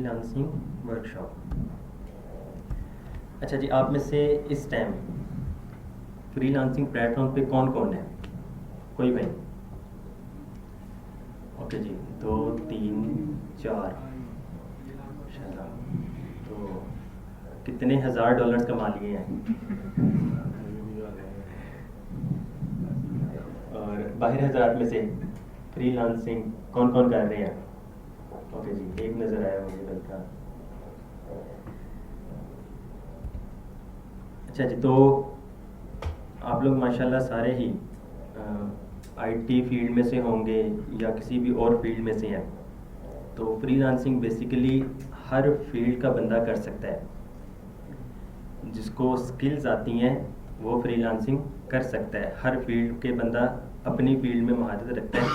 Freelancing workshop. अच्छा जी, आप में से इस टाइम फ्रीलांसिंग प्लेटफॉर्म पे कौन कौन है? कोई भाई? ओके जी, 2 3 4 शाला। तो कितने हज़ार डॉलर्स कमा लिए हैं? और बाहर हज़ार में से फ्रीलांसिंग कौन कौन कर रहे हैं? ओके जी, एक नज़र आया मुझे बल्कि। अच्छा जी, तो आप लोग माशाल्लाह सारे ही आईटी फील्ड में से होंगे या किसी भी और फील्ड में से हैं। तो फ्रीलांसिंग बेसिकली हर फील्ड का बंदा कर सकता है। जिसको स्किल्स आती हैं वो फ्रीलांसिंग कर सकता है। हर फील्ड के बंदा अपनी फील्ड में महारत रखता है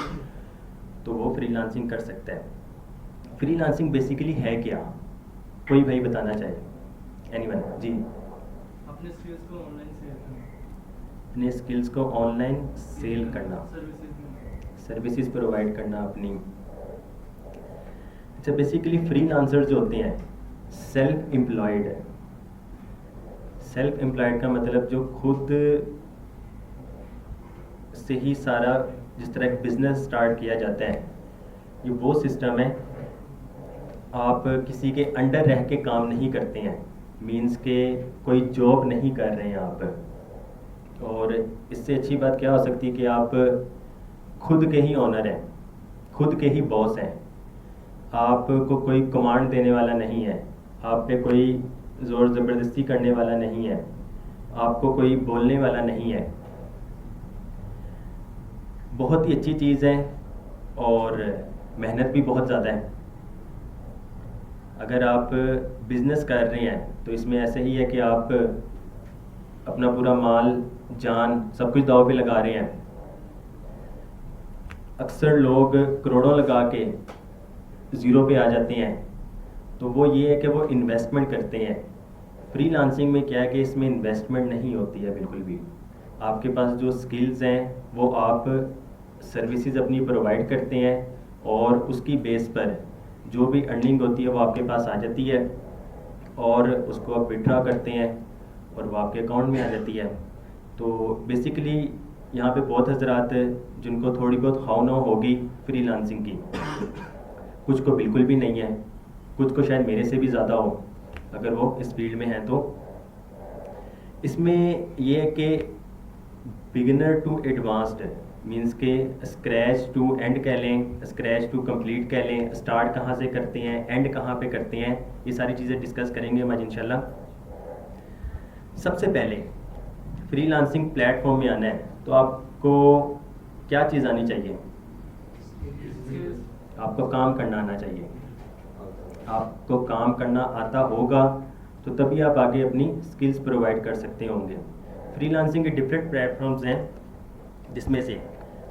तो वो फ्रीलांसिंग कर सकता है। फ्रीलांसिंग बेसिकली है क्या? कोई भाई बताना चाहे? एनीवन जी? अपने स्किल्स को ऑनलाइन सेल करना, अपने स्किल्स को ऑनलाइन सेल करना, सर्विसेज प्रोवाइड करना अपनी। अच्छा, बेसिकली फ्रीलांसर जो होते हैं सेल्फ एम्प्लॉयड है। सेल्फ एम्प्लॉयड का मतलब जो खुद से ही सारा, जिस तरह एक बिजनेस स्टार्ट किया जाता है, ये वो सिस्टम है। आप किसी के अंडर रह के काम नहीं करते हैं, मींस के कोई जॉब नहीं कर रहे हैं आप। और इससे अच्छी बात क्या हो सकती है कि आप खुद के ही ऑनर हैं, खुद के ही बॉस हैं। आपको कोई कमांड देने वाला नहीं है, आप पे कोई ज़ोर ज़बरदस्ती करने वाला नहीं है, आपको कोई बोलने वाला नहीं है। बहुत ही अच्छी चीज़ है और मेहनत भी बहुत ज़्यादा है। अगर आप बिज़नेस कर रहे हैं तो इसमें ऐसे ही है कि आप अपना पूरा माल जान सब कुछ दांव पे लगा रहे हैं। अक्सर लोग करोड़ों लगा के ज़ीरो पे आ जाते हैं, तो वो ये है कि वो इन्वेस्टमेंट करते हैं। फ्रीलांसिंग में क्या है कि इसमें इन्वेस्टमेंट नहीं होती है बिल्कुल भी। आपके पास जो स्किल्स हैं वो आप सर्विसेज अपनी प्रोवाइड करते हैं और उसकी बेस पर जो भी अर्निंग होती है वो आपके पास आ जाती है और उसको आप विड्रॉ करते हैं और वो आपके अकाउंट में आ जाती है। तो बेसिकली यहाँ पे बहुत हजरात जिनको थोड़ी बहुत खौनो होगी फ्रीलांसिंग की, कुछ को बिल्कुल भी नहीं है, कुछ को शायद मेरे से भी ज़्यादा हो अगर वो इस फील्ड में हैं। तो इसमें ये है कि बिगिनर टू एडवांस्ड, मींस के स्क्रैच टू एंड कह लें, स्क्रैच टू कंप्लीट कह लें, स्टार्ट कहाँ से करते हैं, एंड कहाँ पे करते हैं, ये सारी चीज़ें डिस्कस करेंगे हम आज इंशाल्लाह। सबसे पहले फ्रीलांसिंग प्लेटफॉर्म में आना है तो आपको क्या चीज़ आनी चाहिए? आपको काम करना आना चाहिए। आपको काम करना आता होगा तो तभी आप आगे अपनी स्किल्स प्रोवाइड कर सकते होंगे। फ्रीलांसिंग के डिफरेंट प्लेटफॉर्म्स हैं, जिसमें से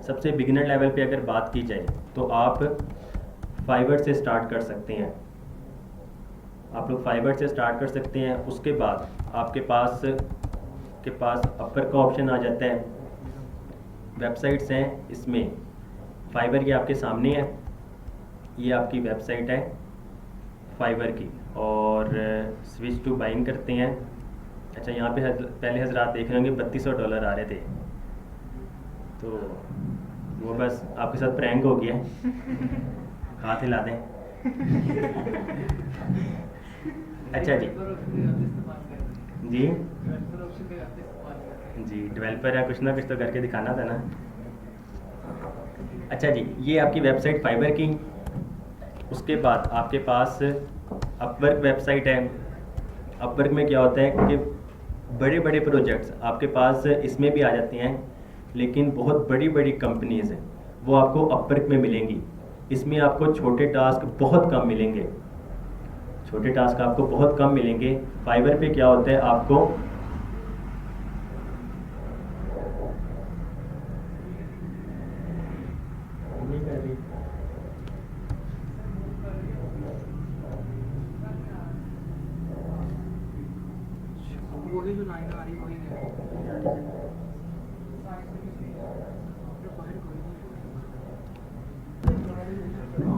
सबसे बिगिनर लेवल पे अगर बात की जाए तो आप फाइवर से स्टार्ट कर सकते हैं। आप लोग फाइवर से स्टार्ट कर सकते हैं। उसके बाद आपके पास अपर का ऑप्शन आ जाता है। वेबसाइट्स हैं इसमें, फाइवर ये आपके सामने है, ये आपकी वेबसाइट है फाइवर की, और स्विच टू बाइंग करते हैं। अच्छा, यहाँ पे पहले हजरात देख रहे होंगे $3200 आ रहे थे, तो वो बस आपके साथ प्रैंक हो गया हाथ हिला दें। अच्छा जी जी जी, डेवलपर है, कुछ ना कुछ तो करके दिखाना था ना। अच्छा जी, ये आपकी वेबसाइट फाइबर की। उसके बाद आपके पास अपवर्क वेबसाइट है। अपवर्क में क्या होता है कि बड़े बड़े प्रोजेक्ट्स आपके पास इसमें भी आ जाते हैं, लेकिन बहुत बड़ी बड़ी कंपनीज़ हैं वो आपको अपवर्क में मिलेंगी। इसमें आपको छोटे टास्क बहुत कम मिलेंगे, छोटे टास्क आपको बहुत कम मिलेंगे। फाइबर पे क्या होता है, आपको वही जो लाइन आ रही वही है।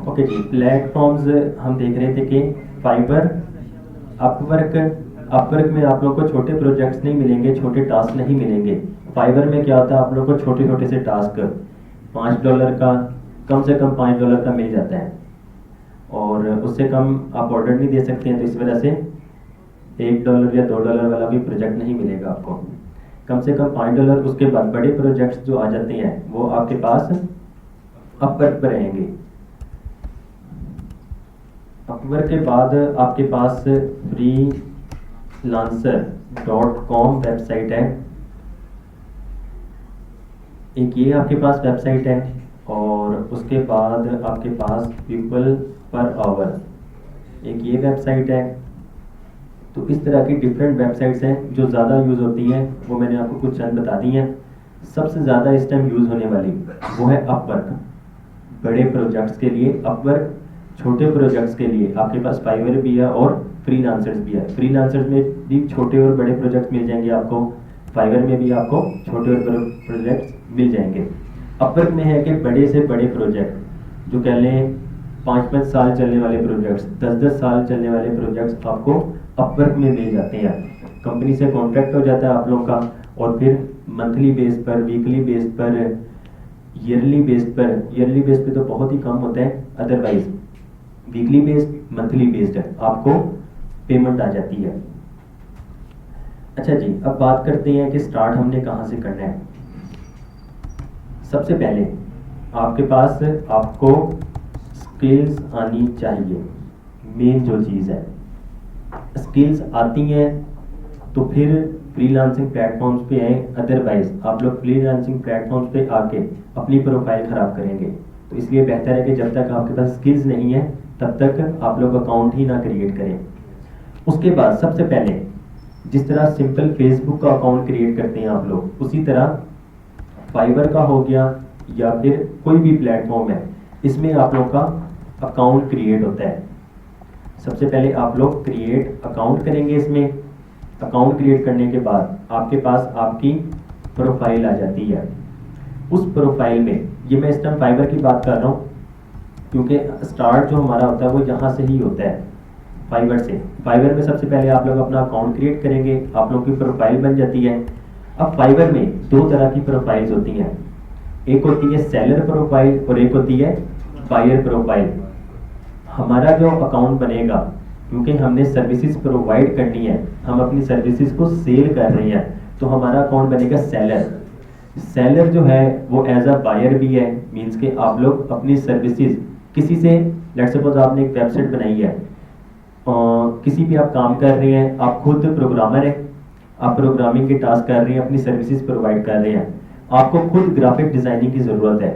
ओके जी, प्लेटफॉर्म्स हम देख रहे थे कि फाइबर, अपवर्क। अपवर्क में आप लोग को छोटे प्रोजेक्ट्स नहीं मिलेंगे, छोटे टास्क नहीं मिलेंगे। फाइबर में क्या होता है, आप लोग को छोटे छोटे से टास्क $5 का, कम से कम $5 का मिल जाता है, और उससे कम आप ऑर्डर नहीं दे सकते हैं। तो इस वजह से $1 या $2 वाला भी प्रोजेक्ट नहीं मिलेगा आपको, कम से कम $5। उसके बाद बड़े प्रोजेक्ट्स जो आ जाते हैं वो आपके पास अपवर्क पर रहेंगे। अपवर्क के बाद आपके पास freelancer.com वेबसाइट है, एक ये आपके पास वेबसाइट है, और उसके बाद आपके पास पीपल पर आवर एक ये वेबसाइट है। तो इस तरह की डिफरेंट वेबसाइट्स हैं जो ज़्यादा यूज़ होती हैं, वो मैंने आपको कुछ चंद बता दी हैं। सबसे ज़्यादा इस टाइम यूज़ होने वाली वो है अपवर्क, बड़े प्रोजेक्ट्स के लिए अपवर्क, छोटे प्रोजेक्ट्स के लिए आपके पास फाइवर भी है और फ्रीलांसर्स भी है। फ्रीलांसर्स में भी छोटे और बड़े प्रोजेक्ट्स मिल जाएंगे आपको, फाइवर में भी आपको छोटे और बड़े प्रोजेक्ट्स मिल जाएंगे। अपवर्क में है कि बड़े से बड़े प्रोजेक्ट, जो कह लें 5-5 साल चलने वाले प्रोजेक्ट्स, 10-10 साल चलने वाले प्रोजेक्ट्स आपको अपवर्क में मिल जाते हैं। कंपनी से कॉन्ट्रैक्ट हो जाता है आप लोग का, और फिर मंथली बेस पर, वीकली बेस पर, ईयरली बेस पे तो बहुत ही कम होता है, otherwise weekly based, monthly based है, आपको पेमेंट आ जाती है। अच्छा जी, अब बात करते हैं कि स्टार्ट हमने कहाँ से करना है। सबसे पहले आपके पास आपको स्किल्स आनी चाहिए, मेन जो चीज़ है। स्किल्स आती हैं तो फिर फ्रीलांसिंग प्लेटफॉर्म्स पे आए, अदरवाइज आप लोग फ्रीलांसिंग प्लेटफॉर्म्स पे आके अपनी प्रोफाइल ख़राब करेंगे। तो इसलिए बेहतर है कि जब तक आपके पास स्किल्स नहीं है तब तक आप लोग अकाउंट ही ना क्रिएट करें। उसके बाद सबसे पहले जिस तरह सिंपल फेसबुक का अकाउंट क्रिएट करते हैं आप लोग, उसी तरह फाइवर का हो गया या फिर कोई भी प्लेटफॉर्म है, इसमें आप लोग का अकाउंट क्रिएट होता है। सबसे पहले आप लोग क्रिएट अकाउंट करेंगे। इसमें अकाउंट क्रिएट करने के बाद आपके पास आपकी प्रोफाइल आ जाती है। उस प्रोफाइल में, ये मैं इस टाइम फाइवर की बात कर रहा हूँ क्योंकि स्टार्ट जो हमारा होता है वो यहाँ से ही होता है, फाइवर से। फाइवर में सबसे पहले आप लोग अपना अकाउंट क्रिएट करेंगे, आप लोग की प्रोफाइल बन जाती है। अब फाइवर में 2 तरह की प्रोफाइल्स होती हैं, एक होती है सेलर प्रोफाइल और एक होती है बायर प्रोफाइल। हमारा जो अकाउंट बनेगा, क्योंकि हमने सर्विसेज प्रोवाइड करनी है, हम अपनी सर्विसेज को सेल कर रहे हैं, तो हमारा अकाउंट बनेगा सेलर। सेलर जो है वो एज अ बायर भी है, मीन्स के आप लोग अपनी सर्विसेज किसी से, लेट सपोज आपने एक वेबसाइट बनाई है, किसी भी आप काम कर रहे हैं, आप खुद प्रोग्रामर हैं, आप प्रोग्रामिंग के टास्क कर रहे हैं, अपनी सर्विसेज प्रोवाइड कर रहे हैं, आपको खुद ग्राफिक डिज़ाइनिंग की ज़रूरत है,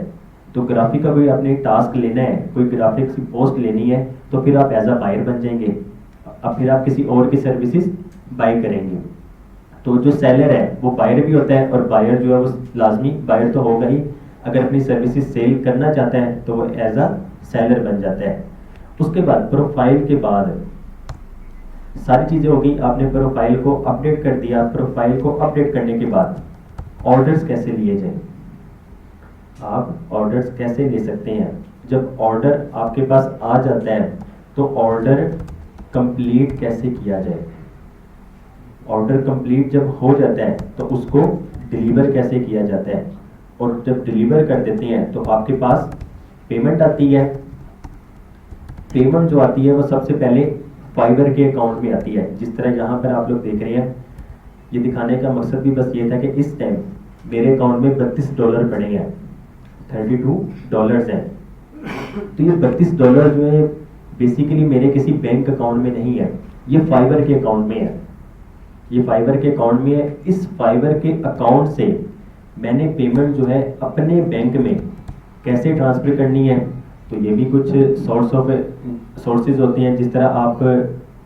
तो ग्राफिक का कोई आपने टास्क लेना है, कोई ग्राफिक्स की पोस्ट लेनी है, तो फिर आप एज अ बायर बन जाएंगे। अब फिर आप किसी और की सर्विसेज बाय करेंगे। तो जो सेलर है वो बायर भी होता है, और बायर जो है वो लाजमी बायर तो होगा ही, अगर अपनी सर्विसेज सेल करना चाहता है तो वो एज अ सेलर बन जाता है। उसके बाद प्रोफाइल के बाद सारी चीज़ें हो गई, आपने प्रोफाइल को अपडेट कर दिया। प्रोफाइल को अपडेट करने के बाद ऑर्डर्स कैसे लिए जाए, आप ऑर्डर्स कैसे ले सकते हैं। जब ऑर्डर आपके पास आ जाता है तो ऑर्डर कंप्लीट कैसे किया जाए। ऑर्डर कंप्लीट जब हो जाता है तो उसको डिलीवर कैसे किया जाता है, और जब डिलीवर कर देते हैं तो आपके पास पेमेंट आती है। पेमेंट जो आती है वो सबसे पहले फाइवर के अकाउंट में आती है, जिस तरह यहाँ पर आप लोग देख रहे हैं। ये दिखाने का मकसद भी बस ये था कि इस टाइम मेरे अकाउंट में $32 पड़े हैं, $32 हैं। तो ये $32 जो है बेसिकली मेरे किसी बैंक अकाउंट में नहीं है, ये फाइवर के अकाउंट में है। ये फाइवर के अकाउंट में है। इस फाइवर के अकाउंट से मैंने पेमेंट जो है अपने बैंक में कैसे ट्रांसफ़र करनी है, तो ये भी कुछ सोर्सेज होते हैं, जिस तरह आप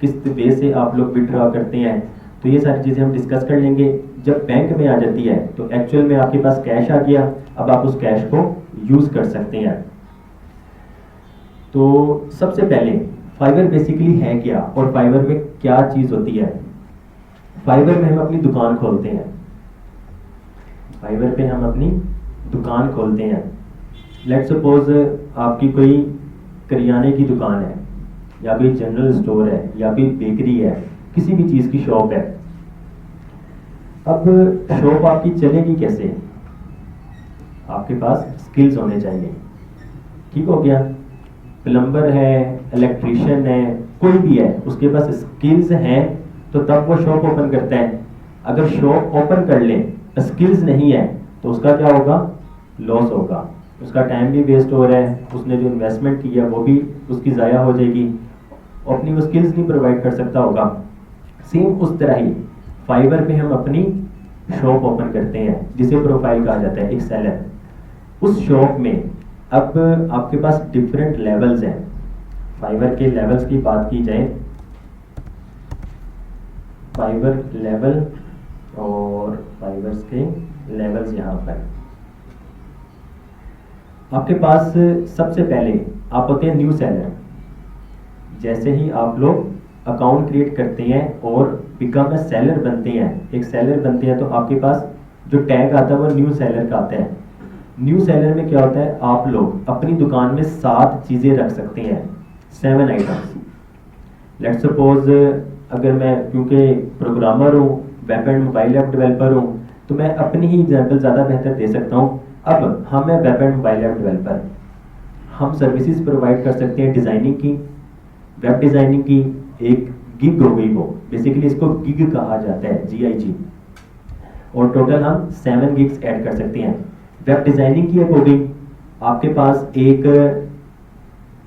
किस वे से आप लोग विड्रॉ करते हैं, तो ये सारी चीज़ें हम डिस्कस कर लेंगे। जब बैंक में आ जाती है तो एक्चुअल में आपके पास कैश आ गया, अब आप उस कैश को यूज़ कर सकते हैं। तो सबसे पहले फाइवर बेसिकली है क्या, और फाइवर में क्या चीज़ होती है। फाइवर में हम अपनी दुकान खोलते हैं, फाइवर पे हम अपनी दुकान खोलते हैं। लेट्स सपोज आपकी कोई करियाने की दुकान है, या कोई जनरल स्टोर है या कोई बेकरी है, किसी भी चीज़ की शॉप है। अब शॉप आपकी चलेगी कैसे? आपके पास स्किल्स होने चाहिए। ठीक हो गया? प्लम्बर है, इलेक्ट्रीशियन है, कोई भी है, उसके पास स्किल्स हैं तो तब वो शॉप ओपन करता है। अगर शॉप ओपन कर ले, स्किल्स नहीं है, तो उसका क्या होगा? लॉस होगा। उसका टाइम भी वेस्ट हो रहा है, उसने जो इन्वेस्टमेंट किया वो भी उसकी ज़ाया हो जाएगी, अपनी वो स्किल्स नहीं प्रोवाइड कर सकता होगा। सेम उस तरह ही फाइवर पे हम अपनी शॉप ओपन करते हैं, जिसे प्रोफाइल कहा जाता है, एक सेलर। उस शॉप में अब आपके पास डिफरेंट लेवल्स हैं। फाइवर के लेवल्स की बात की जाए, फाइवर लेवल और फाइवर्स के लेवल्स यहाँ पर आपके पास सबसे पहले आप होते हैं न्यू सेलर। जैसे ही आप लोग अकाउंट क्रिएट करते हैं और बिकम अ सेलर बनते हैं, एक सेलर बनते हैं, तो आपके पास जो टैग आता है वो न्यू सेलर का आता है। न्यू सेलर में क्या होता है? आप लोग अपनी दुकान में 7 चीज़ें रख सकते हैं, 7 आइटम्स। लेट्स सपोज अगर मैं, क्योंकि प्रोग्रामर हूँ, web and mobile app developer हूँ, तो मैं अपनी ही एग्जांपल ज़्यादा बेहतर दे सकता हूँ। अब हम हैं web and mobile app developer, हम सर्विसेज प्रोवाइड कर सकते हैं डिज़ाइनिंग की, वेब डिज़ाइनिंग की। एक गिग हो गई वो, बेसिकली इसको गिग कहा जाता है, GIG। और टोटल हम 7 गिग्स ऐड कर सकते हैं। वेब डिज़ाइनिंग की एक हो गई, आपके पास एक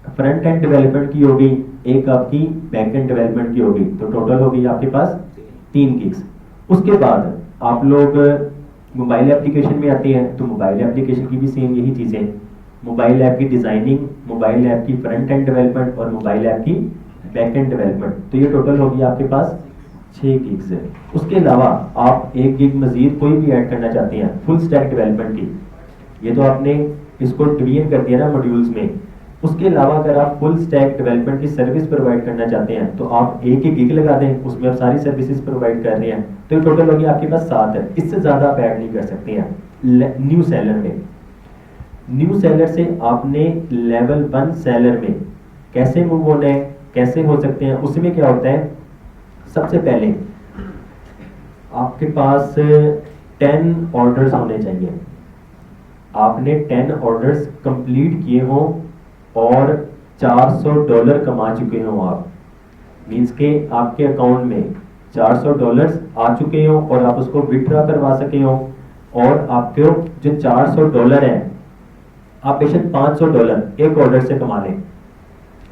फ्रंट एंड डेवलपमेंट की हो गई, एक आपकी बैक एंड डेवलपमेंट की हो गई, तो टोटल हो गई आपके पास 3 गिग्स। उसके बाद आप लोग मोबाइल एप्लीकेशन में आते हैं, तो मोबाइल एप्लीकेशन की भी सेम यही चीज़ें, मोबाइल ऐप की डिज़ाइनिंग, मोबाइल ऐप की फ्रंट एंड डेवलपमेंट और मोबाइल ऐप की बैक एंड डेवलपमेंट। तो ये टोटल होगी आपके पास 6 गिग्स है। उसके अलावा आप 1 गिग मजीद कोई भी ऐड करना चाहते हैं फुल स्टैक डेवलपमेंट की, ये तो आपने इसको डिवीजन कर दिया ना मॉड्यूल्स में। उसके अलावा अगर आप फुल स्टैक डेवलपमेंट की सर्विस प्रोवाइड करना चाहते हैं, तो आप एक ही गिग लगा दें, उसमें आप सारी सर्विसेज प्रोवाइड कर रहे हैं, तो ये टोटल होगी आपके पास 7 है। इससे ज़्यादा आप ऐड नहीं कर सकते हैं न्यू सेलर में। न्यू सेलर से आपने लेवल 1 सेलर में कैसे मूव होना है, कैसे हो सकते हैं, उसमें क्या होता है? सबसे पहले आपके पास 10 ऑर्डर्स होने चाहिए। आपने 10 ऑर्डर्स कंप्लीट किए हों और $400 कमा चुके हों आप, मीन्स के आपके अकाउंट में $400 आ चुके हों और आप उसको विथड्रॉ करवा सके हों, और आपके जो $400 हैं, आप बेशक $500 एक ऑर्डर से कमा लें,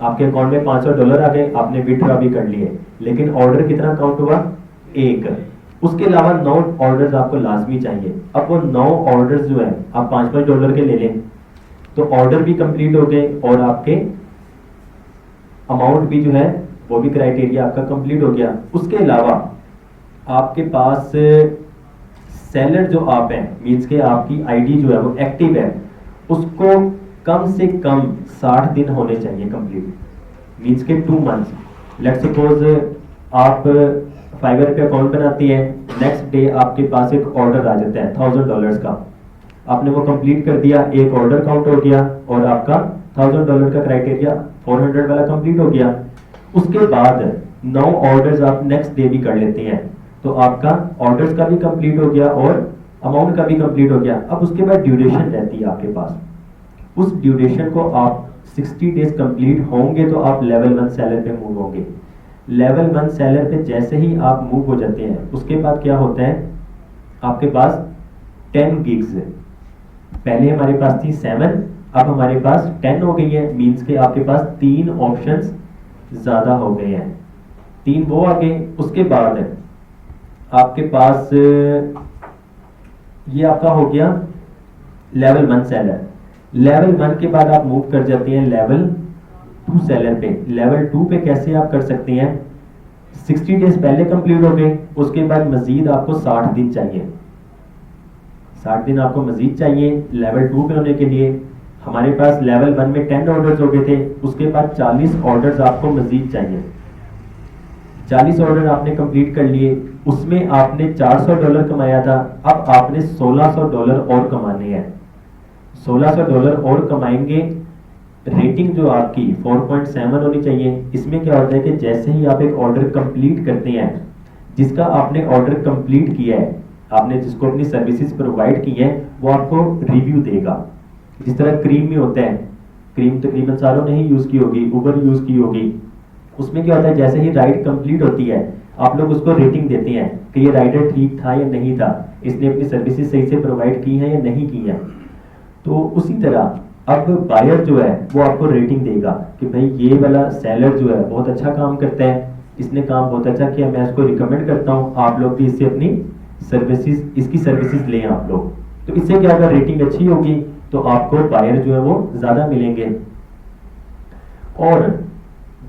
आपके अकाउंट में $500 आ गए, आपने विथड्रॉ भी कर लिए, लेकिन ऑर्डर कितना काउंट हुआ? 1। उसके अलावा 9 ऑर्डर्स आपको लाजमी चाहिए। अब वो 9 ऑर्डर्स जो है आप $5-5 के ले लें, तो ऑर्डर भी कंप्लीट हो गए और आपके अमाउंट भी जो है वो भी क्राइटेरिया आपका कंप्लीट हो गया। उसके अलावा आपके पास सेलर जो आप हैं, मीन्स के आपकी आईडी जो है वो एक्टिव है, उसको कम से कम 60 दिन होने चाहिए कंप्लीट, मीन्स के 2 मंथ्स। लेट्स सपोज आप फाइवर पे अकाउंट बनाती हैं, नेक्स्ट डे आपके पास एक ऑर्डर आ जाता है $1000 का, आपने वो कंप्लीट कर दिया, एक ऑर्डर काउंट हो गया और आपका $1000 का क्राइटेरिया 400 वाला कंप्लीट हो गया। उसके बाद 9 ऑर्डर्स आप नेक्स्ट डे भी कर लेते हैं, तो आपका ऑर्डर्स का भी कंप्लीट हो गया और अमाउंट का भी कंप्लीट हो गया। अब उसके बाद ड्यूरेशन रहती है आपके पास, उस ड्यूरेशन को आप 60 डेज कंप्लीट होंगे तो आप लेवल 1 सेलर पे मूव होंगे। लेवल 1 सेलर पे जैसे ही आप मूव हो जाते हैं, उसके बाद क्या होता है? आपके पास 10 गिग्स है, पहले हमारे पास थी 7, अब हमारे पास 10 हो गई है, मीन्स के आपके पास 3 ऑप्शंस ज़्यादा हो गए हैं, 3 वो आ गए। उसके बाद आपके पास ये आपका हो गया लेवल 1 सेलर। लेवल 1 के बाद आप मूव कर जाते हैं लेवल 2 सेलर पे। लेवल 2 पे कैसे आप कर सकते हैं? 60 डेज पहले कंप्लीट हो गए, उसके बाद मजीद आपको 60 दिन चाहिए, 60 दिन आपको मजीद चाहिए लेवल 2 पे होने के लिए। हमारे पास लेवल 1 में 10 ऑर्डर्स हो गए थे, उसके बाद 40 ऑर्डर्स आपको मजीद चाहिए। 40 ऑर्डर आपने कंप्लीट कर लिए, उसमें आपने $400 कमाया था, अब आपने $1600 और कमाने हैं। $1600 और कमाएंगे रेटिंग जो आपकी 4.7 होनी चाहिए। इसमें क्या होता है कि जैसे ही आप एक ऑर्डर कंप्लीट करते हैं, जिसका आपने ऑर्डर कंप्लीट किया है, आपने जिसको अपनी सर्विसेज प्रोवाइड की है, वो आपको रिव्यू देगा। जिस तरह क्रीम में होता है, क्रीम तकरीबन सारों ने ही यूज़ की होगी, ऊबर यूज़ की होगी। उसमें क्या होता है, जैसे ही राइड कंप्लीट होती है, आप लोग उसको रेटिंग देते हैं कि ये राइडर ठीक था या नहीं था, इसने अपनी सर्विसेज सही से प्रोवाइड की है या नहीं की है। तो उसी तरह अब बायर जो है वो आपको रेटिंग देगा कि भाई ये वाला सेलर जो है बहुत अच्छा काम करता है, इसने काम बहुत अच्छा किया, मैं इसको रिकमेंड करता हूँ, आप लोग भी इससे अपनी सर्विसेज, इसकी सर्विसेज लें आप लोग। तो इससे क्या होगा, रेटिंग अच्छी होगी तो आपको बायर जो है वो ज़्यादा मिलेंगे। और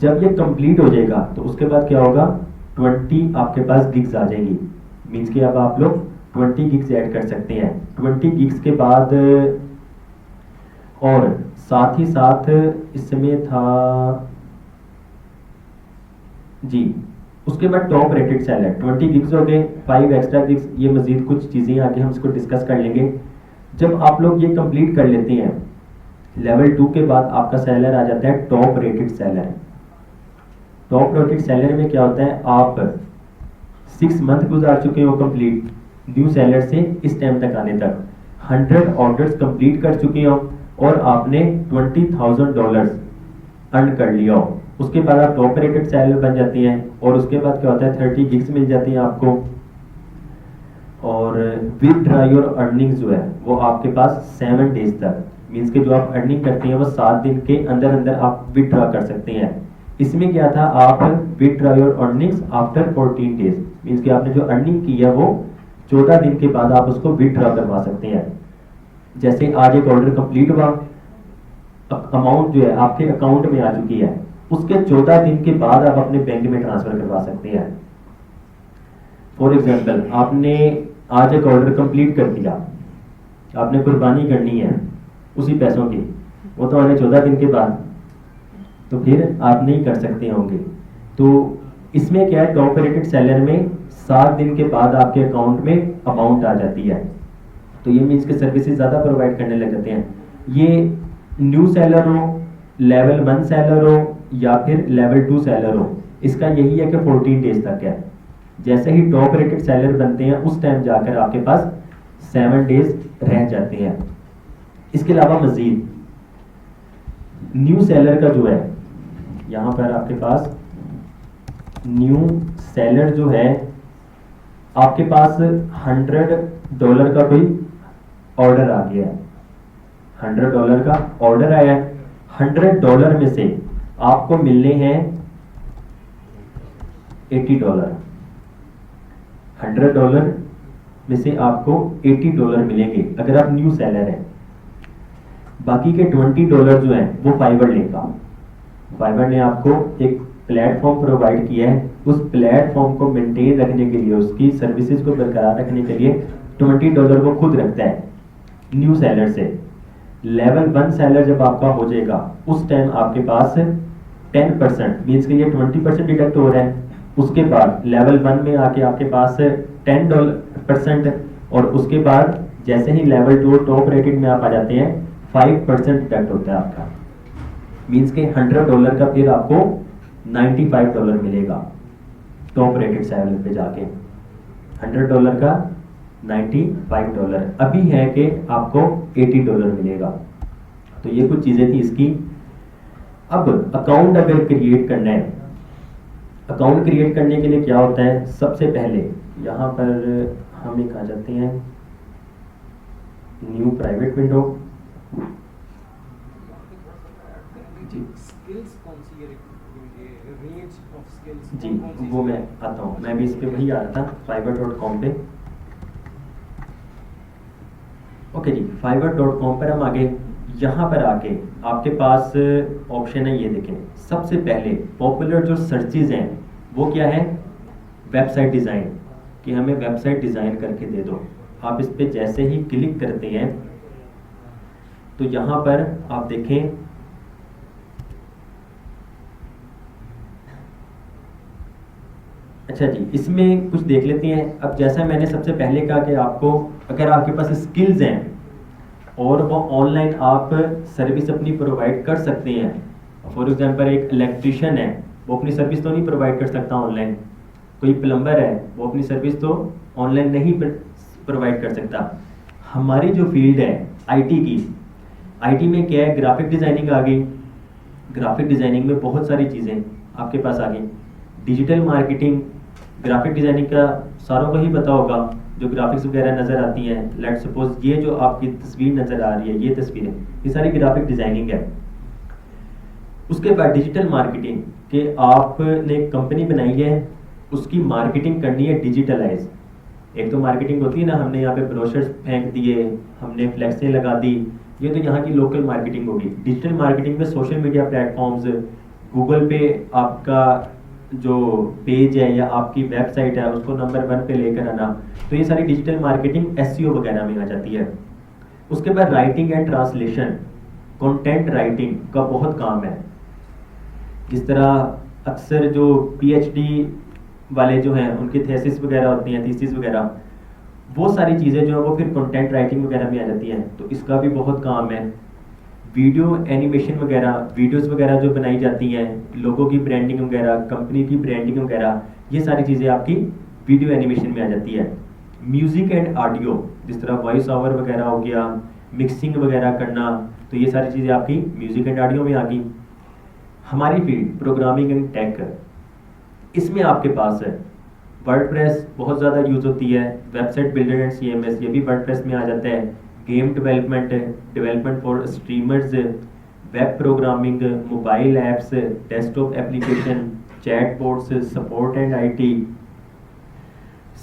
जब ये कंप्लीट हो जाएगा तो उसके बाद क्या होगा, 20 आपके पास गिग्स आ जाएंगी। मीन्स कि अब आप लोग 20 गिग्स ऐड कर सकते हैं। 20 गिग्स के बाद और साथ ही साथ इसमें था जी, उसके बाद टॉप रेटेड सेलर 20 गिग्स हो गए, 5 एक्स्ट्रा गिग्स, ये मजीद कुछ चीज़ें आगे हम इसको डिस्कस कर लेंगे। जब आप लोग ये कंप्लीट कर लेते हैं, लेवल 2 के बाद आपका सेलर आ जाता है top rated seller. Top rated seller में क्या होता है, आप 6 मंथ गुजार चुके हो कंप्लीट न्यू सेलर से इस टाइम तक आने तक, 100 ऑर्डर्स कंप्लीट कर चुके हो और आपने $20,000 अर्न कर लिया हो। उसके बाद आप टॉप रेटेड सेलर बन जाते हैं और उसके बाद क्या होता है, 30 गिग्स मिल जाती हैं आपको। और विदड्रॉ योर अर्निंग्स जो है वो आपके पास 7 डेज तक, मीन्स कि जो आप अर्निंग करते हैं वो 7 दिन के अंदर अंदर आप विदड्रॉ कर सकते हैं। इसमें क्या था, आप withdraw your earnings after 14 days, means कि आपने जो अर्निंग की है वो 14 दिन के बाद आप उसको विदड्रॉ करवा सकते हैं। जैसे आज एक ऑर्डर कंप्लीट हुआ, अमाउंट जो है आपके अकाउंट में आ चुकी है, उसके 14 दिन के बाद आप अपने बैंक में ट्रांसफर करवा सकते हैं। फॉर एग्जाम्पल, आपने आज एक ऑर्डर कंप्लीट कर दिया, आपने कुर्बानी करनी है उसी पैसों की, वो तो आने 14 दिन के बाद, तो फिर आप नहीं कर सकते होंगे। तो इसमें क्या है, टॉप रेटेड सेलर में 7 दिन के बाद आपके अकाउंट में अमाउंट आ जाती है, तो ये मीन्स के सर्विसेज ज़्यादा प्रोवाइड करने लग जाते हैं। ये न्यू सेलर हो, लेवल 1 सेलर हो या फिर लेवल 2 सेलर हो, इसका यही है कि 14 डेज तक है। जैसे ही टॉप रेटेड सेलर बनते हैं उस टाइम जाकर आपके पास 7 डेज रह जाते हैं। इसके अलावा मजीद न्यू सेलर का जो है, यहाँ पर आपके पास न्यू सेलर जो है, आपके पास $100 का कोई ऑर्डर आ गया है, $100 का ऑर्डर आया है, $100 में से आपको मिलने हैं $80। $100 में से आपको $80 मिलेंगे अगर आप न्यू सेलर हैं। बाकी के $20 जो हैं वो फाइवर लेगा। फाइवर ने आपको एक प्लेटफॉर्म प्रोवाइड किया है, उस प्लेटफॉर्म को मेंटेन रखने के लिए, उसकी सर्विसेज को बरकरार रखने के लिए $20 वो खुद रखता है न्यू सेलर से। लेवल 1 सेलर जब आपका हो जाएगा उस टाइम आपके पास 10%, मीन्स कि ये 20% डिडक्ट हो रहा है, उसके बाद लेवल 1 में आके आपके पास 10% और उसके बाद जैसे ही लेवल 2 टॉप रेटेड में आप आ जाते हैं 5% डिडक्ट होता है आपका, मीन्स के $100 का फिर आपको $95 मिलेगा टॉप रेटेड सेलर पे जाके। $100 का $95 अभी है कि आपको $80 मिलेगा। तो ये कुछ चीज़ें थी इसकी। अब अकाउंट अगर क्रिएट करना है, अकाउंट क्रिएट करने के लिए क्या होता है, सबसे पहले यहाँ पर हम एक आ जाते हैं न्यू प्राइवेट विंडो। स्किल्स कौन सी है, रेंज ऑफ स्किल्स जी वो मैं आता हूँ, मैं भी इस पे वही आ रहा था fiverr.com पे। ओके जी, fiverr.com पर हम आगे, यहाँ पर आके आपके पास ऑप्शन है, ये देखें सबसे पहले पॉपुलर जो सर्चेज हैं वो क्या है, वेबसाइट डिज़ाइन, कि हमें वेबसाइट डिज़ाइन करके दे दो। आप इस पे जैसे ही क्लिक करते हैं तो यहाँ पर आप देखें अच्छा जी, इसमें कुछ देख लेते हैं। अब जैसा मैंने सबसे पहले कहा कि आपको अगर आपके पास स्किल्स हैं और वो ऑनलाइन आप सर्विस अपनी प्रोवाइड कर सकते हैं। फॉर एग्जांपल एक इलेक्ट्रिशियन है, वो अपनी सर्विस तो नहीं प्रोवाइड कर सकता ऑनलाइन। कोई प्लम्बर है, वो अपनी सर्विस तो ऑनलाइन नहीं प्रोवाइड कर सकता। हमारी जो फील्ड है आईटी की, आईटी में क्या है, ग्राफिक डिज़ाइनिंग आ गई। ग्राफिक डिज़ाइनिंग में बहुत सारी चीज़ें आपके पास आ गई। डिजिटल मार्केटिंग, ग्राफिक डिज़ाइनिंग का सारों को ही पता होगा, जो ग्राफिक्स वगैरह नज़र आती हैं। लेट सपोज ये जो आपकी तस्वीर नज़र आ रही है, ये तस्वीर है, ये सारी ग्राफिक डिज़ाइनिंग है। उसके बाद डिजिटल मार्केटिंग के आपने एक कंपनी बनाई है, उसकी मार्केटिंग करनी है डिजिटलाइज। एक तो मार्केटिंग होती है ना, हमने यहाँ पे ब्रोशर्स फेंक दिए, हमने फ्लैक्सें लगा दी, ये तो यहाँ की लोकल मार्केटिंग होगी। डिजिटल मार्केटिंग में सोशल मीडिया प्लेटफॉर्म्स, गूगल पे आपका जो पेज है या आपकी वेबसाइट है उसको नंबर 1 पे लेकर आना, तो ये सारी डिजिटल मार्केटिंग एसईओ वगैरह में आ जाती है। उसके बाद writing and translation, content writing का बहुत काम है। जिस तरह अक्सर जो पीएचडी वाले जो हैं उनकी थेसिस वगैरह होती हैं, थीसिस वगैरह, वो सारी चीज़ें जो हैं वो फिर कंटेंट राइटिंग वगैरह में आ जाती हैं, तो इसका भी बहुत काम है। वीडियो एनिमेशन वगैरह, वीडियोस वगैरह जो बनाई जाती हैं, लोगों की ब्रांडिंग वगैरह, कंपनी की ब्रांडिंग वगैरह, ये सारी चीज़ें आपकी वीडियो एनिमेशन में आ जाती है। म्यूज़िक एंड ऑडियो, जिस तरह वॉइस ओवर वगैरह हो गया, मिक्सिंग वगैरह करना, तो ये सारी चीज़ें आपकी म्यूज़िक एंड ऑडियो में आ गई। हमारी फील्ड प्रोग्रामिंग एंड टेक, इसमें आपके पास है वर्डप्रेस बहुत ज़्यादा यूज़ होती है, वेबसाइट बिल्डर एंड सीएमएस, ये भी वर्डप्रेस में आ जाता है। Game development, development for streamers, web programming, mobile apps, desktop application, chatbots, support and IT.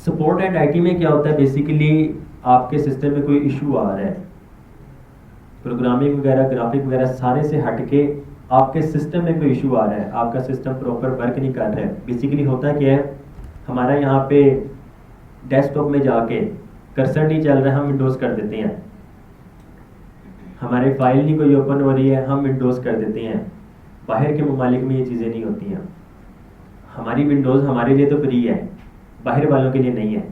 Support and IT में क्या होता है, बेसिकली आपके सिस्टम में कोई इशू आ रहा है, प्रोग्रामिंग वगैरह, ग्राफिक वगैरह सारे से हटके आपके सिस्टम में कोई इशू आ रहा है, आपका सिस्टम प्रॉपर वर्क नहीं कर रहा है। बेसिकली होता क्या है, हमारा यहाँ पे डेस्कटॉप में जाके कर्सर नहीं चल रहा है, हम विंडोज़ कर देते हैं। हमारे फाइल नहीं कोई ओपन हो रही है, हम विंडोज़ कर देते हैं। बाहर के ममालिक में ये चीज़ें नहीं होती हैं। हमारी विंडोज़ हमारे लिए तो फ्री है, बाहर वालों के लिए नहीं है।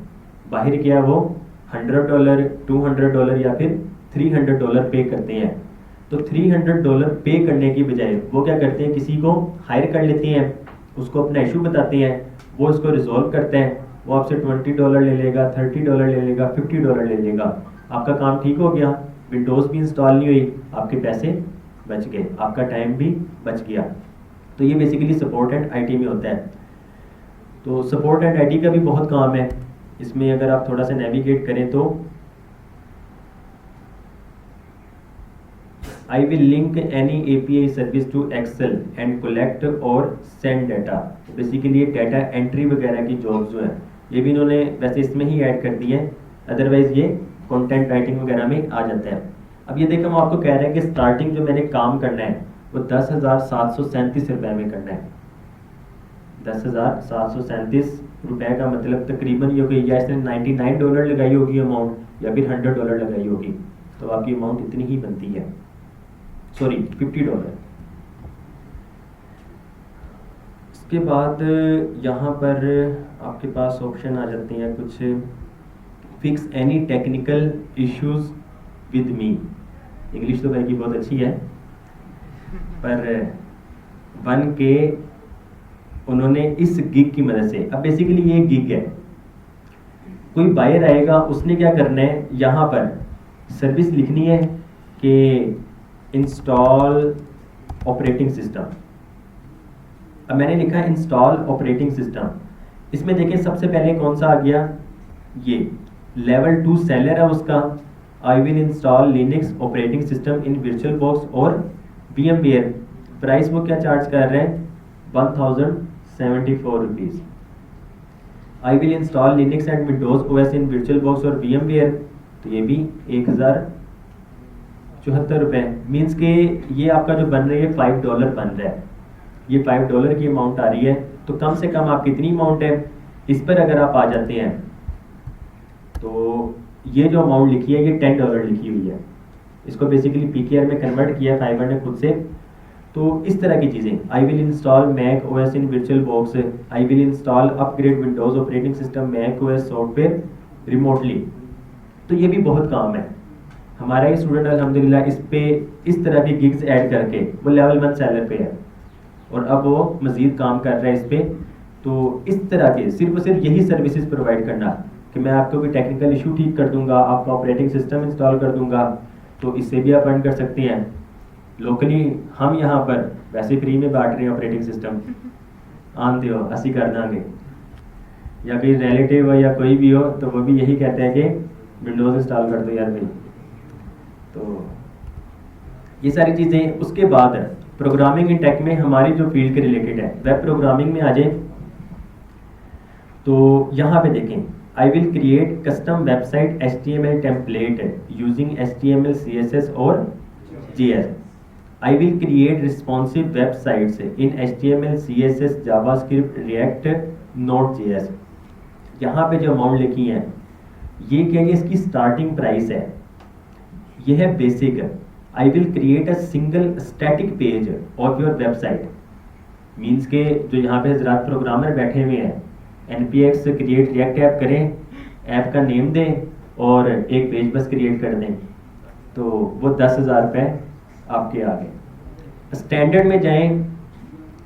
बाहर क्या, वो $100, $200 या फिर $300 पे करते हैं। तो $300 पे करने की बजाय वो क्या करते हैं, किसी को हायर कर लेते हैं, उसको अपना इशू बताते हैं, वो इसको रिजॉल्व करते हैं, वो आपसे $20 ले लेगा, $30 ले लेगा, $50 ले लेगा, आपका काम ठीक हो गया, विंडोज़ भी इंस्टॉल नहीं हुई, आपके पैसे बच गए, आपका टाइम भी बच गया। तो ये बेसिकली सपोर्ट एंड आईटी में होता है। तो सपोर्ट एंड आईटी का भी बहुत काम है। इसमें अगर आप थोड़ा सा नेविगेट करें तो I will link any API service to Excel and collect और send data। बेसिकली ये डाटा एंट्री वगैरह की जॉब्स जो है ये भी इन्होंने वैसे इसमें ही ऐड कर दी है, अदरवाइज ये कंटेंट राइटिंग वगैरह में आ जाता है। अब ये देखो, हम आपको कह रहे हैं कि स्टार्टिंग जो मैंने काम करना है वो 10,737 रुपये में करना है। 10,737 रुपये का मतलब तकरीबन ये होगी, या इसने $99 लगाई होगी अमाउंट, या फिर $100 लगाई होगी, तो आपकी अमाउंट इतनी ही बनती है, सॉरी $50। इसके बाद यहाँ पर आपके पास ऑप्शन आ जाते हैं कुछ, fix any technical issues with me. English तो भाई की बहुत अच्छी है, पर बन के उन्होंने इस गिग की मदद से, अब बेसिकली ये गिग है, कोई बायर आएगा, उसने क्या करना है, यहाँ पर सर्विस लिखनी है कि इंस्टॉल ऑपरेटिंग सिस्टम। अब मैंने लिखा इंस्टॉल ऑपरेटिंग सिस्टम, इसमें देखें सबसे पहले कौन सा आ गया, ये लेवल 2 सेलर है उसका, आई will install Linux operating system in virtual box और VMware। प्राइस वो क्या चार्ज कर रहे हैं, 1074 rupees. I will install Linux and Windows OS in virtual box और VMware, तो ये भी 1074 रुपये। मीन्स के ये आपका जो बन रही है $5 बन रहा है, ये $5 की अमाउंट आ रही है। तो कम से कम आप कितनी अमाउंट है, इस पर अगर आप आ जाते हैं तो ये जो अमाउंट लिखी है ये $10 लिखी हुई है, इसको बेसिकली PKR में कन्वर्ट किया है फाइबर ने खुद से। तो इस तरह की चीज़ें, I will install Mac OS in virtual box, I will install upgrade Windows operating system Mac OS software remotely, तो ये भी बहुत काम है। हमारा ये स्टूडेंट अल्हम्दुलिल्लाह इस पे इस तरह की गिग्स ऐड करके वो लेवल 1 सेलर पे है और अब वो मज़ीद काम कर रहा है इस पे। तो इस तरह के सिर्फ और सिर्फ यही सर्विसेज प्रोवाइड करना कि मैं आपको कोई टेक्निकल इशू ठीक कर दूंगा, आपका ऑपरेटिंग सिस्टम इंस्टॉल कर दूंगा, तो इससे भी आप अर्न कर सकते हैं। लोकली हम यहाँ पर वैसे फ्री में बांट रहे हैं ऑपरेटिंग सिस्टम, आनते हो असी कर देंगे, या कोई रिलेटिव हो या कोई भी हो तो वो भी यही कहते हैं कि विंडोज़ इंस्टॉल कर दो यार भाई। तो ये सारी चीज़ें। उसके बाद प्रोग्रामिंग इन टेक में हमारी जो फील्ड के रिलेटेड है, वेब प्रोग्रामिंग में आ जाए तो यहाँ पे देखें, I will create custom website HTML template using HTML CSS और JS। I will create responsive websites in HTML, CSS, JavaScript, React, Node.js। यहाँ पे जो अमाउंट लिखी है ये क्या है, इसकी स्टार्टिंग प्राइस है, ये है basic. I will create a single static page of your website. Means के जो यहाँ पे हजरात प्रोग्रामर बैठे हुए हैं, npx क्रिएट रिएक्ट ऐप करें, ऐप का नेम दें और एक पेज बस क्रिएट कर दें, तो वो 10,000 रुपये आपके आ गए। स्टैंडर्ड में जाएं,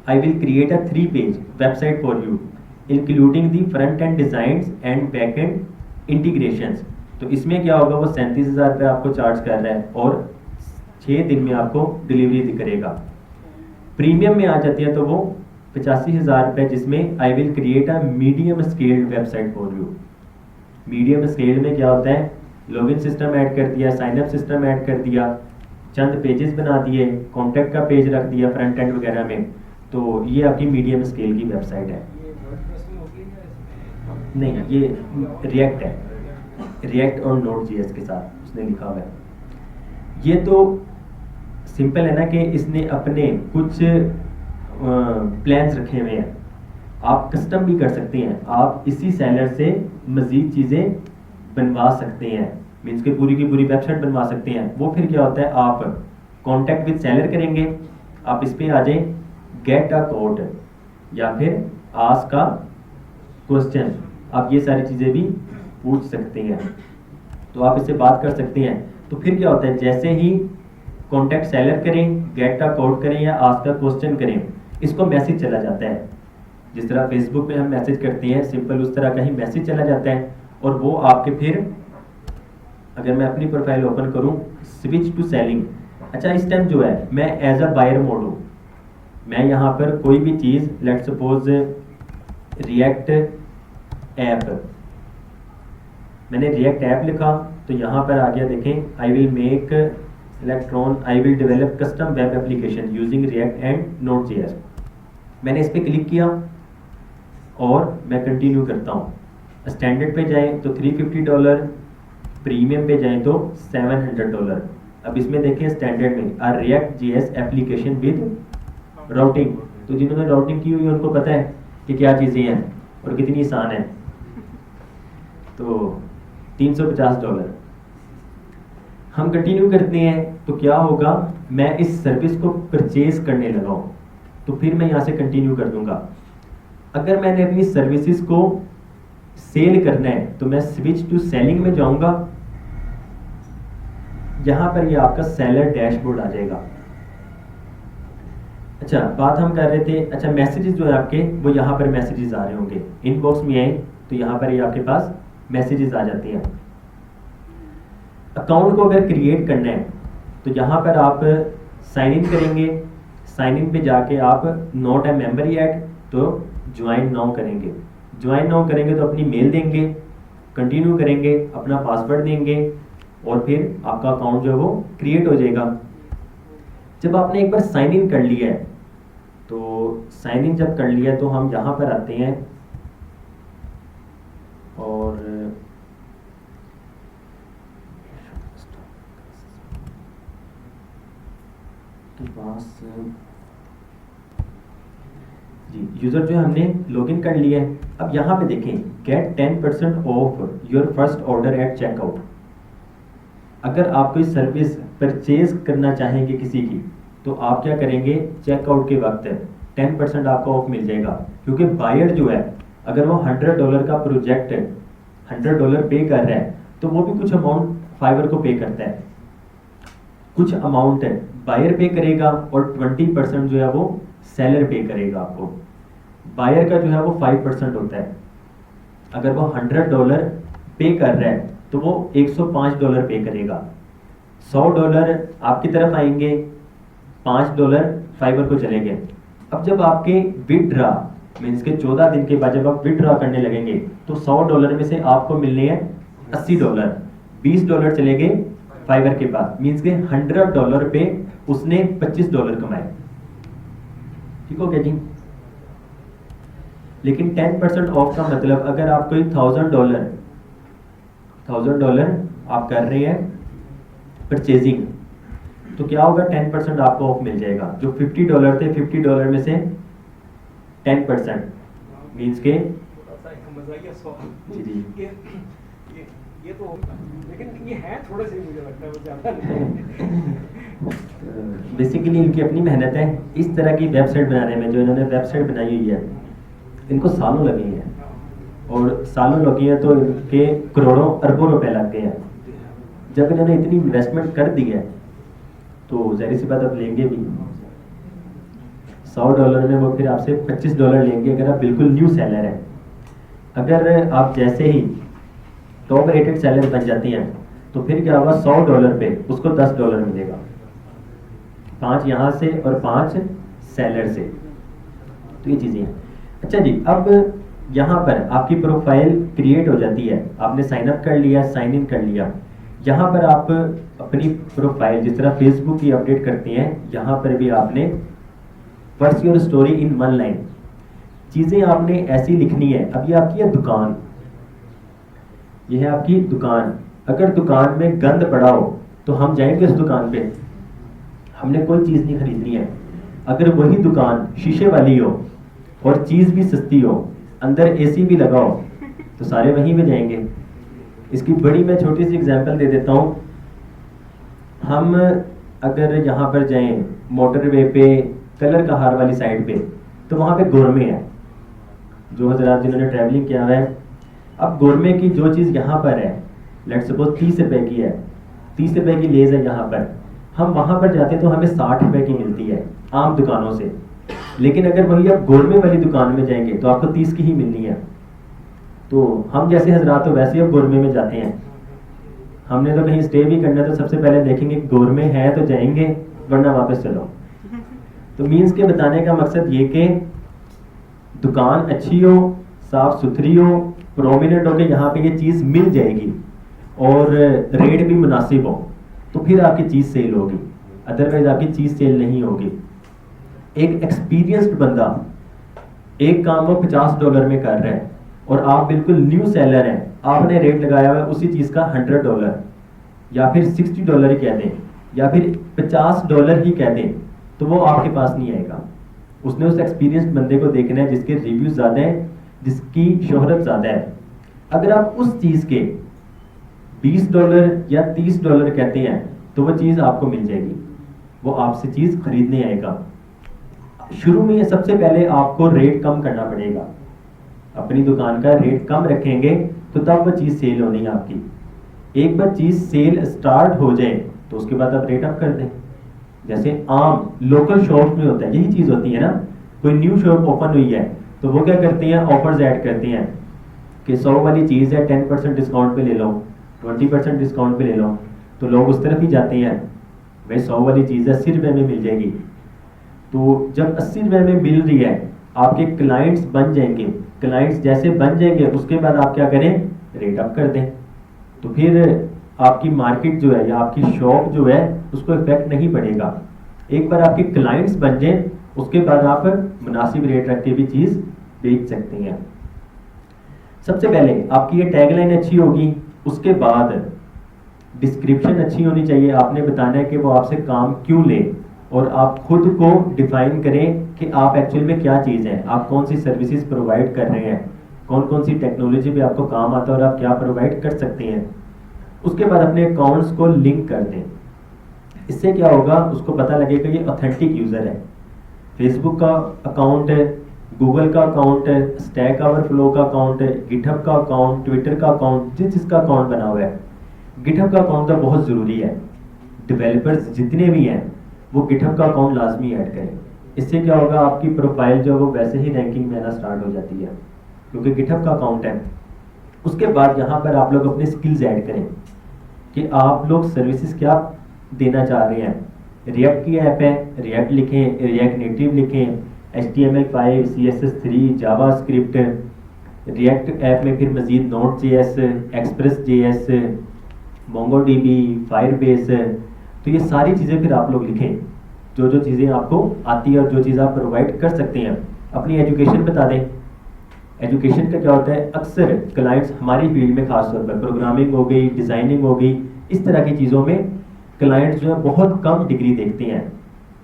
I will create a 3 page website for you including the front end designs and back and integrations. तो इसमें क्या होगा, वो 37,000 रुपये आपको चार्ज कर रहा है और 6 दिन में आपको डिलीवरी करेगा। प्रीमियम में आ जाती है तो वो 85,000 रुपये, जिसमें I will create a medium scaled website for you. Medium scale में क्या होता है, लॉगिन सिस्टम ऐड कर दिया, साइनअप सिस्टम ऐड कर दिया, चंद पेजेस बना दिए, कॉन्टैक्ट का पेज रख दिया फ्रंट एंड वगैरह में, तो ये आपकी मीडियम स्केल की वेबसाइट है। ये वर्डप्रेस में होगी या इसमें? नहीं, ये रिएक्ट है, रिएक्ट और Node.js के साथ उसने लिखा हुआ है। ये तो सिंपल है ना कि इसने अपने कुछ प्लान्स रखे हुए हैं, आप कस्टम भी कर सकते हैं, आप इसी सेलर से मज़ीद चीज़ें बनवा सकते हैं, मीन्स कि पूरी की पूरी वेबसाइट बनवा सकते हैं। वो फिर क्या होता है, आप कॉन्टैक्ट विद सेलर करेंगे, आप इस पे आ जाएं, गेट अ कोड या फिर आस्क का क्वेश्चन, आप ये सारी चीज़ें भी पूछ सकते हैं, तो आप इससे बात कर सकते हैं। तो फिर क्या होता है, जैसे ही कॉन्टैक्ट सेलर करें, गेट अ कोड करें या आस्क का क्वेश्चन करें, इसको मैसेज चला जाता है। जिस तरह फेसबुक पे हम मैसेज करते हैं सिंपल, उस तरह का ही मैसेज चला जाता है और वो आपके फिर, अगर मैं अपनी प्रोफाइल ओपन करूं, स्विच टू सेलिंग। अच्छा, इस टाइम जो है मैं एज अ बायर मोड हूँ, मैं यहाँ पर कोई भी चीज़, लेट सपोज रिएक्ट ऐप, मैंने रिएक्ट ऐप लिखा तो यहाँ पर आ गया, देखें, I will make I will develop custom web application using react and Node.js। मैंने इस पर क्लिक किया और मैं कंटिन्यू करता हूँ। स्टैंडर्ड पे जाएं तो $350, प्रीमियम पे जाएं तो $700। अब इसमें देखें स्टैंडर्ड में आ React.js एप्लीकेशन विद राउटिंग, तो जिन्होंने राउटिंग की हुई है उनको पता है कि क्या चीज़ें हैं और कितनी आसान है। तो $350 हम कंटिन्यू करते हैं तो क्या होगा, मैं इस सर्विस को परचेज करने लगा हूँ, तो फिर मैं यहाँ से कंटिन्यू कर दूंगा। अगर मैंने अपनी सर्विसेज को सेल करना है तो मैं स्विच टू सेलिंग में जाऊंगा, यहाँ पर ये आपका सेलर डैशबोर्ड आ जाएगा। अच्छा, बात हम कर रहे थे, अच्छा मैसेजेस जो है आपके, वो यहाँ पर मैसेजेस आ रहे होंगे, इनबॉक्स में आए तो यहाँ पर ये आपके पास मैसेजेस आ जाते हैं। अकाउंट को अगर क्रिएट करना है तो यहाँ पर आप साइन इन करेंगे, साइन इन पे जाके आप नॉट ए मेंबर येट, तो ज्वाइन नाउ करेंगे, ज्वाइन नाउ करेंगे तो अपनी मेल देंगे, कंटिन्यू करेंगे, अपना पासवर्ड देंगे और फिर आपका अकाउंट जो है वो क्रिएट हो जाएगा। जब आपने एक बार साइन इन कर लिया है, तो साइन इन जब कर लिया तो हम यहाँ पर आते हैं और पास जी यूज़र जो है हमने लॉगिन कर लिया है। अब यहाँ पे देखें, get 10% off your first order at checkout. अगर आप कोई सर्विस परचेज करना चाहेंगे किसी की, तो आप क्या करेंगे, चेकआउट के वक्त 10% आपको ऑफ मिल जाएगा, क्योंकि बायर जो है अगर वो $100 का प्रोजेक्ट $100 पे कर रहा है तो वो भी कुछ अमाउंट फाइवर को पे करता है। कुछ अमाउंट है बायर पे करेगा और 20% जो है वो सेलर पे करेगा आपको। बायर का जो है वो 5% होता है। अगर वो $100 पे कर रहा है तो वो $105 पे करेगा। $100 आपकी तरफ आएंगे, $5 फाइबर को चले गए। अब जब आपके विड्रा मीन्स के 14 दिन के बाद जब आप विड्रा करने लगेंगे तो $100 में से आपको मिलने हैं $80, $20 चले गए फाइबर के पास, मीन्स के $100 पे उसने $25 कमाए। ठीक हो गया जी। लेकिन 10% ऑफ का मतलब अगर आप कोई $1000 आप कर रहे हैं परचेजिंग तो क्या होगा, 10% आपको ऑफ मिल जाएगा। जो $50 थे, $50 में से 10% मीन्स के मजाकिया सवाल। जी जी ये तो लेकिन ये है थोड़े से, मुझे लगता है वो ज्यादा नहीं। बेसिकली इनकी अपनी मेहनत है इस तरह की वेबसाइट बनाने में। जो इन्होंने वेबसाइट बनाई हुई है इनको सालों लगे हैं, और सालों लगी हैं तो इनके करोड़ों अरबों रुपए लग गए हैं। जब इन्होंने इतनी इन्वेस्टमेंट कर दी है तो जाहिर सी बात आप लेंगे भी। $100 में वो फिर आपसे $25 लेंगे अगर आप बिल्कुल न्यू सेलर हैं। अगर आप जैसे ही टॉप रेटेड सेलर बन जाते हैं तो फिर क्या होगा, $100 पे उसको $10 मिलेगा, 5 यहाँ से और 5 सेलर से। तो ये चीज़ें हैं। अच्छा जी, अब यहाँ पर आपकी प्रोफाइल क्रिएट हो जाती है, आपने साइन अप कर लिया, साइन इन कर लिया। यहाँ पर आप अपनी प्रोफाइल जिस तरह फेसबुक की अपडेट करते हैं, यहाँ पर भी आपने what's your story in 1 line चीज़ें आपने ऐसी लिखनी है। अब ये आपकी है दुकान, ये है आपकी दुकान। अगर दुकान में गंद पड़ा हो तो हम जाएंगे उस दुकान पे, हमने कोई चीज़ नहीं खरीदनी है। अगर वही दुकान शीशे वाली हो और चीज़ भी सस्ती हो, अंदर एसी भी लगा हो, तो सारे वहीं पे जाएंगे। इसकी बड़ी मैं छोटी सी एग्जांपल दे देता हूँ। हम अगर यहाँ पर जाएं मोटरवे पे कलर कहार वाली साइड पे, तो वहाँ पे गोरमे है। जो हजरात जिन्होंने ट्रैवलिंग किया हुआ है, अब गोरमे की जो चीज़ यहाँ पर है, लेट्स सपोज 30 रुपए की है, 30 रुपए की लेज़ है यहाँ पर, हम वहाँ पर जाते हैं तो हमें 60 रुपए की मिलती है आम दुकानों से। लेकिन अगर वही आप गोरमे वाली दुकान में जाएंगे तो आपको 30 की ही मिलनी है। तो हम जैसे हजरात तो वैसे ही अब गोरमे में जाते हैं। हमने तो कहीं स्टे भी करना है तो सबसे पहले देखेंगे गोरमे है तो जाएंगे, वरना वापस चलो। तो मीन्स के बताने का मकसद ये कि दुकान अच्छी हो, साफ सुथरी हो, प्रोमिनेंट हो कि यहाँ पे ये चीज़ मिल जाएगी और रेट भी मुनासिब हो, तो फिर आपकी चीज़ सेल होगी। अदरवाइज आपकी चीज़ सेल नहीं होगी। एक एक्सपीरियंस्ड बंदा एक काम वो $50 में कर रहा है और आप बिल्कुल न्यू सेलर हैं, आपने रेट लगाया हुआ है उसी चीज़ का $100 या फिर $60 ही कह दें या फिर $50 ही कह दें, तो वो आपके पास नहीं आएगा। उसने उस एक्सपीरियंस्ड बंदे को देखना है जिसके रिव्यूज ज़्यादा हैं, जिसकी शोहरत ज़्यादा है। अगर आप उस चीज़ के $20 या $30 कहते हैं तो वो चीज़ आपको मिल जाएगी, वो आपसे चीज़ खरीदने आएगा। शुरू में सबसे पहले आपको रेट कम करना पड़ेगा। अपनी दुकान का रेट कम रखेंगे तो तब वो चीज़ सेल होनी है आपकी। एक बार चीज़ सेल स्टार्ट हो जाए तो उसके बाद आप रेट अप कर दें। जैसे आम लोकल शॉप में होता है, यही चीज़ होती है ना। कोई न्यू शॉप ओपन हुई है तो वो क्या करते हैं, ऑफर्स ऐड करते हैं कि 100 वाली चीज़ है 10% डिस्काउंट पे ले लो, 20% डिस्काउंट पे ले लो, तो लोग उस तरफ ही जाते हैं। भाई 100 वाली चीज़ 80 रुपये में मिल जाएगी। तो जब 80 रुपये में मिल रही है, आपके क्लाइंट्स बन जाएंगे। क्लाइंट्स जैसे बन जाएंगे उसके बाद आप क्या करें, रेट अप कर दें। तो फिर आपकी मार्केट जो है या आपकी शॉप जो है उसको इफेक्ट नहीं पड़ेगा। एक बार आपके क्लाइंट्स बन जाए उसके बाद आप मुनासिब रेट रख के भी चीज़ बेच सकते हैं। सबसे पहले आपकी ये टैगलाइन अच्छी होगी, उसके बाद डिस्क्रिप्शन अच्छी होनी चाहिए। आपने बताना है कि वो आपसे काम क्यों ले, और आप खुद को डिफाइन करें कि आप एक्चुअल में क्या चीज़ है, आप कौन सी सर्विसेज प्रोवाइड कर रहे हैं, कौन कौन सी टेक्नोलॉजी पे आपको काम आता है और आप क्या प्रोवाइड कर सकते हैं। उसके बाद अपने अकाउंट्स को लिंक कर दें। इससे क्या होगा, उसको पता लगेगा ये ऑथेंटिक यूज़र है। फेसबुक का अकाउंट है, गूगल का अकाउंट है, स्टैक ओवरफ्लो का अकाउंट है, गिटहब का अकाउंट, ट्विटर का अकाउंट, जिसका अकाउंट बना हुआ है। गिटहब का अकाउंट तो बहुत ज़रूरी है। डेवलपर्स जितने भी हैं वो गिटहब का अकाउंट लाजमी ऐड करें। इससे क्या होगा, आपकी प्रोफाइल जो है वो वैसे ही रैंकिंग में आना स्टार्ट हो जाती है क्योंकि गिटहब का अकाउंट है। उसके बाद यहाँ पर आप लोग अपने स्किल्स ऐड करें कि आप लोग सर्विसेज क्या देना चाह रहे हैं। रिएक्ट की ऐप है, रिएक्ट लिखें, रिएक्ट नेटिव लिखें, HTML5, CSS3, JavaScript. React app में फिर मज़ीद Node.js, Express.js, MongoDB, Firebase, तो ये सारी चीज़ें फिर आप लोग लिखें जो जो चीज़ें आपको आती है और जो चीज़ आप प्रोवाइड कर सकते हैं। अपनी एजुकेशन बता दें। एजुकेशन का क्या होता है, अक्सर क्लाइंट्स हमारी फील्ड में खासतौर पर प्रोग्रामिंग हो गई, डिज़ाइनिंग हो गई, इस तरह की चीज़ों में क्लाइंट्स जो है बहुत कम डिग्री देखते हैं।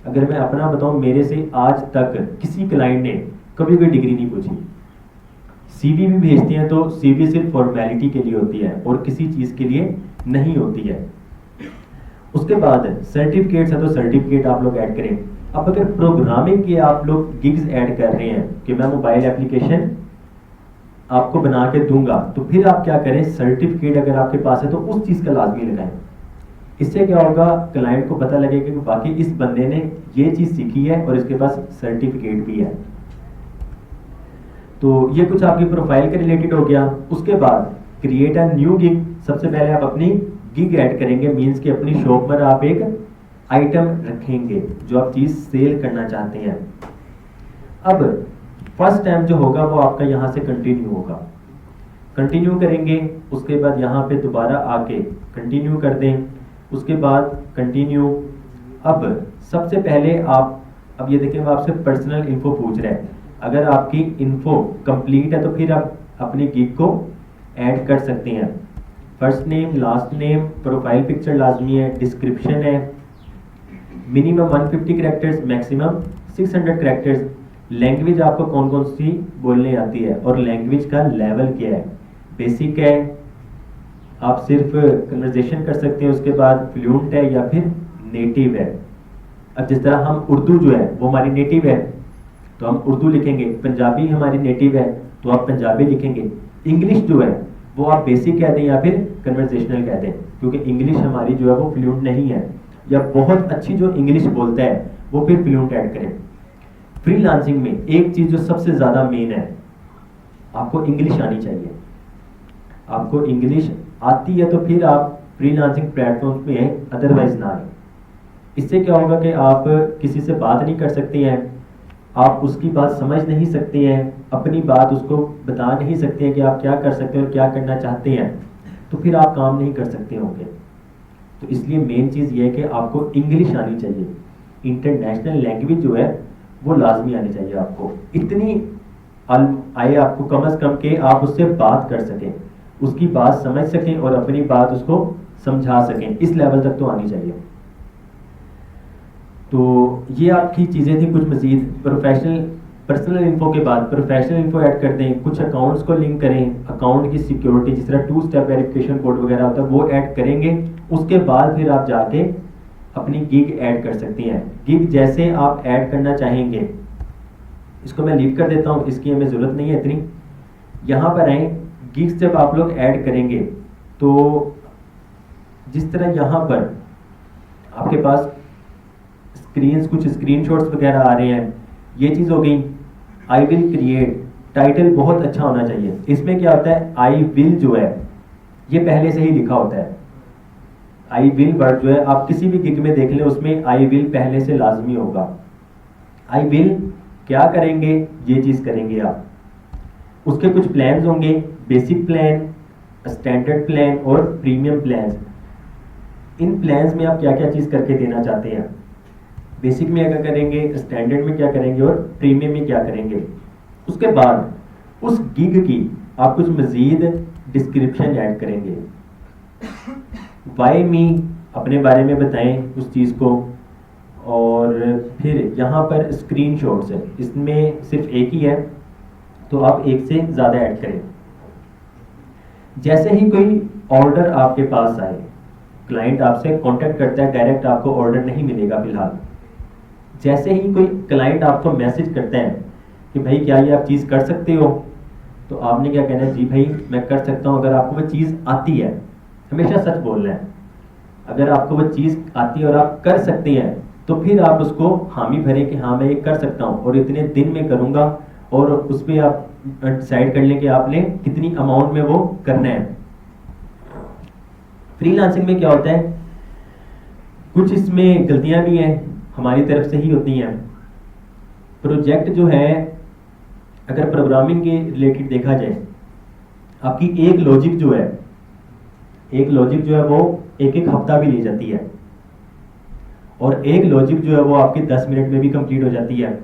अगर मैं अपना बताऊं, मेरे से आज तक किसी क्लाइंट ने कभी कोई डिग्री नहीं पूछी। सीवी भी भेजते हैं तो सीवी सिर्फ फॉर्मेलिटी के लिए होती है और किसी चीज़ के लिए नहीं होती है। उसके बाद सर्टिफिकेट्स है तो सर्टिफिकेट आप लोग ऐड करें। अब अगर प्रोग्रामिंग के आप लोग गिग्स ऐड कर रहे हैं कि मैं मोबाइल एप्लीकेशन आपको बना के दूंगा, तो फिर आप क्या करें, सर्टिफिकेट अगर आपके पास है तो उस चीज़ का लाजमी लगाएं। इससे क्या होगा, क्लाइंट को पता लगेगा कि बाकी इस बंदे ने ये चीज़ सीखी है और इसके पास सर्टिफिकेट भी है। तो ये कुछ आपकी प्रोफाइल के रिलेटेड हो गया। उसके बाद क्रिएट अ न्यू गिग। सबसे पहले आप अपनी गिग ऐड करेंगे, मीन्स कि अपनी शॉप पर आप एक आइटम रखेंगे जो आप चीज़ सेल करना चाहते हैं। अब फर्स्ट टाइम जो होगा वो आपका यहाँ से कंटिन्यू होगा, कंटिन्यू करेंगे। उसके बाद यहाँ पे दोबारा आके कंटिन्यू कर दें, उसके बाद कंटिन्यू। अब सबसे पहले आप, अब ये देखिए वो आपसे पर्सनल इन्फो पूछ रहा है। अगर आपकी इन्फो कंप्लीट है तो फिर आप अपनी गिग को ऐड कर सकते हैं। First name, last name, profile picture लाजमी है, डिस्क्रिप्शन है, minimum 150 characters, maximum 600 characters. Language आपको कौन कौन सी बोलने आती है और लैंग्वेज का लेवल क्या है। बेसिक है, आप सिर्फ कन्वर्जेशन कर सकते हैं, उसके बाद फ्लुएंट है या फिर नेटिव है। अब जिस तरह हम उर्दू जो है वो हमारी नेटिव है तो हम उर्दू लिखेंगे, पंजाबी हमारी नेटिव है तो आप पंजाबी लिखेंगे। इंग्लिश जो है वो आप बेसिक कह दें या फिर कन्वर्जेशनल कह दें, क्योंकि इंग्लिश हमारी जो है वो फ्लुएंट नहीं है, या बहुत अच्छी जो इंग्लिश बोलता है वो फिर फ्लुएंट ऐड करें। फ्रीलांसिंग में एक चीज़ जो सबसे ज़्यादा मेन है, आपको इंग्लिश आनी चाहिए। आपको इंग्लिश आती है तो फिर आप फ्रीलांसिंग प्लेटफॉर्म पे हैं, अदरवाइज ना आए। इससे क्या होगा कि आप किसी से बात नहीं कर सकते हैं, आप उसकी बात समझ नहीं सकते हैं, अपनी बात उसको बता नहीं सकते हैं कि आप क्या कर सकते हैं और क्या करना चाहते हैं, तो फिर आप काम नहीं कर सकते होंगे। तो इसलिए मेन चीज़ ये है कि आपको इंग्लिश आनी चाहिए। इंटरनेशनल लैंग्वेज जो है वो लाजमी आनी चाहिए। आपको इतनी आए आपको कम से कम कि आप उससे बात कर सकें, उसकी बात समझ सकें और अपनी बात उसको समझा सकें, इस लेवल तक तो आनी चाहिए। तो ये आपकी चीज़ें थी। कुछ मज़ीद पर्सनल इन्फो के बाद प्रोफेशनल इन्फो ऐड कर दें, कुछ अकाउंट्स को लिंक करें, अकाउंट की सिक्योरिटी जिस तरह 2 स्टेप वेरिफिकेशन कोड वगैरह होता है वो ऐड करेंगे। उसके बाद फिर आप जाके अपनी गिग ऐड कर सकते हैं। गिग जैसे आप ऐड करना चाहेंगे, इसको मैं लीव कर देता हूँ, इसकी हमें ज़रूरत नहीं है इतनी। यहाँ पर आए, गिग्स जब आप लोग ऐड करेंगे तो जिस तरह यहाँ पर आपके पास कुछ स्क्रीनशॉट्स वगैरह आ रहे हैं, ये चीज़ हो गई। आई विल क्रिएट, टाइटल बहुत अच्छा होना चाहिए। इसमें क्या होता है, आई विल जो है ये पहले से ही लिखा होता है। आई विल वर्ड जो है आप किसी भी गिग में देख लें, उसमें आई विल पहले से लाजमी होगा। आई विल क्या करेंगे, ये चीज़ करेंगे आप। उसके कुछ प्लान्स होंगे, बेसिक प्लान, स्टैंडर्ड प्लान और प्रीमियम प्लान। इन प्लान्स में आप क्या क्या चीज़ करके देना चाहते हैं, बेसिक में क्या करेंगे, स्टैंडर्ड में क्या करेंगे और प्रीमियम में क्या करेंगे। उसके बाद उस गिग की आप कुछ मज़ीद डिस्क्रिप्शन ऐड करेंगे। वाई मी, अपने बारे में बताएं उस चीज़ को। और फिर यहाँ पर स्क्रीनशॉट्स है, इसमें सिर्फ एक ही है तो आप एक से ज़्यादा ऐड करें। जैसे ही कोई ऑर्डर आपके पास आए, क्लाइंट आपसे कांटेक्ट करता है, डायरेक्ट आपको ऑर्डर नहीं मिलेगा फिलहाल। जैसे ही कोई क्लाइंट आपको मैसेज करता है कि भाई क्या ये आप चीज़ कर सकते हो, तो आपने क्या कहना है, जी भाई मैं कर सकता हूँ, अगर आपको वो चीज़ आती है। हमेशा सच बोलना है। अगर आपको वो चीज़ आती है और आप कर सकते हैं तो फिर आप उसको हामी भरें कि हाँ मैं ये कर सकता हूँ और इतने दिन में करूँगा, और उस पर आप डिसाइड कर लें कि आपने कितनी अमाउंट में वो करना है। फ्रीलांसिंग में क्या होता है, कुछ इसमें गलतियां भी हैं, हमारी तरफ से ही होती हैं। प्रोजेक्ट जो है, अगर प्रोग्रामिंग के रिलेटेड देखा जाए, आपकी एक लॉजिक जो है वो एक एक हफ्ता भी ले जाती है, और एक लॉजिक जो है वो आपके 10 मिनट में भी कंप्लीट हो जाती है।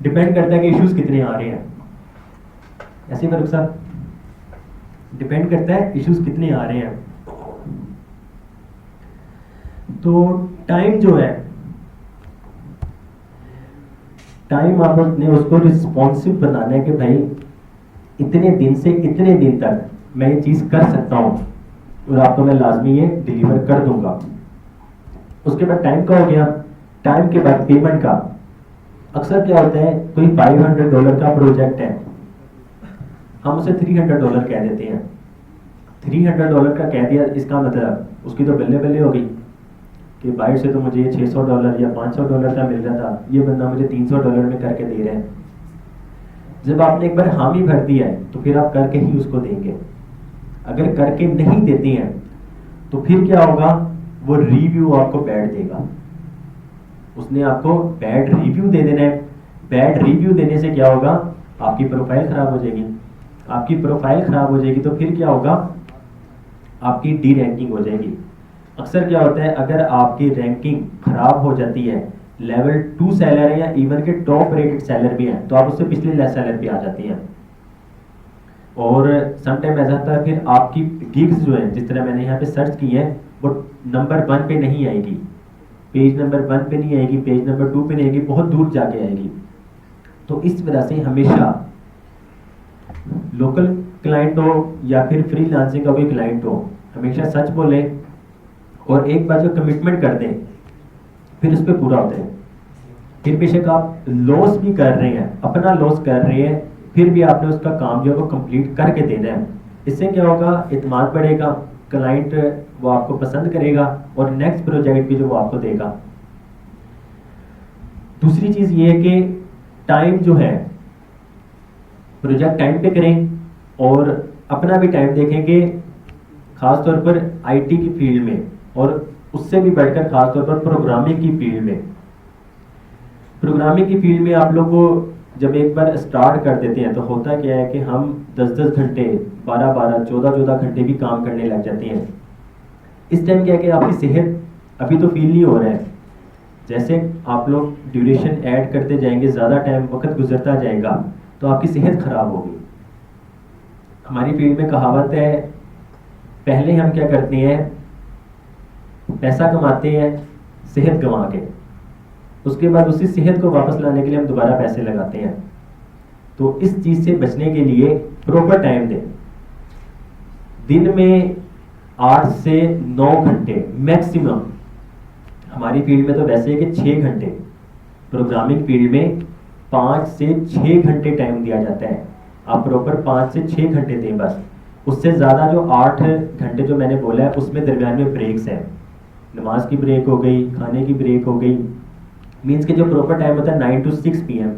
डिपेंड करता है कि इश्यूज कितने आ रहे हैं, ऐसे फारूक साहब, डिपेंड करता है इश्यूज कितने आ रहे हैं। तो टाइम जो है, टाइम आपने उसको रिस्पॉन्सिव बनाना है कि भाई इतने दिन से इतने दिन तक मैं ये चीज़ कर सकता हूँ और आपको मैं लाजमी ये डिलीवर कर दूंगा। उसके बाद टाइम का हो गया। टाइम के बाद पेमेंट का। अक्सर क्या होता है, कोई $500 का प्रोजेक्ट है, हम उसे $300 कह देते हैं। $300 का कह दिया, इसका मतलब उसकी तो बल्ले बल्ले हो गई कि बाहर से तो मुझे $600 या $500 का मिल रहा था, ये बंदा मुझे $300 में करके दे रहे हैं। जब आपने एक बार हामी भर दिया है तो फिर आप करके ही उसको देंगे। अगर करके नहीं देते हैं तो फिर क्या होगा, वो रिव्यू आपको बैड देगा। उसने आपको बैड रिव्यू दे देना है। बैड रिव्यू देने से क्या होगा, आपकी प्रोफाइल खराब हो जाएगी। आपकी प्रोफाइल खराब हो जाएगी तो फिर क्या होगा, आपकी डी रैंकिंग हो जाएगी। अक्सर क्या होता है, अगर आपकी रैंकिंग खराब हो जाती है, लेवल 2 सेलर है या इवन के टॉप रेटेड सेलर भी हैं, तो आप उससे पिछले सेलर पे आ जाती हैं। और समटाइम ऐसा होता है, फिर आपकी गिग्स जो है, जिस तरह मैंने यहाँ पे सर्च की है, वो नंबर 1 पे नहीं आएगी, पेज नंबर 1 पे नहीं आएगी, पेज नंबर 2 पे नहीं आएगी, बहुत दूर जाके आएगी। तो इस वजह से हमेशा लोकल क्लाइंट हो या फिर फ्रीलांसिंग का कोई क्लाइंट हो, हमेशा सच बोले और एक बार जो कमिटमेंट कर दें फिर उस पर पूरा होता है। फिर बेशक आप लॉस भी कर रहे हैं, अपना लॉस कर रहे हैं, फिर भी आपने उसका काम जो है वो कंप्लीट करके देना है। इससे क्या होगा, इत्मीनान बढ़ेगा, क्लाइंट वो आपको पसंद करेगा और नेक्स्ट प्रोजेक्ट भी जो वो आपको देगा। दूसरी चीज़ ये है कि टाइम जो है, प्रोजेक्ट टाइम पे करें और अपना भी टाइम देखें कि खासतौर पर आईटी की फील्ड में, और उससे भी बढ़कर खासतौर पर प्रोग्रामिंग की फील्ड में। प्रोग्रामिंग की फील्ड में आप लोग को जब एक बार स्टार्ट कर देते हैं तो होता क्या है कि हम 10-10 घंटे, 12-12, 14-14 घंटे भी काम करने लग जाते हैं। इस टाइम क्या है कि आपकी सेहत अभी तो फील नहीं हो रहा है, जैसे आप लोग ड्यूरेशन ऐड करते जाएंगे, ज़्यादा टाइम वक्त गुजरता जाएगा तो आपकी सेहत खराब होगी। हमारी फील्ड में कहावत है, पहले हम क्या करते हैं, पैसा कमाते हैं सेहत गंवा के, उसके बाद उसी सेहत को वापस लाने के लिए हम दोबारा पैसे लगाते हैं। तो इस चीज़ से बचने के लिए प्रॉपर टाइम दें। दिन में 8 से 9 घंटे मैक्सिमम, हमारी फील्ड में तो वैसे है कि 6 घंटे, प्रोग्रामिंग फील्ड में 5 से 6 घंटे टाइम दिया जाता है। आप प्रॉपर 5 से 6 घंटे दें बस। उससे ज़्यादा जो 8 घंटे जो मैंने बोला है उसमें दरमियान में ब्रेक्स हैं, नमाज की ब्रेक हो गई, खाने की ब्रेक हो गई, मीन्स के जो प्रॉपर टाइम होता है 9 to 6 PM,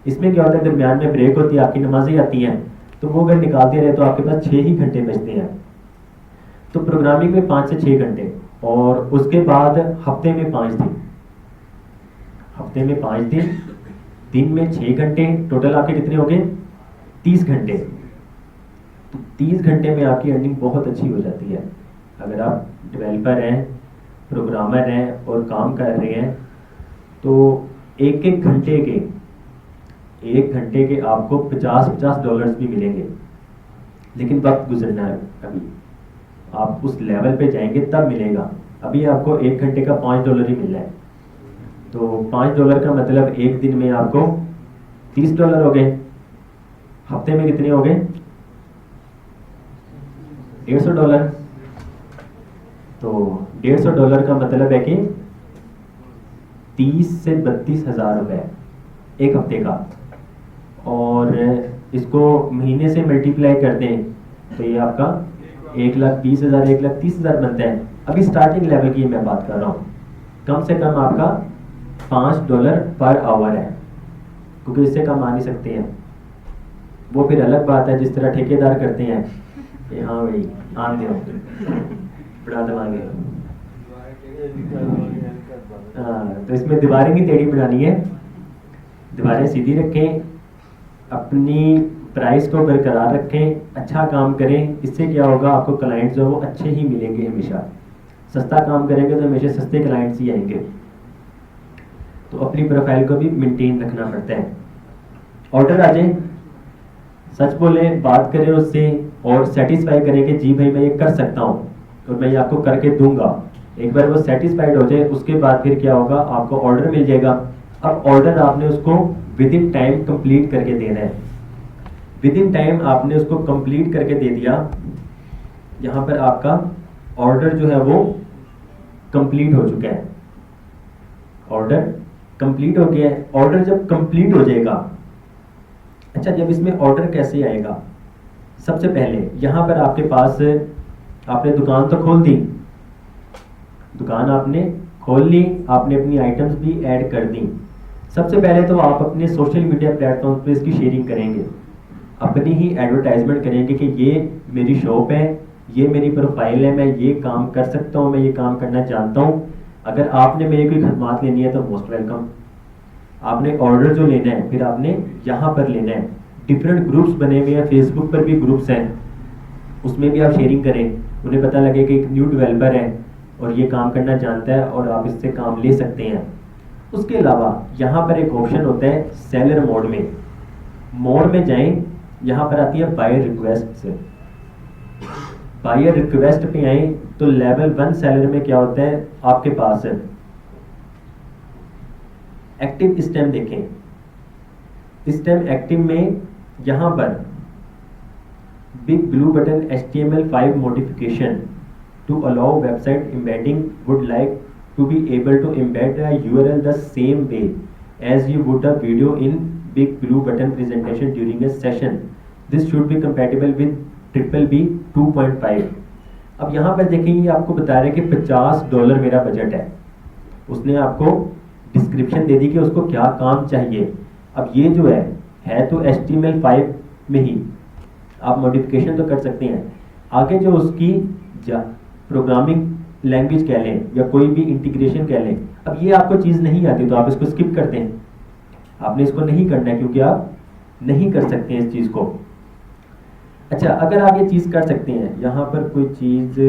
इसमें क्या होता है दरमियान में ब्रेक होती है, आपकी नमाजें आती हैं, तो वो अगर निकालते रहे तो आपके पास 6 ही घंटे बचते हैं। तो प्रोग्रामिंग में 5 से 6 घंटे, और उसके बाद हफ्ते में 5 दिन, हफ्ते में 5 दिन, दिन में 6 घंटे, टोटल आपके कितने हो गए, 30 घंटे। तो 30 घंटे में आपकी अर्निंग बहुत अच्छी हो जाती है। अगर आप डेवलपर हैं, प्रोग्रामर हैं और काम कर रहे हैं तो एक घंटे के आपको $50 भी मिलेंगे, लेकिन वक्त गुजरना है। अभी आप उस लेवल पे जाएंगे तब मिलेगा। अभी आपको 1 घंटे का $5 ही मिल रहा है, तो $5 का मतलब एक दिन में आपको $30 हो गए, हफ्ते में कितने हो गए, $150। तो $150 का मतलब है कि 30 से 32 हज़ार रुपये एक हफ्ते का, और इसको महीने से मल्टीप्लाई कर दें तो ये आपका 1,20,000 1,30,000 बनता है। अभी स्टार्टिंग लेवल की मैं बात कर रहा हूँ, कम से कम आपका $5 पर आवर है, क्योंकि इससे कम आ नहीं सकते हैं। वो फिर अलग बात है जिस तरह ठेकेदार करते हैं कि हाँ भाई आन दो बढ़ा देवांगे। हाँ, तो इसमें दीवारें नहीं टेढ़ी बनानी है, दीवारें सीधी रखें, अपनी प्राइस को बरकरार रखें, अच्छा काम करें। इससे क्या होगा, आपको क्लाइंट जो है वो अच्छे ही मिलेंगे हमेशा। सस्ता काम करेंगे तो हमेशा सस्ते क्लाइंट्स ही आएंगे। तो अपनी प्रोफाइल को भी मेंटेन रखना पड़ता है। ऑर्डर आ जाए, सच बोले, बात करें उससे और सेटिस्फाई करें कि जी भाई मैं ये कर सकता हूँ और मैं ये आपको करके दूंगा। एक बार वो सेटिस्फाइड हो जाए, उसके बाद फिर क्या होगा, आपको ऑर्डर मिल जाएगा। अब ऑर्डर आपने उसको विद इन टाइम कंप्लीट करके देना है। विद इन टाइम आपने उसको कंप्लीट करके दे दिया, यहाँ पर आपका ऑर्डर जो है वो कंप्लीट हो चुका है। ऑर्डर कंप्लीट हो गया है। ऑर्डर जब कंप्लीट हो जाएगा, अच्छा जब इसमें ऑर्डर कैसे आएगा, सबसे पहले यहाँ पर आपके पास, आपने दुकान तो खोल दी, दुकान आपने खोल ली, आपने अपनी आइटम्स भी ऐड कर दी। सबसे पहले तो आप अपने सोशल मीडिया प्लेटफॉर्म पे इसकी शेयरिंग करेंगे, अपनी ही एडवर्टाइजमेंट करेंगे कि ये मेरी शॉप है, ये मेरी प्रोफाइल है, मैं ये काम कर सकता हूँ, मैं ये काम करना जानता हूँ। अगर आपने मेरी कोई खदमात लेनी है तो मोस्ट वेलकम। आपने ऑर्डर जो लेना है फिर आपने यहाँ पर लेना है। डिफरेंट ग्रुप्स बने हुए हैं, फेसबुक पर भी ग्रुप्स हैं, उसमें भी आप शेयरिंग करें, उन्हें पता लगे कि एक न्यू डेवलपर है और ये काम करना जानता है और आप इससे काम ले सकते हैं। उसके अलावा यहाँ पर एक ऑप्शन होता है सेलर मोड में जाएं, यहाँ पर आती है बायर रिक्वेस्ट से। बायर रिक्वेस्ट पे आए तो लेवल 1 सेलर में क्या होता है, आपके पास है एक्टिव स्टेम। देखें स्टेम एक्टिव में यहाँ पर big blue button HTML5 modification to allow website embedding would like to be able to embed a URL the same way as you would a video in big blue button presentation during a session. This should be compatible with BBB 2.5. अब यहाँ पर देखेंगे, आपको बता रहे हैं कि $50 मेरा बजट है। उसने आपको डिस्क्रिप्शन दे दी कि उसको क्या काम चाहिए। अब ये जो है तो HTML5 में ही आप मॉडिफिकेशन तो कर सकते हैं। आगे जो उसकी प्रोग्रामिंग लैंग्वेज कह लें या कोई भी इंटीग्रेशन कह लें, अब ये आपको चीज़ नहीं आती तो आप इसको स्किप करते हैं। आपने इसको नहीं करना है क्योंकि आप नहीं कर सकते हैं इस चीज़ को। अच्छा, अगर आप ये चीज़ कर सकते हैं, यहाँ पर कोई चीज़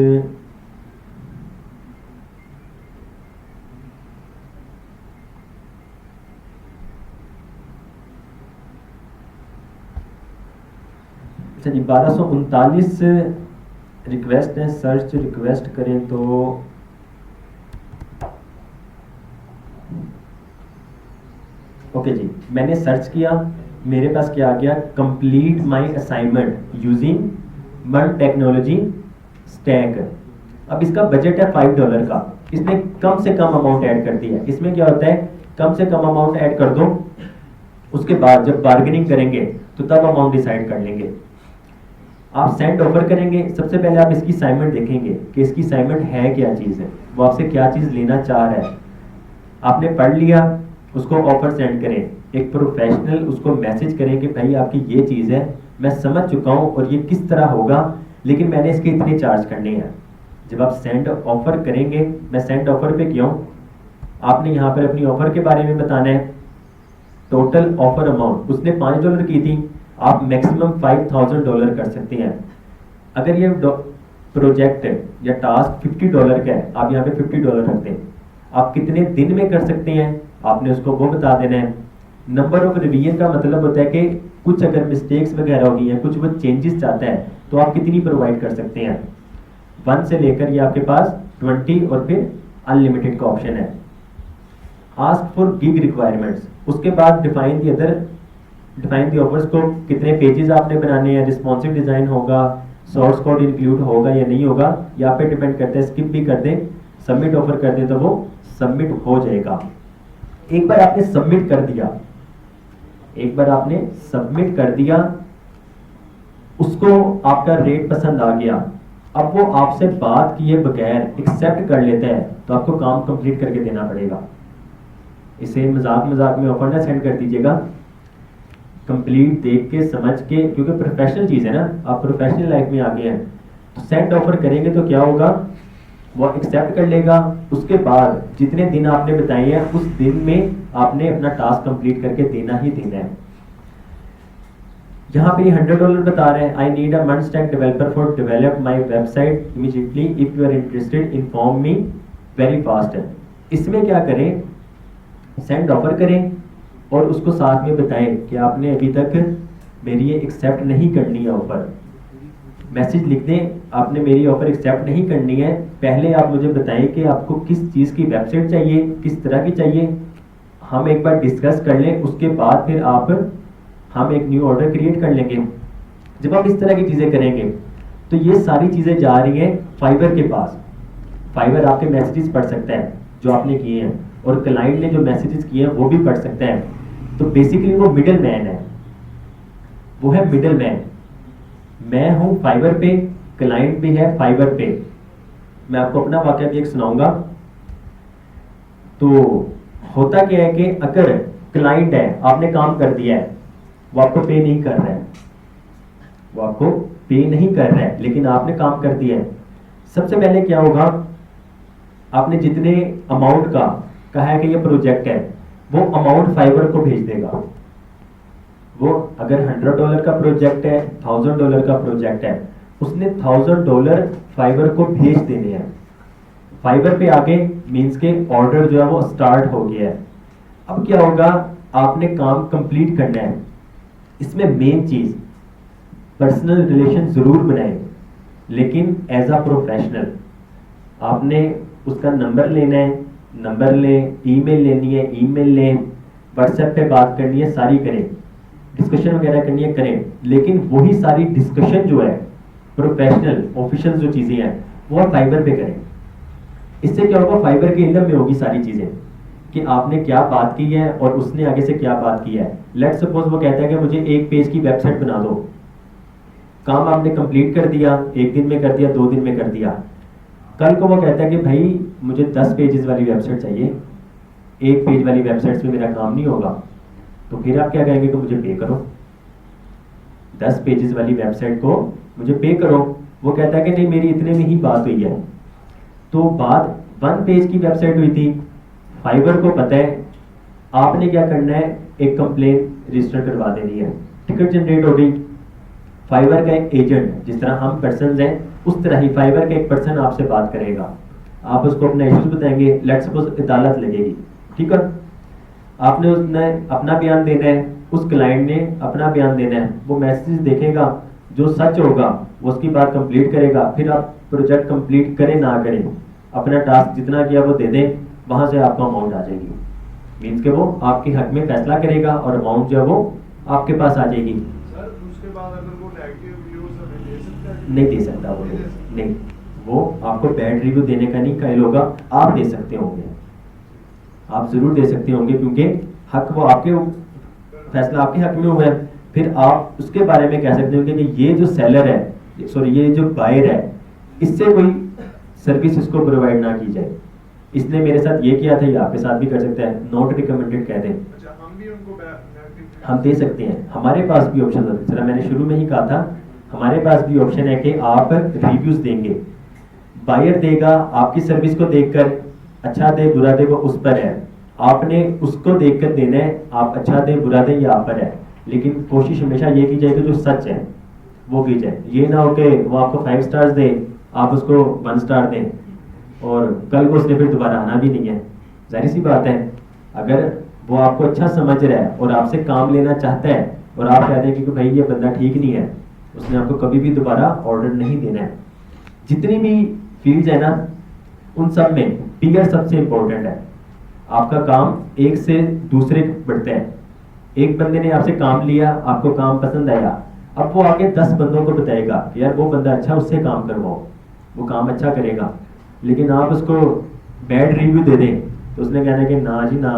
अच्छा जी 1239 रिक्वेस्ट है। सर्च रिक्वेस्ट करें तो ओके जी, मैंने सर्च किया, मेरे पास क्या आ गया, कंप्लीट माय असाइनमेंट यूजिंग मर्न टेक्नोलॉजी स्टैक। अब इसका बजट है $5 का, इसने कम से कम अमाउंट ऐड कर दिया है। इसमें क्या होता है, कम से कम अमाउंट ऐड कर दो, उसके बाद जब बार्गेनिंग करेंगे तो तब अमाउंट डिसाइड कर लेंगे। आप सेंड ऑफर करेंगे, सबसे पहले आप इसकी असाइनमेंट देखेंगे कि इसकी असाइनमेंट है क्या चीज़ है, वो आपसे क्या चीज़ लेना चाह रहा है। आपने पढ़ लिया, उसको ऑफर सेंड करें, एक प्रोफेशनल उसको मैसेज करें कि भाई आपकी ये चीज़ है, मैं समझ चुका हूँ और ये किस तरह होगा, लेकिन मैंने इसके इतने चार्ज करने हैं। जब आप सेंड ऑफर करेंगे, मैं सेंड ऑफर पे क्यों, आपने यहाँ पर अपनी ऑफर के बारे में बताना है। टोटल ऑफर अमाउंट उसने $5 की थी, आप मैक्सिमम $5000 कर सकते हैं। अगर ये प्रोजेक्ट या टास्क $50 का है, आप यहाँ पे $50 रख दें। आप कितने दिन में कर सकते हैं, आपने उसको वो बता देना है। नंबर ऑफ रिवीजन का मतलब होता है कि कुछ अगर मिस्टेक्स वगैरह होगी हैं, कुछ वो चेंजेस चाहता है तो आप कितनी प्रोवाइड कर सकते हैं। 1 से लेकर ये आपके पास 20 और फिर अनलिमिटेड का ऑप्शन है। आस्क फॉर गिग रिक्वायरमेंट्स, उसके बाद डिफाइन दी ऑफर्स को, कितने पेजेस आपने बनाने हैं, रिस्पॉन्सिव डिज़ाइन होगा, सोर्स कोड इंक्लूड होगा या नहीं होगा, या पे डिपेंड करता है। स्किप भी कर दें, सबमिट ऑफर कर दें तो वो सबमिट हो जाएगा। एक बार आपने सबमिट कर दिया, उसको आपका रेट पसंद आ गया, अब वो आपसे बात किए बगैर एक्सेप्ट कर लेता है तो आपको काम कंप्लीट करके देना पड़ेगा। इसे मजाक मजाक में ऑफर ना सेंड कर दीजिएगा, कंप्लीट देख के समझ के, क्योंकि प्रोफेशनल चीज़ है ना, आप प्रोफेशनल लाइफ में आ गए हैं तो सेंड ऑफर करेंगे तो क्या होगा, वो एक्सेप्ट कर लेगा। उसके बाद जितने दिन आपने बताए हैं उस दिन में आपने अपना टास्क कंप्लीट करके देना ही देना है। यहाँ पे $100 बता रहे हैं, I need a month stack developer for develop my website immediately if you are interested inform me very fast है। इसमें क्या करें, सेंड ऑफर करें और उसको साथ में बताएं कि आपने अभी तक मेरी ये एक्सेप्ट नहीं करनी है ऑफर। मैसेज लिख दें, आपने मेरी ऑफर एक्सेप्ट नहीं करनी है, पहले आप मुझे बताएं कि आपको किस चीज़ की वेबसाइट चाहिए, किस तरह की चाहिए, हम एक बार डिस्कस कर लें, उसके बाद फिर हम एक न्यू ऑर्डर क्रिएट कर लेंगे। जब आप इस तरह की चीज़ें करेंगे तो ये सारी चीज़ें जा रही हैं फाइवर के पास। फाइवर आपके मैसेजेस पढ़ सकता है जो आपने किए हैं, और क्लाइंट ने जो मैसेजेस किए हैं वो भी पढ़ सकता है। तो बेसिकली वो मिडल मैन है, वो है मिडल मैन। मैं हूं फाइवर पे, क्लाइंट भी है फाइवर पे। मैं आपको अपना वाकया भी एक सुनाऊंगा। तो होता क्या है कि अगर क्लाइंट है, आपने काम कर दिया है, वो आपको पे नहीं कर रहा है, वो आपको पे नहीं कर रहा है, लेकिन आपने काम कर दिया है। सबसे पहले क्या होगा, आपने जितने अमाउंट का कहा है कि ये प्रोजेक्ट है, वो अमाउंट फाइवर को भेज देगा। वो अगर $100 का प्रोजेक्ट है, $1000 का प्रोजेक्ट है, उसने $1000 फाइवर को भेज देने हैं। फाइवर पे आके मीन्स के ऑर्डर जो है वो स्टार्ट हो गया है। अब क्या होगा, आपने काम कंप्लीट करना है। इसमें मेन चीज पर्सनल रिलेशन जरूर बनाए, लेकिन एज अ प्रोफेशनल। आपने उसका नंबर लेना है, नंबर लें, ईमेल लेनी है, ईमेल लें, व्हाट्सएप पे बात करनी है, सारी करें, डिस्कशन वगैरह करनी है, करें, लेकिन वही सारी डिस्कशन जो है प्रोफेशनल ऑफिशियल जो चीज़ें हैं वो आप फाइबर पे करें। इससे क्या होगा, फाइबर के इल्म में होगी सारी चीज़ें कि आपने क्या बात की है और उसने आगे से क्या बात किया है। लेट सपोज वो कहता है कि मुझे 1 पेज की वेबसाइट बना दो, काम आपने कंप्लीट कर दिया, 1 दिन में कर दिया, 2 दिन में कर दिया। कल को वो कहता है कि भाई मुझे 10 पेजेस वाली वेबसाइट चाहिए, 1 पेज वाली वेबसाइट में मेरा काम नहीं होगा। तो फिर आप क्या कहेंगे कि मुझे पे करो, 10 पेजेस वाली वेबसाइट को मुझे पे करो। वो कहता है कि नहीं मेरी इतने में ही बात हुई है। तो बात 1 पेज की वेबसाइट हुई थी, फाइबर को पता है, आपने क्या करना है, एक कंप्लेन रजिस्टर करवा देनी है, टिकट जनरेट हो गई। फाइबर का एक एजेंट, जिस तरह हम पर्सन हैं उस तरह ही फाइबर का एक पर्सन आपसे बात करेगा, आप उसको अपना इश्यूज बताएंगे। लेट्स सपोज अदालत लगेगी, ठीक है, आपने उसने अपना बयान देना है, उस क्लाइंट ने अपना बयान देना है। वो मैसेज देखेगा, जो सच होगा वो उसकी बात कंप्लीट करेगा। फिर आप प्रोजेक्ट कंप्लीट करें ना करें, अपना टास्क जितना किया वो दे दें, वहां से आपको अमाउंट आ जाएगी। मीन्स के वो आपके हक में फैसला करेगा और अमाउंट जो है वो आपके पास आ जाएगी। सर उसके बाद अगर वो नेगेटिव रिव्यू सब दे सकता है? नहीं दे सकता वो, नहीं, वो आपको बैड रिव्यू देने का नहीं कायल होगा, आप दे सकते होंगे, आप जरूर दे सकते होंगे, क्योंकि हक वो आपके, फैसला आपके हक में हुआ है। फिर आप उसके बारे में कह सकते होंगे कि ये जो सेलर है, सॉरी ये जो बायर है, इससे कोई सर्विस इसको प्रोवाइड ना की जाए, इसने मेरे साथ ये किया था, ये आपके साथ भी कर सकता है, नॉट रिकमेंडेड कह दें। अच्छा, हम भी उनको हम दे सकते हैं, हमारे पास भी ऑप्शन होता है। जरा मैंने शुरू में ही कहा था, हमारे पास भी ऑप्शन है कि आप रिव्यूज देंगे, बायर देगा आपकी सर्विस को देखकर, अच्छा दे बुरा दे वो उस पर है, आपने उसको देखकर देना है, आप अच्छा दे बुरा दे ये आप पर है। लेकिन कोशिश हमेशा ये की जाए कि जो सच है वो की जाए, ये ना हो कि वो आपको 5 स्टार्स दे, आप उसको 1 स्टार दें और कल को उसने फिर दोबारा आना भी नहीं है। जाहिर सी बात है, अगर वो आपको अच्छा समझ रहा है और आपसे काम लेना चाहता है और आप कह दें कि भाई ये बंदा ठीक नहीं है, उसने आपको कभी भी दोबारा ऑर्डर नहीं देना है। जितनी भी फील्ड्स है ना, उन सब में पीयर सबसे इंपॉर्टेंट है। आपका काम एक से दूसरे बढ़ता है। एक बंदे ने आपसे काम लिया, आपको काम पसंद आया, अब वो आगे 10 बंदों को बताएगा कि यार वो बंदा अच्छा, उससे काम करवाओ, वो काम अच्छा करेगा। लेकिन आप उसको बैड रिव्यू दे दें तो उसने कहना कि ना जी ना,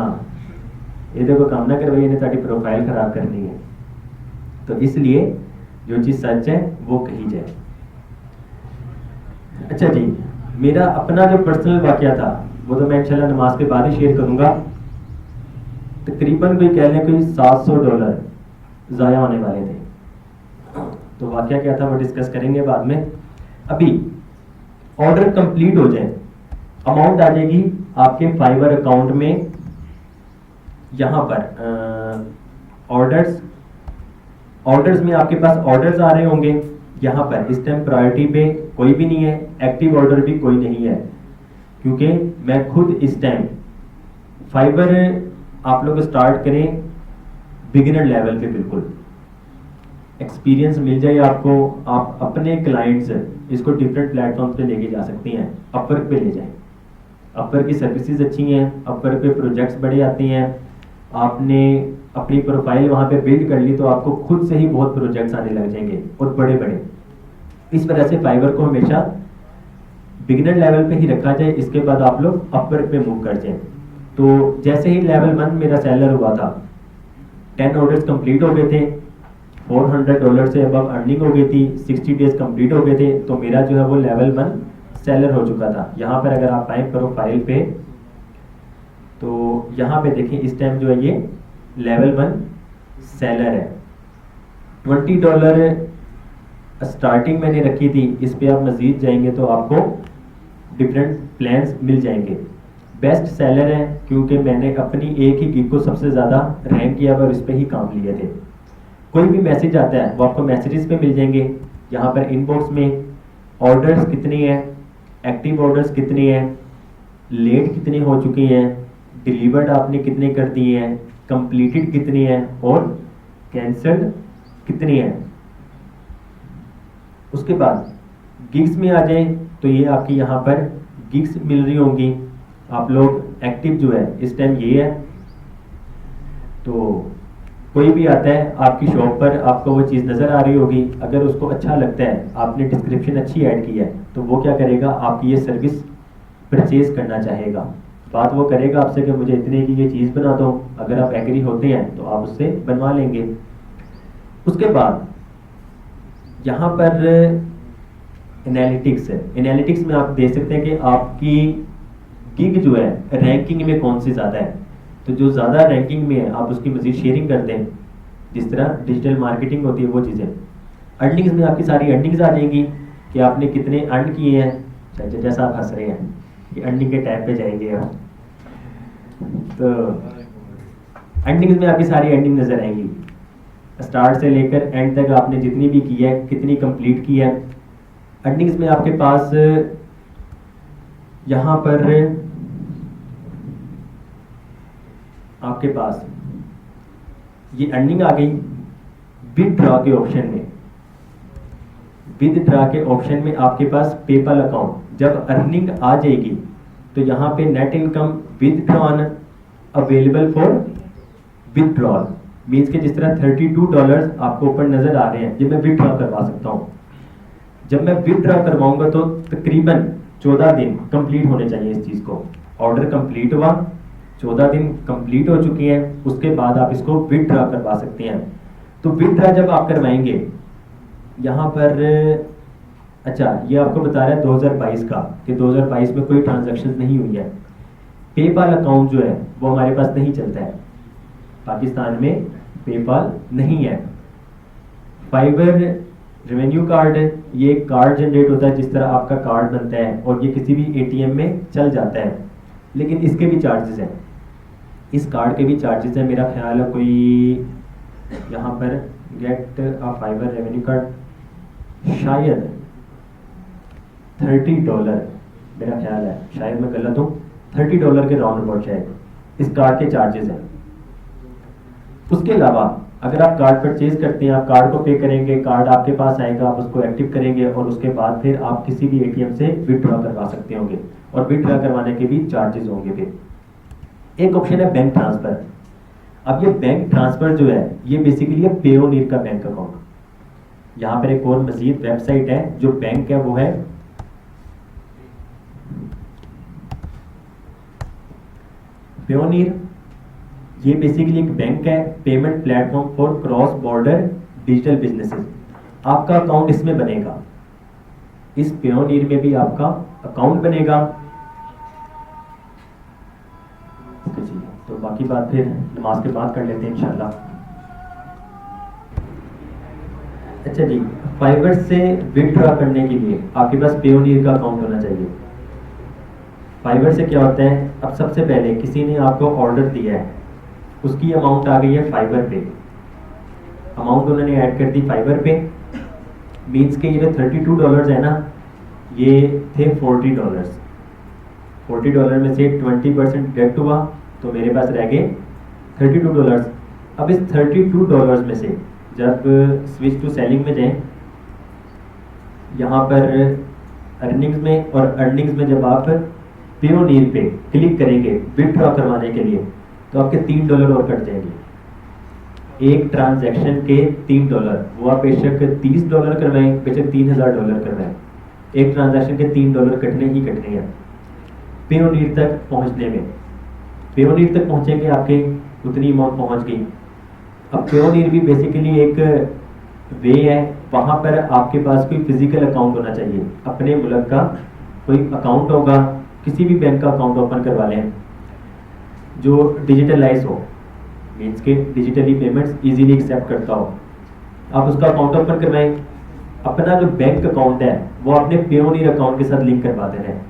ये देखो काम ना करवाइए, इन्हें ताकि प्रोफाइल खराब करनी है। तो इसलिए जो चीज़ सच है वो कही जाए। अच्छा जी, मेरा अपना जो पर्सनल वाकया था वो तो मैं इंशाल्लाह नमाज के बाद ही शेयर करूंगा। तकरीबन कोई कह लें कोई $700 ज़ाया होने वाले थे। तो वाकया क्या था वो डिस्कस करेंगे बाद में। अभी ऑर्डर कंप्लीट हो जाए, अमाउंट आ जाएगी आपके फाइवर अकाउंट में। यहाँ पर ऑर्डर्स में आपके पास ऑर्डर्स आ रहे होंगे। यहाँ पर इस टाइम प्रायोरिटी पे कोई भी नहीं है, एक्टिव ऑर्डर भी कोई नहीं है, क्योंकि मैं खुद इस टाइम फाइबर आप लोग स्टार्ट करें बिगिनर लेवल पे, बिल्कुल एक्सपीरियंस मिल जाए आपको। आप अपने क्लाइंट्स इसको डिफरेंट प्लेटफॉर्म पे लेके जा सकते हैं। अपवर्क पे ले जाएं, अपवर्क की सर्विसेज अच्छी हैं, अपवर्क पे प्रोजेक्ट्स बड़े आते हैं। आपने अपनी प्रोफाइल वहाँ पे बिल्ड कर ली तो आपको खुद से ही बहुत प्रोजेक्ट्स आने लग जाएंगे और बड़े बड़े। इस वजह से फाइवर को हमेशा बिगिनर लेवल पे ही रखा जाए, इसके बाद आप लोग अपवर्क पे मूव कर जाएं। तो जैसे ही लेवल 1 मेरा सेलर हुआ था, 10 ऑर्डर्स कंप्लीट हो गए थे, $400 से अबव अर्निंग हो गई थी, 60 डेज कंप्लीट हो गए थे, तो मेरा जो है वो लेवल 1 सेलर हो चुका था। यहाँ पर अगर आप आए प्रोफाइल पे तो यहाँ पे देखें इस टाइम जो है ये लेवल 1 सेलर है। $20 स्टार्टिंग मैंने रखी थी, इस पे आप मजीद जाएंगे तो आपको डिफरेंट प्लान्स मिल जाएंगे। बेस्ट सेलर है क्योंकि मैंने अपनी एक ही गिग को सबसे ज़्यादा रैंक किया और इस पे ही काम लिए थे। कोई भी मैसेज आता है वो आपको मैसेजेस पे मिल जाएंगे। यहाँ पर इनबॉक्स में ऑर्डर्स कितने हैं, एक्टिव ऑर्डर्स कितने हैं, लेट कितने हो चुके हैं, डिलीवर्ड आपने कितने कर दिए हैं, कंप्लीटेड कितने हैं और कैंसल्ड कितने हैं। उसके बाद गिग्स में आ जाए तो ये आपकी यहाँ पर गिग्स मिल रही होंगी। आप लोग एक्टिव जो है इस टाइम ये है। तो कोई भी आता है आपकी शॉप पर, आपको वो चीज़ नज़र आ रही होगी, अगर उसको अच्छा लगता है, आपने डिस्क्रिप्शन अच्छी ऐड की है, तो वो क्या करेगा, आपकी ये सर्विस परचेज करना चाहेगा। बात वो करेगा आपसे कि मुझे इतने की ये चीज़ बना दो। अगर आप एग्री होते हैं तो आप उससे बनवा लेंगे। उसके बाद यहाँ पर एनालिटिक्स है। एनालिटिक्स में आप देख सकते हैं कि आपकी गिग जो है रैंकिंग में कौन सी ज़्यादा है। तो जो ज़्यादा रैंकिंग में है आप उसकी मज़ीद शेयरिंग करते हैं, जिस तरह डिजिटल मार्केटिंग होती है वो चीज़ें। अर्निंग्स में आपकी सारी अर्निंग्स आ जाएंगी कि आपने कितने अर्न किए हैं। अच्छा, जैसा आप हंस रहे हैं कि अर्निंग के टैब पे जाएंगे आप, तो अर्निंग्स में आपकी सारी अर्निंग नज़र आएंगी, स्टार्ट से लेकर एंड तक आपने जितनी भी की है, कितनी कंप्लीट की है। अर्निंग्स में आपके पास यहाँ पर आपके पास ये अर्निंग आ गई। विदड्रॉ के ऑप्शन में, विदड्रॉ के ऑप्शन में आपके पास पेपल अकाउंट, जब अर्निंग आ जाएगी तो यहाँ पे net income withdrawn available for withdrawal, means के जिस तरह $32 आपको ऊपर नजर आ रहे हैं, ये मैं विदड्रॉ करवा सकता हूँ। जब मैं विदड्रॉ करवाऊंगा तो तकरीबन 14 दिन कंप्लीट होने चाहिए इस चीज़ को। ऑर्डर कंप्लीट हुआ, 14 दिन कंप्लीट हो चुके हैं, उसके बाद आप इसको विदड्रॉ करवा सकते हैं। तो विदड्रॉ जब आप करवाएंगे यहाँ पर, अच्छा ये आपको बता रहा है 2022 का कि 2022 में कोई ट्रांजैक्शन नहीं हुई है। पेपाल अकाउंट जो है वो हमारे पास नहीं चलता है, पाकिस्तान में पेपाल नहीं है। फाइबर रेवेन्यू कार्ड, ये एक कार्ड जनरेट होता है, जिस तरह आपका कार्ड बनता है और ये किसी भी एटीएम में चल जाता है, लेकिन इसके भी चार्जेस हैं, इस कार्ड के भी चार्जेस हैं। मेरा ख्याल है कोई यहाँ पर get a fibre revenue card शायद $30, मेरा ख्याल है, शायद मैं गलत हूँ, $30 के राउंड अबाउट शायद इस कार्ड के चार्जेस हैं। उसके अलावा अगर आप कार्ड परचेज करते हैं, आप कार्ड को पे करेंगे, कार्ड आपके पास आएगा, आप उसको एक्टिव करेंगे और उसके बाद फिर आप किसी भी एटीएम से विदड्रॉ करवा सकते होंगे और विदड्रॉ करवाने के भी चार्जेस होंगे। फिर एक ऑप्शन है बैंक ट्रांसफर। अब ये बैंक ट्रांसफर जो है ये बेसिकली है पेयोनियर का बैंक अकाउंट। यहाँ पर एक और मजीद वेबसाइट है जो बैंक है, वो है पेयोनियर। ये बेसिकली एक बैंक है, payment platform for cross border digital businesses. आपका अकाउंट इसमें बनेगा, इस पेयोनियर में भी आपका अकाउंट बनेगा। ओके जी, तो बाकी बात फिर नमाज के बाद कर लेते हैं इंशाल्लाह। अच्छा जी, फाइवर से विथड्रॉ करने के लिए आपके पास पेयोनियर का अकाउंट होना चाहिए। फाइवर से क्या होता है, अब सबसे पहले किसी ने आपको ऑर्डर दिया है, उसकी अमाउंट आ गई है फाइवर पे, अमाउंट उन्होंने ऐड कर दी फाइवर पे, मीन्स के ये जो $32 है ना, ये थे $40। $40 में से 20% डिडक्ट हुआ तो मेरे पास रह गए $32। अब इस $32 में से जब स्विच टू सेलिंग में जाएं, यहाँ पर अर्निंग्स में और अर्निंग्स में जब आप पेयोनियर पे क्लिक करेंगे विथड्रॉ करवाने के लिए, तो आपके $3 और कट जाएंगे। एक ट्रांजैक्शन के $3, वो आप बेशक $30 करवाएं, बेशक $3000 करवाएं, एक ट्रांजैक्शन के $3 कटने ही कटने हैं पेयोनियर तक पहुंचने में। पेयोनियर तक पहुंचेंगे आपके उतनी अमाउंट पहुंच गई। अब पेयोनियर भी बेसिकली एक वे है, वहाँ पर आपके पास कोई फिजिकल अकाउंट होना चाहिए, अपने मुल्क का कोई अकाउंट होगा, किसी भी बैंक का अकाउंट ओपन करवा लें जो डिजिटलाइज हो, मीन्स के डिजिटली पेमेंट्स इजीली एक्सेप्ट करता हो। आप उसका अकाउंट ओपन करवाएं, अपना जो बैंक अकाउंट है वो अपने पेयोनियर अकाउंट के साथ लिंक करवा देना है।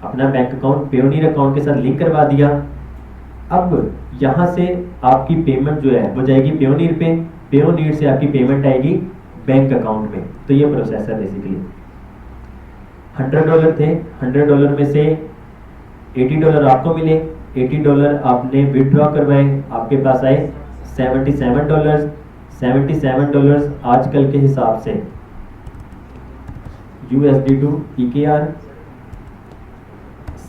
अपना बैंक अकाउंट पेयोनियर अकाउंट के साथ लिंक करवा दिया। अब यहाँ से आपकी पेमेंट जो है वो जाएगी पेयोनियर पे, पेयोनियर से आपकी पेमेंट आएगी बैंक अकाउंट में। तो ये प्रोसेस है बेसिकली। $100 थे, $100 में से $80 आपको मिले, $80 आपने विथड्रॉ करवाए, आपके पास आए $77। $77 आजकल के हिसाब से USD टू EKR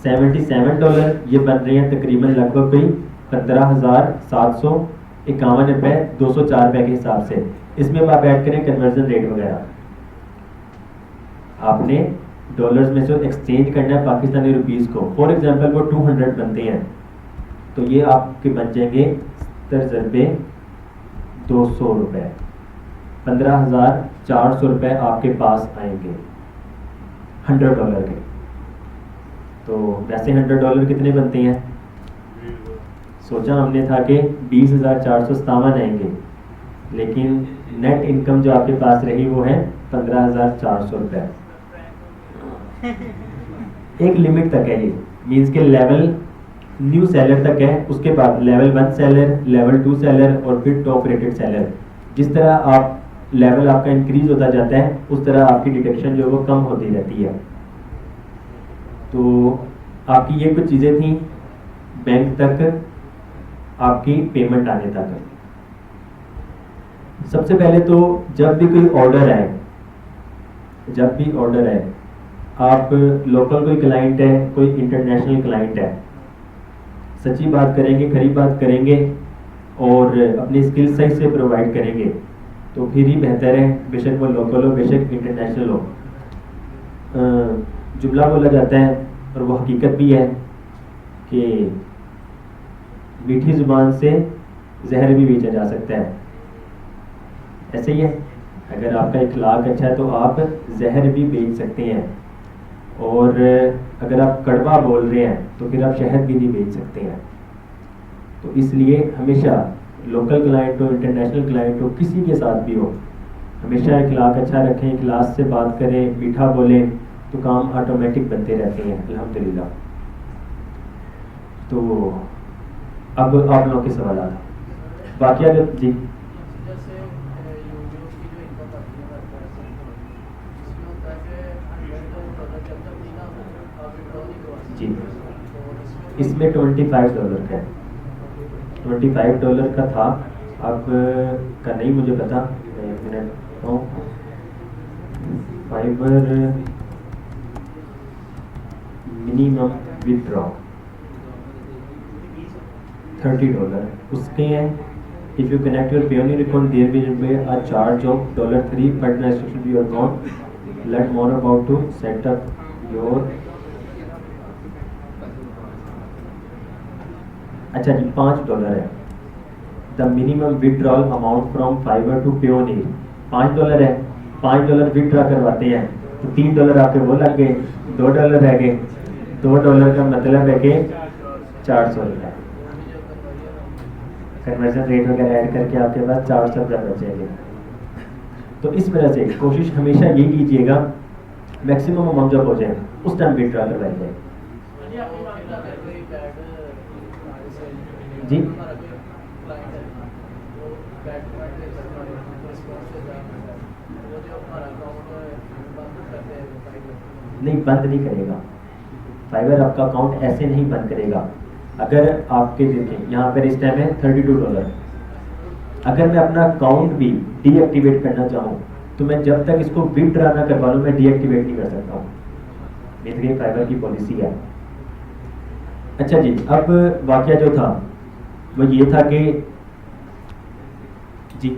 $77 ये बन रहे हैं तकरीबन लगभग कोई 15,751 रुपये 204 रुपये के हिसाब से। इसमें आप ऐड करें कन्वर्जन रेट वगैरह, आपने डॉलर्स में से एक्सचेंज करना है पाकिस्तानी रुपीस को। फॉर एग्जांपल वो 200 बनते हैं, तो ये आपके बन जाएंगे 70,200 रुपये, 15,400 रुपये आपके पास आएंगे $100 के। तो वैसे $100 कितने बनते हैं, सोचा हमने था कि 20,457 आएंगे, लेकिन नेट इनकम जो आपके पास रही वो है 15,400 रुपये। एक लिमिट तक है ये, मीन्स के लेवल न्यू सेलर तक है, उसके बाद लेवल 1 सेलर, लेवल 2 सेलर और फिर टॉप रेटेड सेलर। जिस तरह आप लेवल आपका इंक्रीज होता जाता है उस तरह आपकी डिटेक्शन जो है वो कम होती रहती है। तो आपकी ये कुछ चीज़ें थी बैंक तक आपकी पेमेंट आने तक। सबसे पहले तो जब भी कोई ऑर्डर आए, जब भी ऑर्डर आए, आप लोकल कोई क्लाइंट है, कोई इंटरनेशनल क्लाइंट है, सच्ची बात करेंगे, खरी बात करेंगे और अपनी स्किल सही से प्रोवाइड करेंगे तो फिर ही बेहतर है, बेशक वो लोकल हो बेशक इंटरनेशनल हो। जुमला बोला जाता है और वो हकीकत भी है कि मीठी ज़ुबान से जहर भी बेचा जा सकता है। ऐसे ही है, अगर आपका इखलाक अच्छा है तो आप जहर भी बेच सकते हैं, और अगर आप कड़वा बोल रहे हैं तो फिर आप शहद भी नहीं बेच सकते हैं। तो इसलिए हमेशा लोकल क्लाइंट हो, इंटरनेशनल क्लाइंट हो, किसी के साथ भी हो, हमेशा इखलाक अच्छा रखें, इखलास से बात करें, मीठा बोलें, तो काम ऑटोमेटिक बनते रहते हैं अल्हम्दुलिल्लाह। तो अब आप लोगों के सवाल बाकी अगर जी जी इसमें $25 का है, $25 का था, अब का नहीं मुझे पता, एक मिनट। फाइबर मिनिमम विथड्रॉ $30 उसके हैं। If you connect your Payoneer account there will be a charge of $3 per transaction to your account. Learn more about to set up your। अच्छा जी, $5 है the minimum withdrawal amount from Fiverr to Payoneer. $5 है, $5 withdraw करवाते हैं तो $3 आपके वो लग गए, $2 रह गए। $2 का मतलब है कि 400 रुपये। कन्वर्जन रेट वगैरह ऐड करके आपके पास 400 रुपये बचेंगे। तो इस वजह से कोशिश हमेशा यही कीजिएगा, मैक्सिमम अमाउंट जब हो जाए उस टाइम विड्रॉ करवाइए। जी नहीं, बंद नहीं करेगा फाइवर, आपका अकाउंट ऐसे नहीं बंद करेगा। अगर आपके देखें यहाँ पर इस टाइम है $32, अगर मैं अपना अकाउंट भी डीएक्टिवेट करना चाहूँ तो मैं जब तक इसको विड्रॉ ना करवा लूँ मैं डीएक्टिवेट नहीं कर सकता हूँ। मेरी फाइबर की पॉलिसी है। अच्छा जी, अब वाकया जो था वो ये था कि जी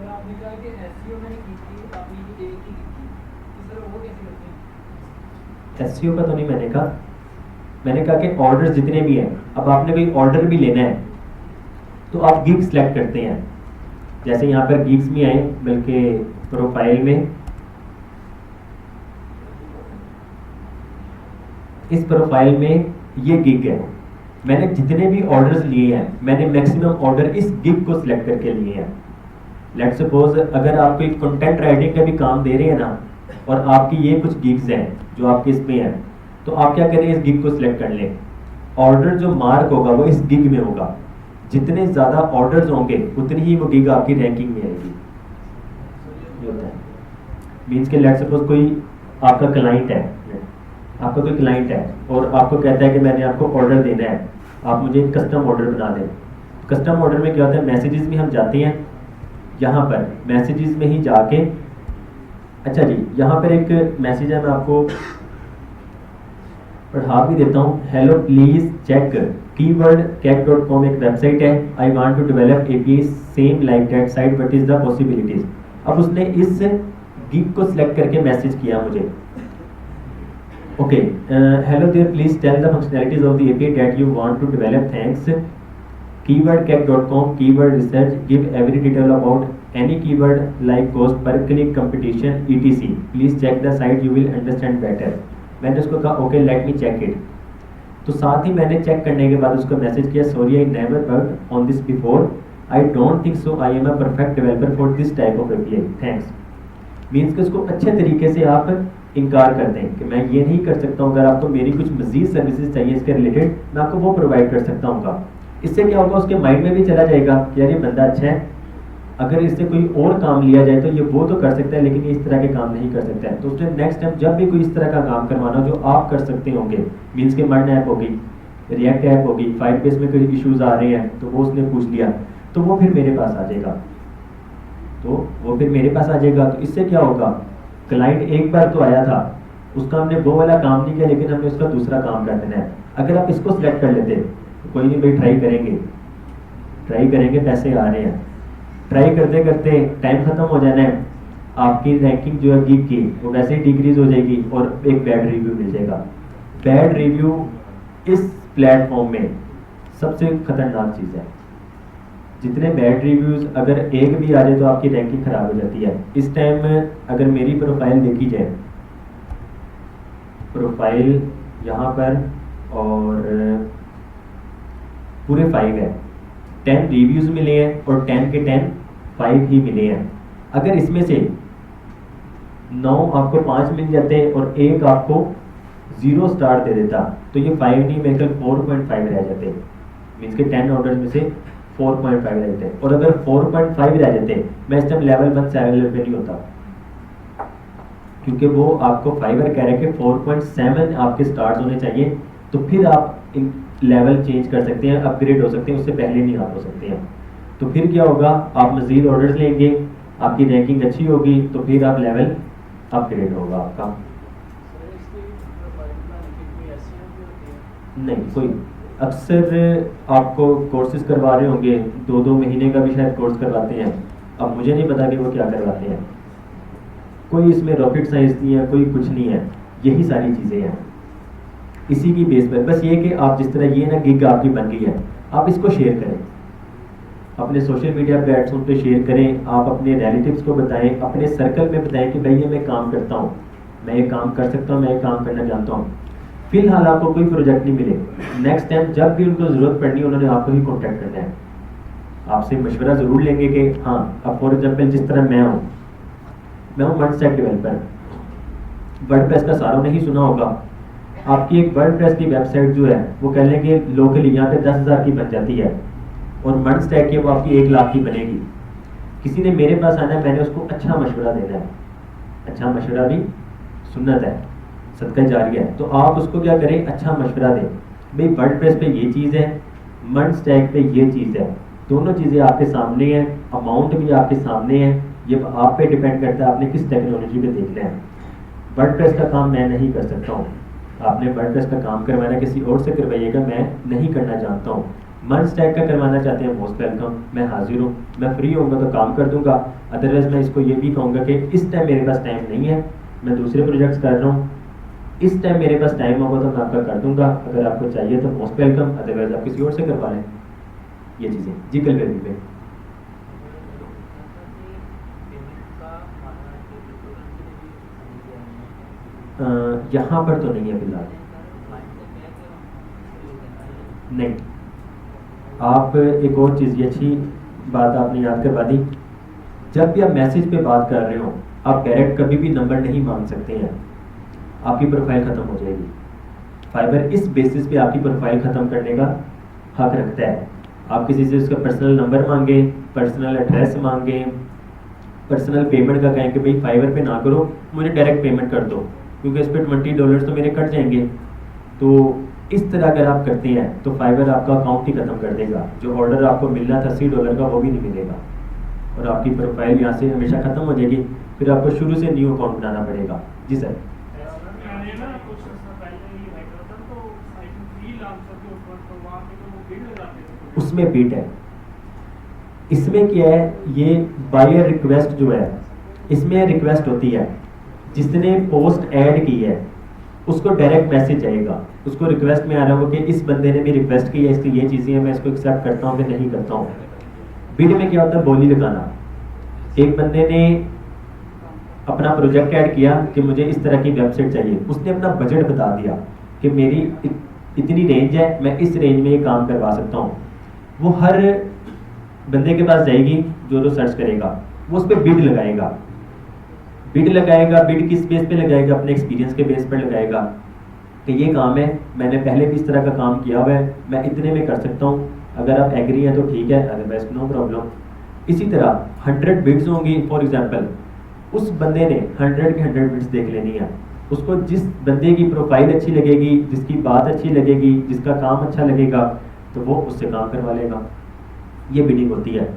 आपने कहा कि एसईओ मैंने की थी, आपने ये एक ही की थी, इस तरह वो कैसे करते हैं? एसईओ का तो नहीं मैंने कहा, मैंने कहा कि ऑर्डर जितने भी हैं, अब आपने कोई ऑर्डर भी लेना है तो आप गिग सेलेक्ट करते हैं। जैसे यहाँ पर गिग्स में आए, बल्कि प्रोफाइल में, इस प्रोफाइल में ये गिग है। मैंने जितने भी ऑर्डर्स लिए हैं मैंने मैक्सिमम ऑर्डर इस गिग को सिलेक्ट करके लिए हैं। लेट्स सपोज अगर आप कोई कंटेंट राइटिंग का भी काम दे रहे हैं ना और आपकी ये कुछ गिग्स हैं जो आपके इस पे हैं, तो आप क्या करें, इस गिग को सिलेक्ट कर लें। ऑर्डर जो मार्क होगा वो इस गिग में होगा। जितने ज़्यादा ऑर्डर्स होंगे उतनी ही वो गिग आपकी रैंकिंग में आएगी। मीन्स के लेट्स सपोज कोई आपका क्लाइंट है, आपका कोई क्लाइंट है और आपको कहता है कि मैंने आपको ऑर्डर देना है, आप मुझे एक कस्टम ऑर्डर बना दें। कस्टम ऑर्डर में क्या होता है, मैसेजेस में हम जाते हैं, यहाँ पर मैसेजेस में ही जाके, अच्छा जी यहाँ पर एक मैसेज है, मैं आपको पढ़ा भी देता हूँ। हेलो प्लीज चेक कीवर्ड कैक.com एक वेबसाइट है। I want to develop API same like that site, what is the possibilities. अब उसने इस गिग को सिलेक्ट करके मैसेज किया मुझे, okay hello there please tell the functionalities of the API that you want to develop, thanks keyword कैक.com keyword research, give every detail about any keyword like cost per click competition etc, please check the site you will understand better. मैंने उसको कहा okay let me check it. तो साथ ही मैंने check करने के बाद उसको मैसेज किया, sorry I never worked on this before, I don't think so, I am a perfect developer for this type of API, thanks. Means कि उसको अच्छे तरीके से आप इनकार कर दें कि मैं ये नहीं कर सकता हूँ, अगर आपको मेरी कुछ मजीद सर्विसेज चाहिए इसके रिलेटेड मैं आपको वो प्रोवाइड कर सकता हूँ। इससे क्या होगा, उसके माइंड में भी चला जाएगा कि यार ये बंदा अच्छा है, अगर इससे कोई और काम लिया जाए तो ये वो तो कर सकता है लेकिन ये इस तरह के काम नहीं कर सकता है। तो उसने नेक्स्ट टाइम जब भी कोई इस तरह का काम करवाना जो आप कर सकते होंगे, मीन्स के मर्न ऐप होगी, रिएक्ट ऐप होगी, फायरबेस में कोई इश्यूज आ रहे हैं तो वो उसने पूछ लिया तो वो फिर मेरे पास आ जाएगा, तो इससे क्या होगा, क्लाइंट एक बार तो आया था, उसका हमने वो वाला काम नहीं किया लेकिन हमने उसका दूसरा काम कर देना है। अगर आप इसको सिलेक्ट कर लेते तो कोई नहीं भाई ट्राई करेंगे, पैसे आ रहे हैं, ट्राई करते करते टाइम खत्म हो जाना है, आपकी रैंकिंग जो है गिग की वो वैसे ही डिक्रीज हो जाएगी और एक बैड रिव्यू मिल जाएगा। बैड रिव्यू इस प्लेटफॉर्म में सबसे खतरनाक चीज़ है। जितने बैड रिव्यूज़ अगर एक भी आ जाए तो आपकी रैंकिंग खराब हो जाती है। इस टाइम अगर मेरी प्रोफाइल देखी जाए, प्रोफाइल यहाँ पर और पूरे 5 है, 10 रिव्यूज़ मिले हैं और 10 के 10 5 ही मिले हैं। अगर इसमें से 9 आपको 5 मिल जाते हैं और एक आपको 0 स्टार दे देता तो ये 5 नहीं मेरे ख्याल 4.5 रह जाते, मीन्स के 10 ऑर्डर में से 4.5 रह जाते। और अगर 4.5 रह जाते मैं इस टाइम लेवल 1 7 पे नहीं होता, क्योंकि वो आपको फाइवर कह रहे हैं कि 4.7 आपके स्टार्स होने चाहिए, तो फिर आप लेवल चेंज कर सकते हैं, अपग्रेड हो सकते हैं, उससे पहले नहीं आप हो सकते हैं। तो फिर क्या होगा, आप मज़ीद ऑर्डर्स लेंगे, आपकी रैंकिंग अच्छी होगी तो फिर आप लेवल अपग्रेड होगा आपका। नहीं, कोई अक्सर आपको कोर्सेज करवा रहे होंगे, 2-2 महीने का भी शायद कोर्स करवाते हैं, अब मुझे नहीं पता कि वो क्या करवाते हैं। कोई इसमें रॉकेट साइंस नहीं है, कोई कुछ नहीं है, यही सारी चीज़ें हैं। इसी की बेस पर बस ये कि आप जिस तरह ये ना गिग आपकी बन गई है, आप इसको शेयर करें, अपने सोशल मीडिया प्लेटफॉर्म पे शेयर करें, आप अपने रिलेटिव्स को बताएं, अपने सर्कल में बताएं कि भाई ये मैं काम करता हूँ, मैं ये काम कर सकता हूँ, मैं ये काम करना जानता हूँ। फिलहाल आपको कोई प्रोजेक्ट नहीं मिले, नेक्स्ट टाइम जब भी उनको ज़रूरत पड़नी है उन्होंने आपको ही कॉन्टैक्ट करना है। आपसे मशवरा ज़रूर लेंगे कि हाँ, अब फॉर एग्जाम्पल जिस तरह मैं हूँ वर्ड स्टैक डेवलपर। वर्डप्रेस का सारों ने ही सुना होगा। आपकी एक वर्डप्रेस की वेबसाइट जो है वो कह लेंगे लोकली यहाँ पे 10,000 की बन जाती है, और वर्ड स्टैक की वो आपकी 1 लाख की बनेगी। किसी ने मेरे पास आना है, मैंने उसको अच्छा मशवरा देना है। अच्छा मशवरा भी सुन्नत है, सदका जारिया है। तो आप उसको क्या करें, अच्छा मशवरा दें, भाई वर्डप्रेस पे ये चीज़ है, वर्ड स्टैक पे ये चीज़ है, दोनों चीज़ें आपके सामने हैं, अमाउंट भी आपके सामने है, ये आप पे डिपेंड करता है आपने किस टेक्नोलॉजी पे देखना है। वर्डप्रेस का काम मैं नहीं कर सकता हूँ, आपने वर्डप्रेस का काम करवाना किसी और से करवाइएगा, मैं नहीं करना जानता हूँ। वर्ड स्टैक का करवाना चाहते हैं, मोस्ट वेलकम, मैं हाजिर हूँ, मैं फ्री होऊंगा तो काम कर दूंगा। अदरवाइज मैं इसको ये भी कहूँगा कि इस टाइम मेरे पास टाइम नहीं है, मैं दूसरे प्रोजेक्ट्स कर रहा हूँ, इस टाइम मेरे पास टाइम होगा तो मैं आपका कर दूंगा, अगर आपको चाहिए तो मोस्ट वेलकम, अदरवाइज आप किसी और से करवा लें ये चीज़ें। जी कल पे यहाँ पर तो नहीं है फिलहाल, नहीं। आप एक और चीज़, ये अच्छी बात आपने याद करवा दी, जब भी आप मैसेज पे बात कर रहे हो आप डायरेक्ट कभी भी नंबर नहीं मांग सकते हैं, आपकी प्रोफाइल ख़त्म हो जाएगी। फाइबर इस बेसिस पे आपकी प्रोफाइल ख़त्म करने का हक रखता है। आप किसी से उसका पर्सनल नंबर मांगे, पर्सनल एड्रेस मांगे, पर्सनल पेमेंट का कहें कि भाई फाइबर पे ना करो, मुझे डायरेक्ट पेमेंट कर दो, क्योंकि इस पर $20 तो मेरे कट जाएंगे। तो इस तरह अगर आप करते हैं तो फाइबर आपका अकाउंट ही ख़त्म कर देगा, जो ऑर्डर आपको मिलना था $80 का वो भी नहीं मिलेगा, और आपकी प्रोफाइल यहाँ से हमेशा ख़त्म हो जाएगी, फिर आपको शुरू से न्यू अकाउंट बनाना पड़ेगा। जी सर। उसमें बीट है, इसमें क्या है, ये बायर रिक्वेस्ट जो है, इसमें रिक्वेस्ट होती है, जिसने पोस्ट ऐड की है उसको डायरेक्ट मैसेज आएगा, उसको रिक्वेस्ट में आ रहा होगा कि इस बंदे ने भी रिक्वेस्ट की है, इसकी ये चीज़ें हैं, मैं इसको एक्सेप्ट करता हूँ कि नहीं करता हूँ। बीट में क्या होता है, बोली लगाना। एक बंदे ने अपना प्रोजेक्ट ऐड किया कि मुझे इस तरह की वेबसाइट चाहिए, उसने अपना बजट बता दिया कि मेरी इतनी रेंज है, मैं इस रेंज में ये काम करवा सकता हूँ। वो हर बंदे के पास जाएगी जो सर्च करेगा, वो उस पर बिड लगाएगा, बिड किस बेस पे लगाएगा, अपने एक्सपीरियंस के बेस पर लगाएगा कि ये काम है, मैंने पहले भी इस तरह का काम किया हुआ है, मैं इतने में कर सकता हूँ, अगर आप एग्री हैं तो ठीक है, अदरवाइज नो प्रॉब्लम। इसी तरह 100 बिड्स होंगी फॉर एग्जांपल, उस बंदे ने 100 की 100 बिड्स देख लेनी है, उसको जिस बंदे की प्रोफाइल अच्छी लगेगी, जिसकी बात अच्छी लगेगी, जिसका काम अच्छा लगेगा, तो वो उससे काम करवा लेगा। ये बिडिंग होती है।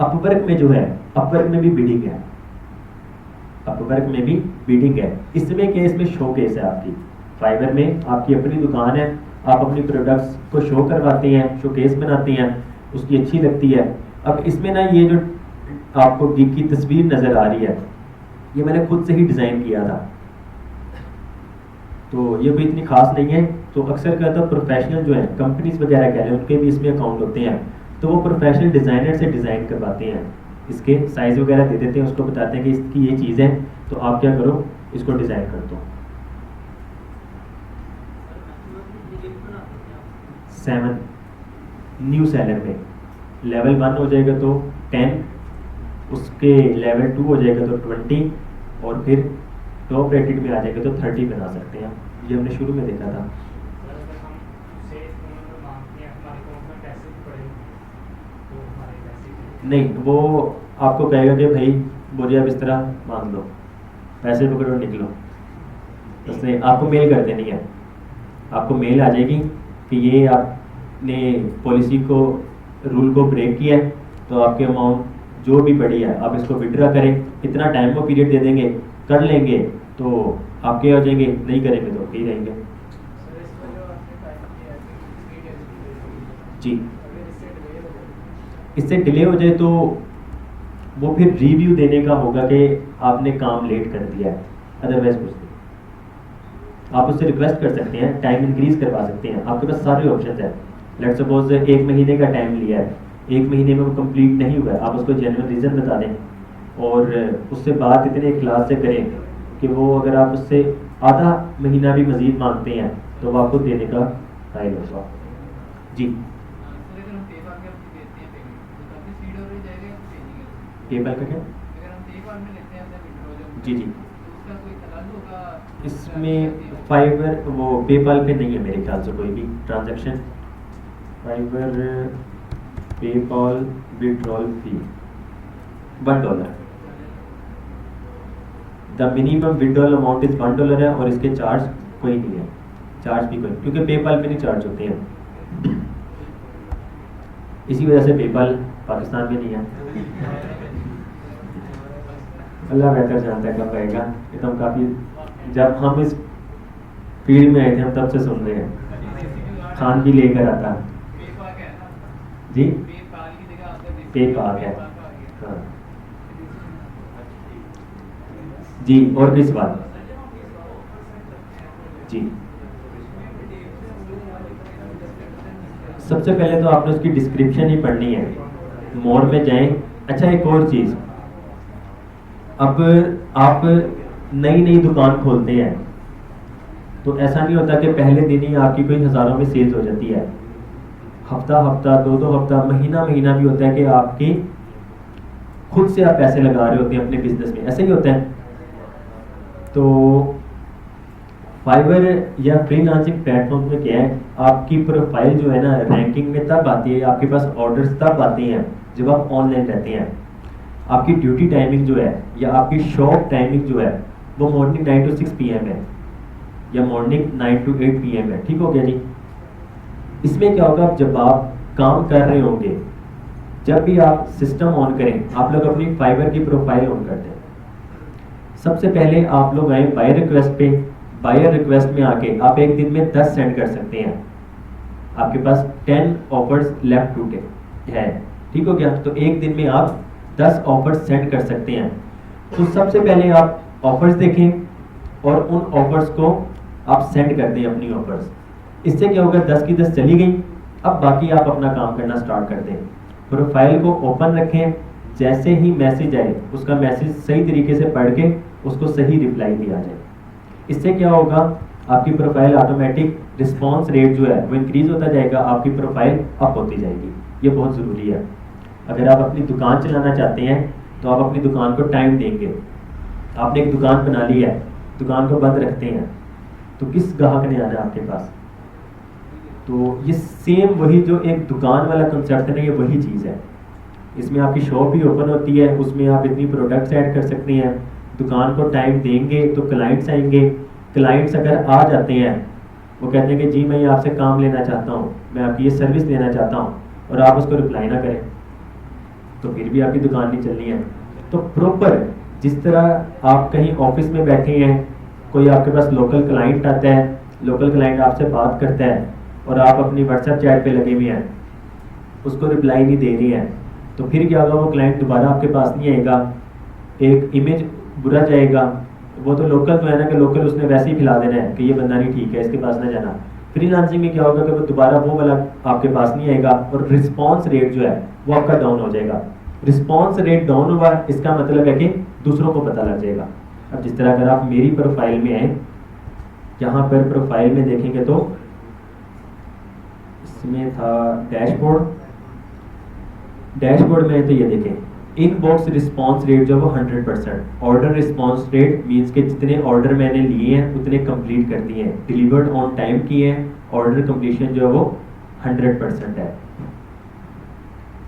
अपवर्क में जो है, अपवर्क में भी बिडिंग है, अपवर्क में भी बिडिंग है। इसमें क्या, इसमें शो केस है आपकी। फाइवर में आपकी अपनी दुकान है, आप अपनी प्रोडक्ट्स को शो करवाते हैं, शो केस बनाते हैं, उसकी अच्छी लगती है। अब इसमें ना ये जो आपको गिग की तस्वीर नज़र आ रही है, ये मैंने खुद से ही डिज़ाइन किया था, तो ये कोई इतनी खास नहीं है। तो अक्सर क्या होता है, प्रोफेशनल जो है, कंपनीज वगैरह कह रहे हैं, उनके भी इसमें अकाउंट होते हैं, तो वो प्रोफेशनल डिज़ाइनर से डिज़ाइन करवाते हैं, इसके साइज़ वगैरह दे देते हैं, उसको बताते हैं कि इसकी ये चीज़ है, तो आप क्या करो, इसको डिज़ाइन कर दो। 7 न्यू सेलर में लेवल 1 हो जाएगा तो 10, उसके लेवल 2 हो जाएगा तो 20, और फिर टॉप रेटेड में आ जाएगा तो 30 बना सकते हैं। ये हमने शुरू में देखा था। नहीं, वो आपको कहेगा कि भाई बोरिया बिस्तरा मांग लो, पैसे पकड़ो निकलो, उसने आपको मेल कर देनी है, आपको मेल आ जाएगी कि ये आपने पॉलिसी को, रूल को ब्रेक किया है, तो आपके अमाउंट जो भी बढ़ी है आप इसको विड्रा करें, इतना टाइम को पीरियड दे देंगे, कर लेंगे तो आपके हो जाएंगे, नहीं करेंगे तो ही रहेंगे। जी, इससे डिले हो जाए तो वो फिर रिव्यू देने का होगा कि आपने काम लेट कर दिया है, अदरवाइज कुछ नहीं। आप उससे रिक्वेस्ट कर सकते हैं, टाइम इंक्रीज करवा सकते हैं, आपके पास सारे ऑप्शन हैं। लेट्स सपोज 1 महीने का टाइम लिया है, 1 महीने में वो कंप्लीट नहीं हुआ है, आप उसको जेन्युइन रीज़न बता दें और उससे बात इतने क्लास से करें कि वो अगर आप उससे आधा महीना भी मज़ीद मांगते हैं तो वो आपको देने का कायल होगा। जी सर अगर हम पेपाल में अपनी देते हैं पेमेंट तो तब भी स्पीड हो जाएगा या कुछ नहीं है? पेपल का क्या? अगर हम पेपाल में लेते हैं अपने विड्रॉ जो जी जी, तो उसका कोई अलग होगा? इसमें फाइबर वो पेपाल पे नहीं है मेरे ख्याल से कोई भी transaction. Fibre PayPal withdrawal fee $1। The minimum withdrawal amount is $1 है और इसके चार्ज कोई नहीं है, चार्ज भी कोई, क्योंकि पेपाल पे नहीं चार्ज होते हैं, इसी वजह से पेपाल पाकिस्तान में नहीं है। अल्लाह बेहतर जानता है कब आएगा, ये तो हम काफ़ी, जब हम इस फील्ड में आए थे हम तब से सुन रहे हैं खान भी लेकर आता है। पेपाल का है ना? जी पेपाल की जगह आपका पेपाल है, पेपाल का आ गया। हाँ जी। और किस बात? जी सबसे पहले तो आपने उसकी डिस्क्रिप्शन ही पढ़नी है, मोर में जाएं। अच्छा एक और चीज़, अब आप नई नई दुकान खोलते हैं तो ऐसा नहीं होता कि पहले दिन ही आपकी कोई हज़ारों में सेल्स हो जाती है। हफ्ता हफ्ता, दो हफ्ता, महीना महीना भी होता है कि आपकी खुद से आप पैसे लगा रहे होते हैं अपने बिजनेस में, ऐसा ही होता है। तो फाइवर या फ्रीलांसिंग प्लेटफॉर्म में क्या है, आपकी प्रोफाइल जो है ना रैंकिंग में तब आती है, आपके पास ऑर्डर्स तब आते हैं जब आप ऑनलाइन रहते हैं। आपकी ड्यूटी टाइमिंग जो है या आपकी शॉप टाइमिंग जो है वो मॉर्निंग 9 to 6 PM है या मॉर्निंग 9 to 8 PM है, ठीक हो गया जी। इसमें क्या होगा, जब आप काम कर रहे होंगे, जब भी आप सिस्टम ऑन करें, आप लोग अपनी फाइवर की प्रोफाइल ऑन करते हैं। सबसे पहले आप लोग आए बायर रिक्वेस्ट पे, बायर रिक्वेस्ट में आके आप एक दिन में 10 सेंड कर सकते हैं। आपके पास 10 ऑफर्स लेफ्ट टू है, ठीक हो गया। तो एक दिन में आप 10 ऑफर्स सेंड कर सकते हैं। तो सबसे पहले आप ऑफर्स देखें और उन ऑफर्स को आप सेंड कर दें अपनी ऑफर्स। इससे क्या होगा, 10 की 10 चली गई। अब बाकी आप अपना काम करना स्टार्ट कर दें। प्रोफाइल को ओपन रखें, जैसे ही मैसेज आए उसका मैसेज सही तरीके से पढ़ के उसको सही रिप्लाई दिया जाए। इससे क्या होगा, आपकी प्रोफाइल ऑटोमेटिक रिस्पॉन्स रेट जो है वो इंक्रीज होता जाएगा, आपकी प्रोफाइल अप होती जाएगी। ये बहुत ज़रूरी है। अगर आप अपनी दुकान चलाना चाहते हैं तो आप अपनी दुकान को टाइम देंगे। आपने एक दुकान बना ली है, दुकान को बंद रखते हैं तो किस ग्राहक ने आना है आपके पास? तो ये सेम वही जो एक दुकान वाला कंसेप्ट है ना, ये वही चीज़ है। इसमें आपकी शॉप भी ओपन होती है, उसमें आप इतनी प्रोडक्ट्स ऐड कर सकते हैं। दुकान को टाइम देंगे तो क्लाइंट्स आएंगे। क्लाइंट्स अगर आ जाते हैं, वो कहते हैं कि जी मैं ये आपसे काम लेना चाहता हूँ, मैं आपकी ये सर्विस लेना चाहता हूँ, और आप उसको रिप्लाई ना करें तो फिर भी आपकी दुकान नहीं चलनी है। तो प्रॉपर जिस तरह आप कहीं ऑफिस में बैठे हैं, कोई आपके पास लोकल क्लाइंट आता है, लोकल क्लाइंट आपसे बात करता है और आप अपनी व्हाट्सएप चैट पे लगे हुए हैं, उसको रिप्लाई नहीं दे रही हैं, तो फिर क्या होगा, वो क्लाइंट दोबारा आपके पास नहीं आएगा, एक इमेज बुरा जाएगा। वो तो लोकल तो है ना कि लोकल उसने वैसे ही खिला देना है कि ये बंदा नहीं ठीक है, इसके पास ना जाना। फ्रीलांसिंग में क्या होगा कि वो दोबारा वो वाला आपके पास नहीं आएगा और रिस्पॉन्स रेट जो है वो आपका डाउन हो जाएगा। रिस्पॉन्स रेट डाउन हुआ, इसका मतलब है कि दूसरों को पता लग जाएगा। अब जिस तरह अगर आप मेरी प्रोफाइल में आए, यहाँ पर प्रोफाइल में देखेंगे तो इसमें था डैशबोर्ड, डैशबोर्ड में तो ये देखें इनबॉक्स रिस्पांस रेट जो वो 100%, ऑर्डर रिस्पांस रेट मींस के जितने ऑर्डर मैंने लिए हैं उतने कंप्लीट कर दिए हैं, डिलीवर्ड ऑन टाइम किए हैं, ऑर्डर कंप्लीशन जो है वो 100% है।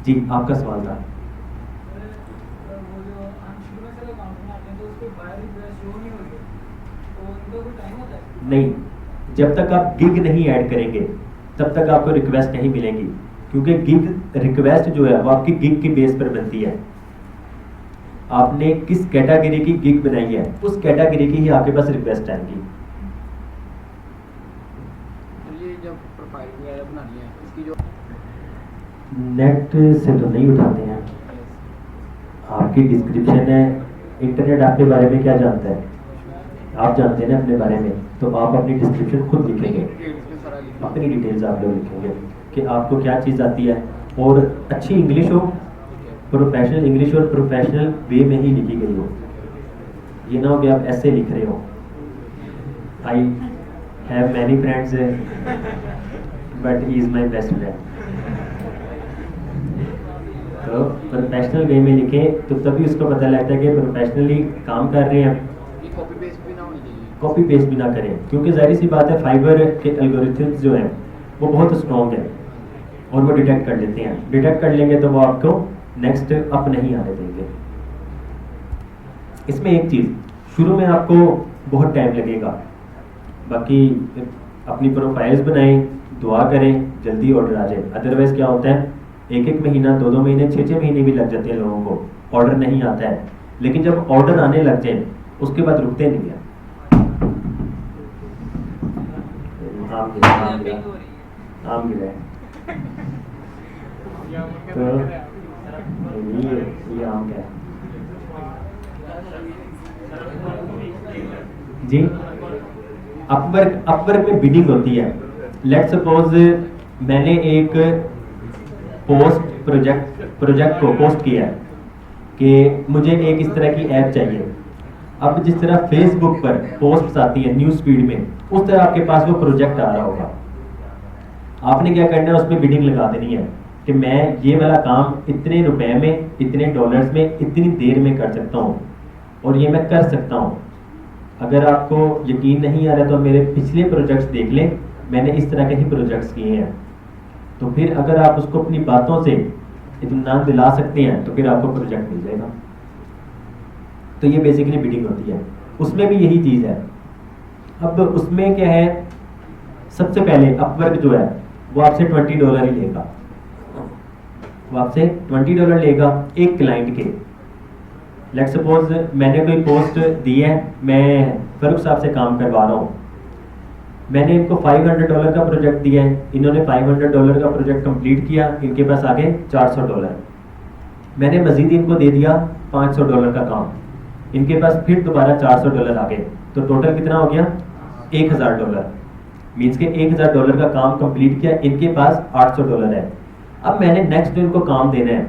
जी आपका सवाल था। वो जो हम शुरू में से अकाउंट बनाते हैं तो उस पे बायर रिक्वेस्ट शो नहीं होगी, तो उनका कोई टाइम होता है? नहीं, जब तक आप गिग नहीं ऐड करेंगे तब तक आपको रिक्वेस्ट नहीं मिलेंगी, क्योंकि गिग रिक्वेस्ट जो है वो आपकी गिग के बेस पर बनती है। आपने किस कैटेगरी की गिग बनाई है उस कैटेगरी की ही आपके पास रिक्वेस्ट आएंगी। ये जब प्रोफाइल वगैरह बनानी है इसकी जो नेट से तो नहीं उठाते हैं, आपकी डिस्क्रिप्शन है। इंटरनेट आपके बारे में क्या जानता है, आप जानते हैं ना अपने बारे में, तो आप अपनी डिस्क्रिप्शन खुद लिखेंगे, अपनी डिटेल्स आप लोग लिखेंगे कि आपको क्या चीज़ आती है, और अच्छी इंग्लिश हो, प्रोफेशनल इंग्लिश और प्रोफेशनल वे में ही लिखी गई हो। ये ना हो कि आप ऐसे लिख रहे हो, I have many friends but he is my best friend. तो प्रोफेशनल वे में लिखें तो तभी उसको पता लगता है कि प्रोफेशनली काम कर रहे हैं। ये कॉपी पेस्ट भी ना होनी चाहिए। कॉपी पेस्ट भी ना करें, क्योंकि जाहिर सी बात है फाइबर के एल्गोरिथम्स जो हैं वो बहुत स्ट्रॉन्ग है और वो डिटेक्ट कर लेते हैं। डिटेक्ट कर लेंगे तो वो आपको नेक्स्ट अप नहीं आने देंगे। इसमें एक चीज़, शुरू में आपको बहुत टाइम लगेगा, बाकी अपनी प्रोफाइल्स बनाएं, दुआ करें जल्दी ऑर्डर आ जाए। अदरवाइज क्या होता है, एक एक महीना, दो दो महीने, छः छः महीने भी लग जाते हैं लोगों को, ऑर्डर नहीं आता है। लेकिन जब ऑर्डर आने लग जाए उसके बाद रुकते नहीं है। आम गिरा, आम गिरा, आम गिरा है। तो ये आम क्या है जी? अपवर्क में बिडिंग होती है। लेट्स सपोज मैंने एक प्रोजेक्ट को पोस्ट किया है कि मुझे एक इस तरह की ऐप चाहिए। अब जिस तरह फेसबुक पर पोस्ट्स आती है न्यूज़ फीड में, उस तरह आपके पास वो प्रोजेक्ट आ रहा होगा। आपने क्या करना है, उसमें बिडिंग लगा देनी है कि मैं ये वाला काम इतने रुपए में, इतने डॉलर्स में, इतनी देर में कर सकता हूँ और ये मैं कर सकता हूँ। अगर आपको यकीन नहीं आ रहा तो मेरे पिछले प्रोजेक्ट्स देख लें, मैंने इस तरह के ही प्रोजेक्ट्स किए हैं। तो फिर अगर आप उसको अपनी बातों से इत्मीनान दिला सकते हैं तो फिर आपको प्रोजेक्ट मिल जाएगा। तो ये बेसिकली बिडिंग होती है, उसमें भी यही चीज़ है। अब उसमें क्या है, सबसे पहले अपवर्क जो है वो आपसे $20 ही लेगा। वो आपसे $20 लेगा एक क्लाइंट के। लेट्स सपोज मैंने कोई पोस्ट दी है, मैं फरूख साहब से काम करवा रहा हूँ, मैंने इनको $500 का प्रोजेक्ट दिया है, इन्होंने $500 का प्रोजेक्ट कंप्लीट किया, इनके पास आ गए $400। मैंने मजीद इनको दे दिया $500 का काम, इनके पास फिर दोबारा $400 आ गए, तो टोटल कितना हो गया $1000। मीन्स के $1000 का काम कंप्लीट किया, इनके पास $800 है। अब मैंने नेक्स्ट जो इनको काम देना है,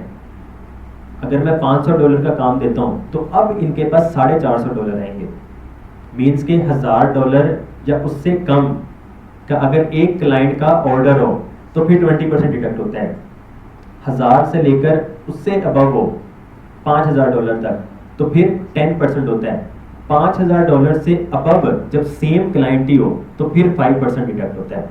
अगर मैं $500 का काम देता हूँ तो अब इनके पास $450 आएंगे। मीन्स के $1000 या उससे कम का अगर एक क्लाइंट का ऑर्डर हो तो फिर 20% डिडक्ट होता है। 1000 से लेकर उससे अबव हो $5000 तक तो फिर 10% होता है। $5000 से अबव जब सेम क्लाइंट ही हो तो फिर 5% डिडक्ट होता है।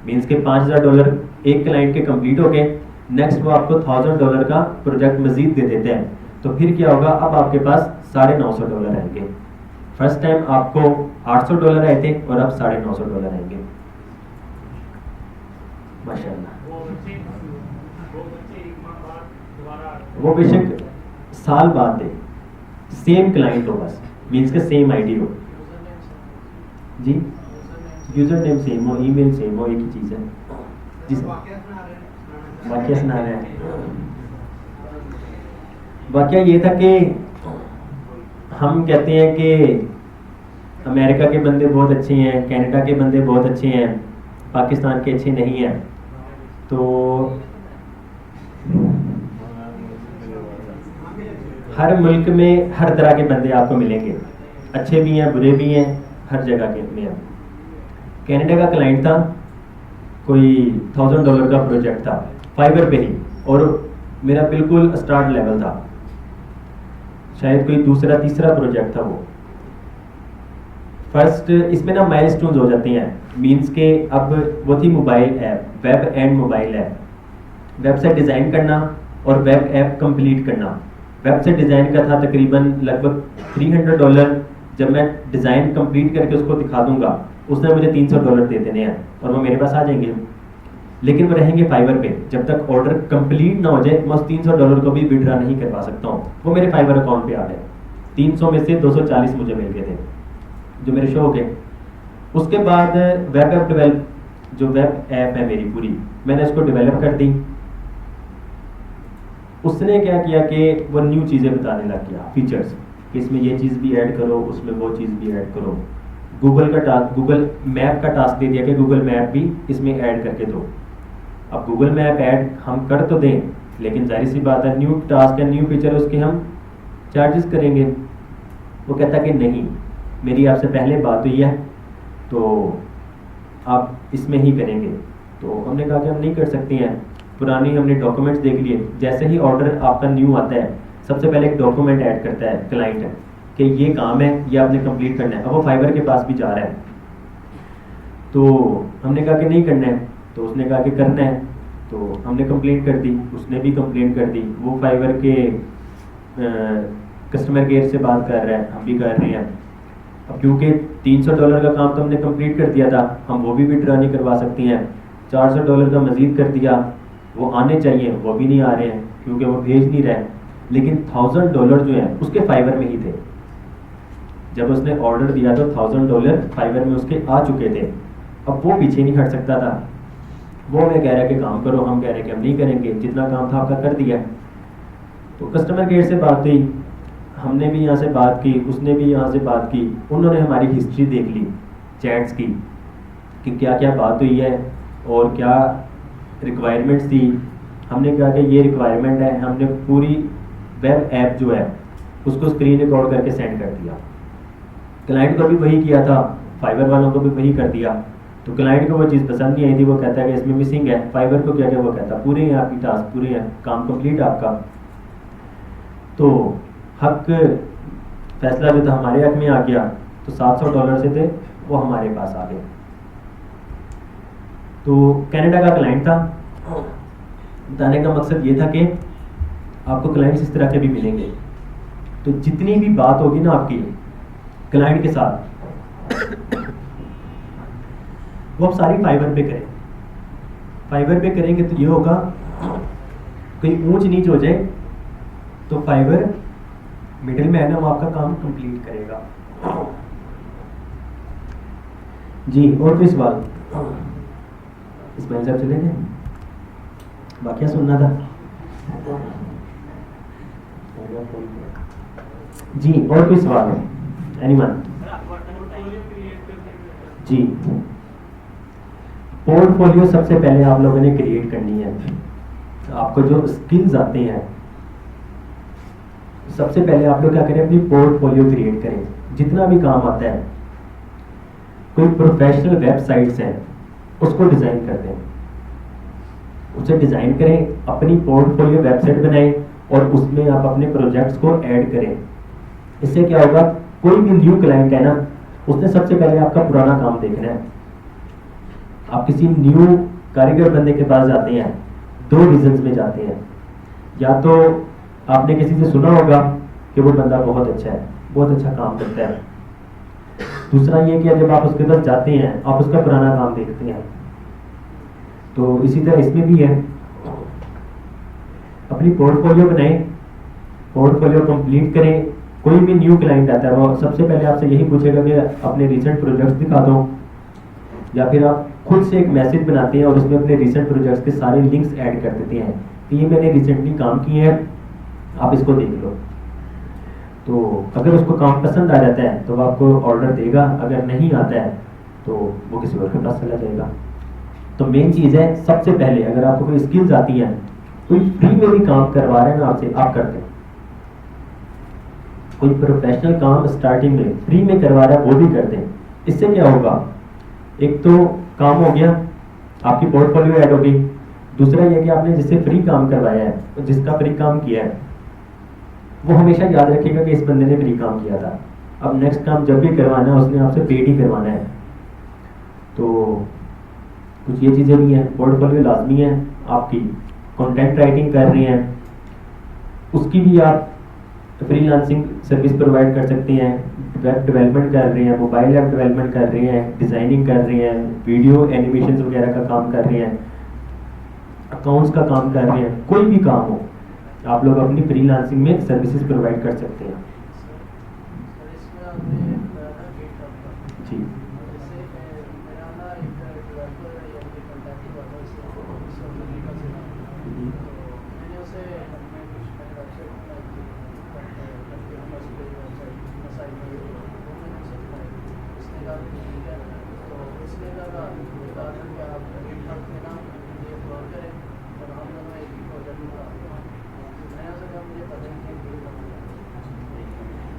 मीन्स के $5000 एक क्लाइंट के कंप्लीट हो गए, नेक्स्ट वो आपको $1000 का प्रोजेक्ट मजीद दे देते हैं, तो फिर क्या होगा, अब आपके पास $950 आएंगे। फर्स्ट टाइम आपको $800 आए थे और अब $950 आएंगे। माशाल्लाह। वो बेशक साल बाद दे, सेम क्लाइंट हो, बस मीन्स के सेम आईडी हो जी, यूजर नेम सेम हो, ईमेल सेम हो, एक ही चीज़ है। जिस वाकया सुना रहे हैं, वाकया ये था कि हम कहते हैं कि अमेरिका के बंदे बहुत अच्छे हैं, कनाडा के बंदे बहुत अच्छे हैं, पाकिस्तान के अच्छे नहीं हैं। तो हर मुल्क में हर तरह के बंदे आपको मिलेंगे, अच्छे भी हैं, बुरे भी हैं, हर जगह के में हैं। कनाडा का क्लाइंट था, कोई $1000 का प्रोजेक्ट था फाइबर पे ही, और मेरा बिल्कुल स्टार्ट लेवल था, शायद कोई दूसरा तीसरा प्रोजेक्ट था वो। फर्स्ट इसमें ना माइलस्टोन्स हो जाते हैं, मींस के अब वो थी mobile app, web and mobile app. Website design करना और वेब ऐप कंप्लीट करना। वेबसाइट डिज़ाइन का था तकरीबन लगभग $300। जब मैं डिज़ाइन कंप्लीट करके उसको दिखा दूंगा, उसने मुझे $300 दे देने हैं और वो मेरे पास आ जाएंगे, लेकिन वो रहेंगे फाइबर पे। जब तक ऑर्डर कंप्लीट ना हो जाए मैं उस $300 को भी विड्रॉ नहीं करवा सकता हूँ, वो मेरे फाइबर अकाउंट पे आ गए। 300 में से 240 मुझे मिल गए थे जो मेरे शो हो गए। उसके बाद वेब ऐप डेवलप, जो वेब ऐप है मेरी पूरी, मैंने उसको डेवलप कर दी। उसने क्या किया कि वो न्यू चीज़ें बताने लग गया, फीचर्स, कि इसमें ये चीज़ भी ऐड करो, उसमें वो चीज़ भी ऐड करो। गूगल का टास्क, गूगल मैप का टास्क दे दिया कि गूगल मैप भी इसमें ऐड करके दो। अब गूगल मैप ऐड हम कर तो दें, लेकिन जाहिर सी बात है न्यू टास्क है, न्यू फीचर है, उसके हम चार्जेस करेंगे। वो कहता कि नहीं, मेरी आपसे पहले बात हुई है तो आप इसमें ही करेंगे। तो हमने कहा कि हम नहीं कर सकते हैं, पुरानी हमने डॉक्यूमेंट्स देख लिए। जैसे ही ऑर्डर आपका न्यू आता है, सबसे पहले एक डॉक्यूमेंट ऐड करता है क्लाइंट कि ये काम है, ये आपने कंप्लीट करना है। अब वो फाइबर के पास भी जा रहा है, तो हमने कहा कि नहीं करना है, तो उसने कहा कि करना है। तो हमने कंप्लेंट कर दी, उसने भी कंप्लेंट कर दी। वो फाइबर के कस्टमर केयर से बात कर रहा है, हम भी कर रहे हैं। अब क्योंकि $300 का काम तो हमने कंप्लीट कर दिया था, हम वो भी विड्रॉ नहीं करवा सकते हैं। $400 का मज़ीद कर दिया, वो आने चाहिए, वो भी नहीं आ रहे हैं क्योंकि वो भेज नहीं रहे। लेकिन $1000 जो है उसके फाइबर में ही थे। जब उसने ऑर्डर दिया तो $1000 फाइबर में उसके आ चुके थे। अब वो पीछे नहीं हट सकता था। वो हमें कह रहा है कि काम करो, हम कह रहे हैं कि हम नहीं करेंगे, जितना काम था आपका कर दिया। तो कस्टमर केयर से बात हुई, हमने भी यहाँ से बात की, उसने भी यहाँ से बात की। उन्होंने हमारी हिस्ट्री देख ली चैट्स की कि क्या क्या बात हुई है और क्या रिक्वायरमेंट्स थी। हमने कहा कि ये रिक्वायरमेंट है, हमने पूरी वेब ऐप जो है उसको स्क्रीन रिकॉर्ड करके सेंड कर दिया। क्लाइंट को भी वही किया था, फाइबर वालों को भी वही कर दिया। तो क्लाइंट को वो चीज़ पसंद नहीं आई थी, वो कहता है कि इसमें मिसिंग है। फाइबर को क्या क्या वो कहता है पूरे हैं आपकी टास्क, पूरे हैं, काम कंप्लीट आपका। तो हक फैसला जो था हमारे हक में आ गया, तो $700 से थे वो हमारे पास आ गए। तो कनाडा का क्लाइंट था। बताने का मकसद ये था कि आपको क्लाइंट्स इस तरह के भी मिलेंगे, तो जितनी भी बात होगी ना आपकी क्लाइंट के साथ, वो आप सारी फाइबर पे करें। फाइबर पे करेंगे तो ये होगा, कोई ऊंच नीच हो जाए तो फाइबर मिडिल में है ना, वो आपका काम कंप्लीट करेगा। जी, और कोई सवाल? इस्माइल साहब चले गए, बाकी सुनना था। जी, और कोई सवाल है? एनीवन? जी, पोर्टफोलियो सबसे पहले आप लोगों ने क्रिएट करनी है। आपको जो स्किल्स आते हैं, सबसे पहले आप लोग क्या करें, अपनी पोर्टफोलियो क्रिएट करें। जितना भी काम आता है, कोई प्रोफेशनल वेबसाइट्स हैं उसको डिज़ाइन कर दें, उसे डिज़ाइन करें, अपनी पोर्टफोलियो वेबसाइट बनाएं और उसमें आप अपने प्रोजेक्ट्स को ऐड करें। इससे क्या होगा, कोई भी न्यू क्लाइंट है ना, उसने सबसे पहले आपका पुराना काम देखना है। आप किसी न्यू कारीगर बंदे के पास जाते हैं, दो रीजंस में जाते हैं। या तो आपने किसी से सुना होगा कि वो बंदा बहुत अच्छा है, बहुत अच्छा काम करता है। दूसरा ये कि जब आप उसके पास जाते हैं, आप उसका पुराना काम देखते हैं। तो इसी तरह इसमें भी है, अपनी पोर्टफोलियो बनाएं, पोर्टफोलियो कंप्लीट करें। कोई भी न्यू क्लाइंट आता है, वो सबसे पहले आपसे यही पूछेगा कि अपने रिसेंट प्रोजेक्ट्स दिखा दो, या फिर आप खुद से एक मैसेज बनाते हैं और उसमें अपने रिसेंट प्रोजेक्ट्स के सारे लिंक्स ऐड कर देते हैं कि ये मैंने रिसेंटली काम किए हैं, आप इसको देख लो। तो अगर उसको काम पसंद आ जाता है तो वो आपको ऑर्डर देगा, अगर नहीं आता है तो वो किसी और के पास चला जाएगा। तो मेन चीज़ है, सबसे पहले अगर आपको कोई स्किल्स आती हैं, कोई फ्री में भी काम करवा रहे हैं ना आपसे, आप करते हैं। कोई प्रोफेशनल काम स्टार्टिंग में फ्री में करवा रहा है, वो भी करते हैं। इससे क्या होगा, एक तो काम हो गया, आपकी पोर्टफोलियो ऐड हो गई। दूसरा यह कि आपने जिससे फ्री काम करवाया है, जिसका फ्री काम किया है, वो हमेशा याद रखिएगा कि इस बंदे ने फ्री काम किया था। अब नेक्स्ट काम जब भी करवाना है, उसने आपसे पेड ही करवाना है। तो कुछ ये चीज़ें भी हैं। पोर्टफोलियो लाजमी है आपकी। कंटेंट राइटिंग कर रहे हैं, उसकी भी आप फ्रीलांसिंग सर्विस प्रोवाइड कर सकते हैं। वेब डेवलपमेंट कर रहे हैं, मोबाइल ऐप डेवलपमेंट कर रहे हैं, डिज़ाइनिंग कर रहे हैं, वीडियो एनिमेशन वगैरह का काम कर रहे हैं, अकाउंट्स का काम कर रहे हैं, कोई भी काम हो, आप लोग अपनी फ्रीलांसिंग में सर्विसेज प्रोवाइड कर सकते हैं।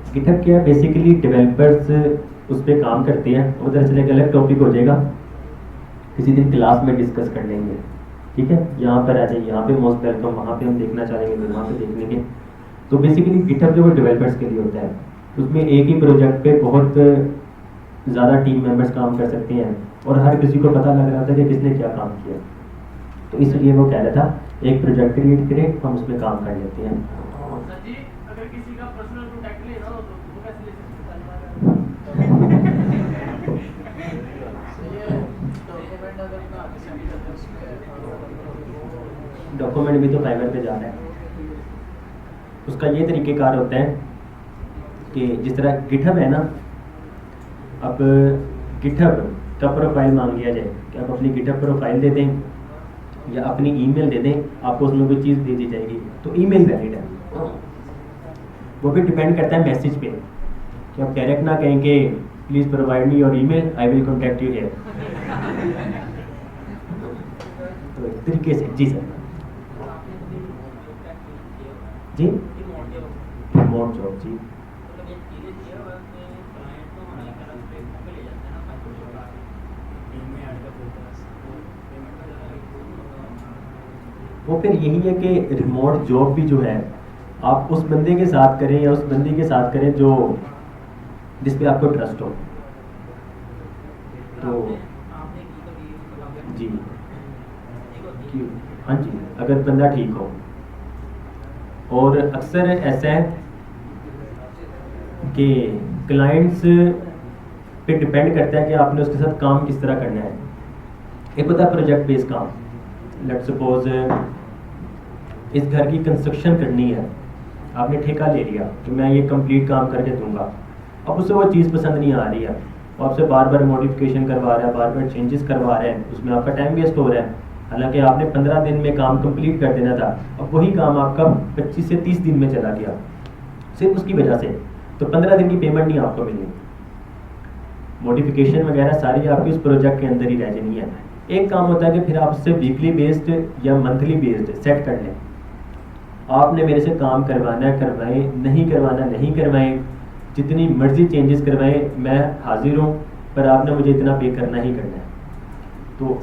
जी, गिटहब क्या है, बेसिकली डेवलपर्स उस पर काम करते हैं। वो दरअसल एक अलग टॉपिक हो जाएगा, किसी दिन क्लास में डिस्कस कर लेंगे, ठीक है। यहाँ पर आ जाइए, यहाँ पे मोस्ट वेलकम, वहाँ पे हम देखना चाहेंगे तो वहाँ पे देख लेंगे। तो बेसिकली गिटहब जो वो डेवलपर्स के लिए होता है, उसमें एक ही प्रोजेक्ट पे बहुत ज़्यादा टीम मेंबर्स काम कर सकते हैं और हर किसी को पता लग रहा था कि किसने क्या काम किया। तो इसलिए वो कह रहा था एक प्रोजेक्ट क्रिएट करें, हम उसमें काम कर लेते हैं। सर जी, अगर किसी का पर्सनल कॉन्टैक्ट लेना हो तो वो कैसे ले सकते हैं? डॉक्यूमेंट अगर ना किसी भी डॉक्यूमेंट भी तो फाइवर पे जाना है। उसका ये तरीक़ेकार होता है कि जिस तरह गिटहब है ना, अब गिटहब का प्रोफाइल मांग लिया जाए कि आप अपनी गिटहब प्रोफाइल दे दें या अपनी ईमेल दे दें, आपको उसमें कोई चीज़ भेजी जाएगी तो ईमेल वैलिड है। वो भी डिपेंड करता है मैसेज पे कि आप डायरेक्ट ना कहें कि please provide me your email, I will contact you here. तो इस तरीके से जी सर। जी रिमोट जॉब जी। वो फिर यही है कि रिमोट जॉब भी जो है आप उस बंदे के साथ करें या उस बंदी के साथ करें जो जिस पे आपको ट्रस्ट हो। तो जी क्यों, हाँ जी, अगर बंदा ठीक हो। और अक्सर ऐसा है कि क्लाइंट्स पे डिपेंड करता है कि आपने उसके साथ काम किस तरह करना है। एक होता है प्रोजेक्ट बेस्ड काम, लेट सपोज इस घर की कंस्ट्रक्शन करनी है, आपने ठेका ले लिया कि मैं ये कंप्लीट काम करके दूंगा। अब उससे वो चीज़ पसंद नहीं आ रही है, वो आपसे बार बार मॉडिफिकेशन करवा रहा है, बार बार चेंजेस करवा रहा है, उसमें आपका टाइम वेस्ट हो रहा है। हालांकि आपने 15 दिन में काम कंप्लीट कर देना था, अब वही काम आपका 25 से 30 दिन में चला गया सिर्फ उसकी वजह से, तो 15 दिन की पेमेंट नहीं आपको मिली। मॉडिफिकेशन वगैरह सारी आपकी उस प्रोजेक्ट के अंदर ही रह जानी है। एक काम होता है कि फिर आप उससे वीकली बेस्ड या मंथली बेस्ड सेट कर लें, आपने मेरे से काम करवाना है करवाएं, नहीं करवाना नहीं करवाएं, जितनी मर्जी चेंजेस करवाएं, मैं हाजिर हूँ, पर आपने मुझे इतना पे करना ही करना है। तो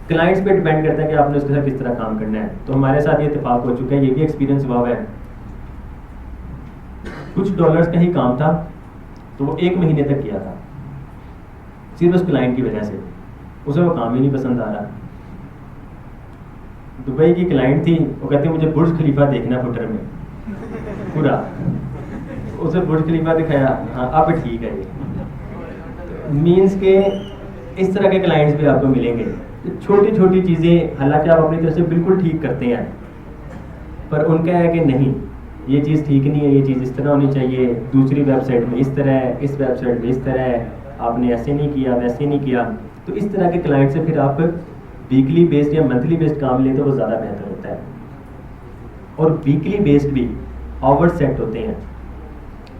क्लाइंट्स पे डिपेंड करता है कि आपने उसके साथ किस तरह काम करना है। तो हमारे साथ ये इत्तेफाक हो चुका है, ये भी एक्सपीरियंस हुआ है। कुछ डॉलर्स का ही काम था, तो वो 1 महीने तक किया था सिर्फ उस क्लाइंट की वजह से, उसे वो काम ही नहीं पसंद आ रहा। दुबई की क्लाइंट थी, वो कहती मुझे बुर्ज खलीफा देखना फुटर में पूरा, उसे बुर्ज खलीफा दिखाया, हाँ अब ठीक है ये। मीन्स के इस तरह के क्लाइंट्स भी आपको मिलेंगे, छोटी छोटी चीज़ें हालांकि आप अपनी तरफ से बिल्कुल ठीक करते हैं, पर उनका है कि नहीं ये चीज़ ठीक नहीं है, ये चीज़ इस तरह होनी चाहिए, दूसरी वेबसाइट में इस तरह है, इस वेबसाइट में इस तरह है, आपने ऐसे नहीं किया वैसे नहीं किया। तो इस तरह के क्लाइंट से फिर आप वीकली बेस्ड या मंथली बेस्ड काम लें तो वो ज़्यादा बेहतर होता है। और वीकली बेस्ड भी आवर सेट होते हैं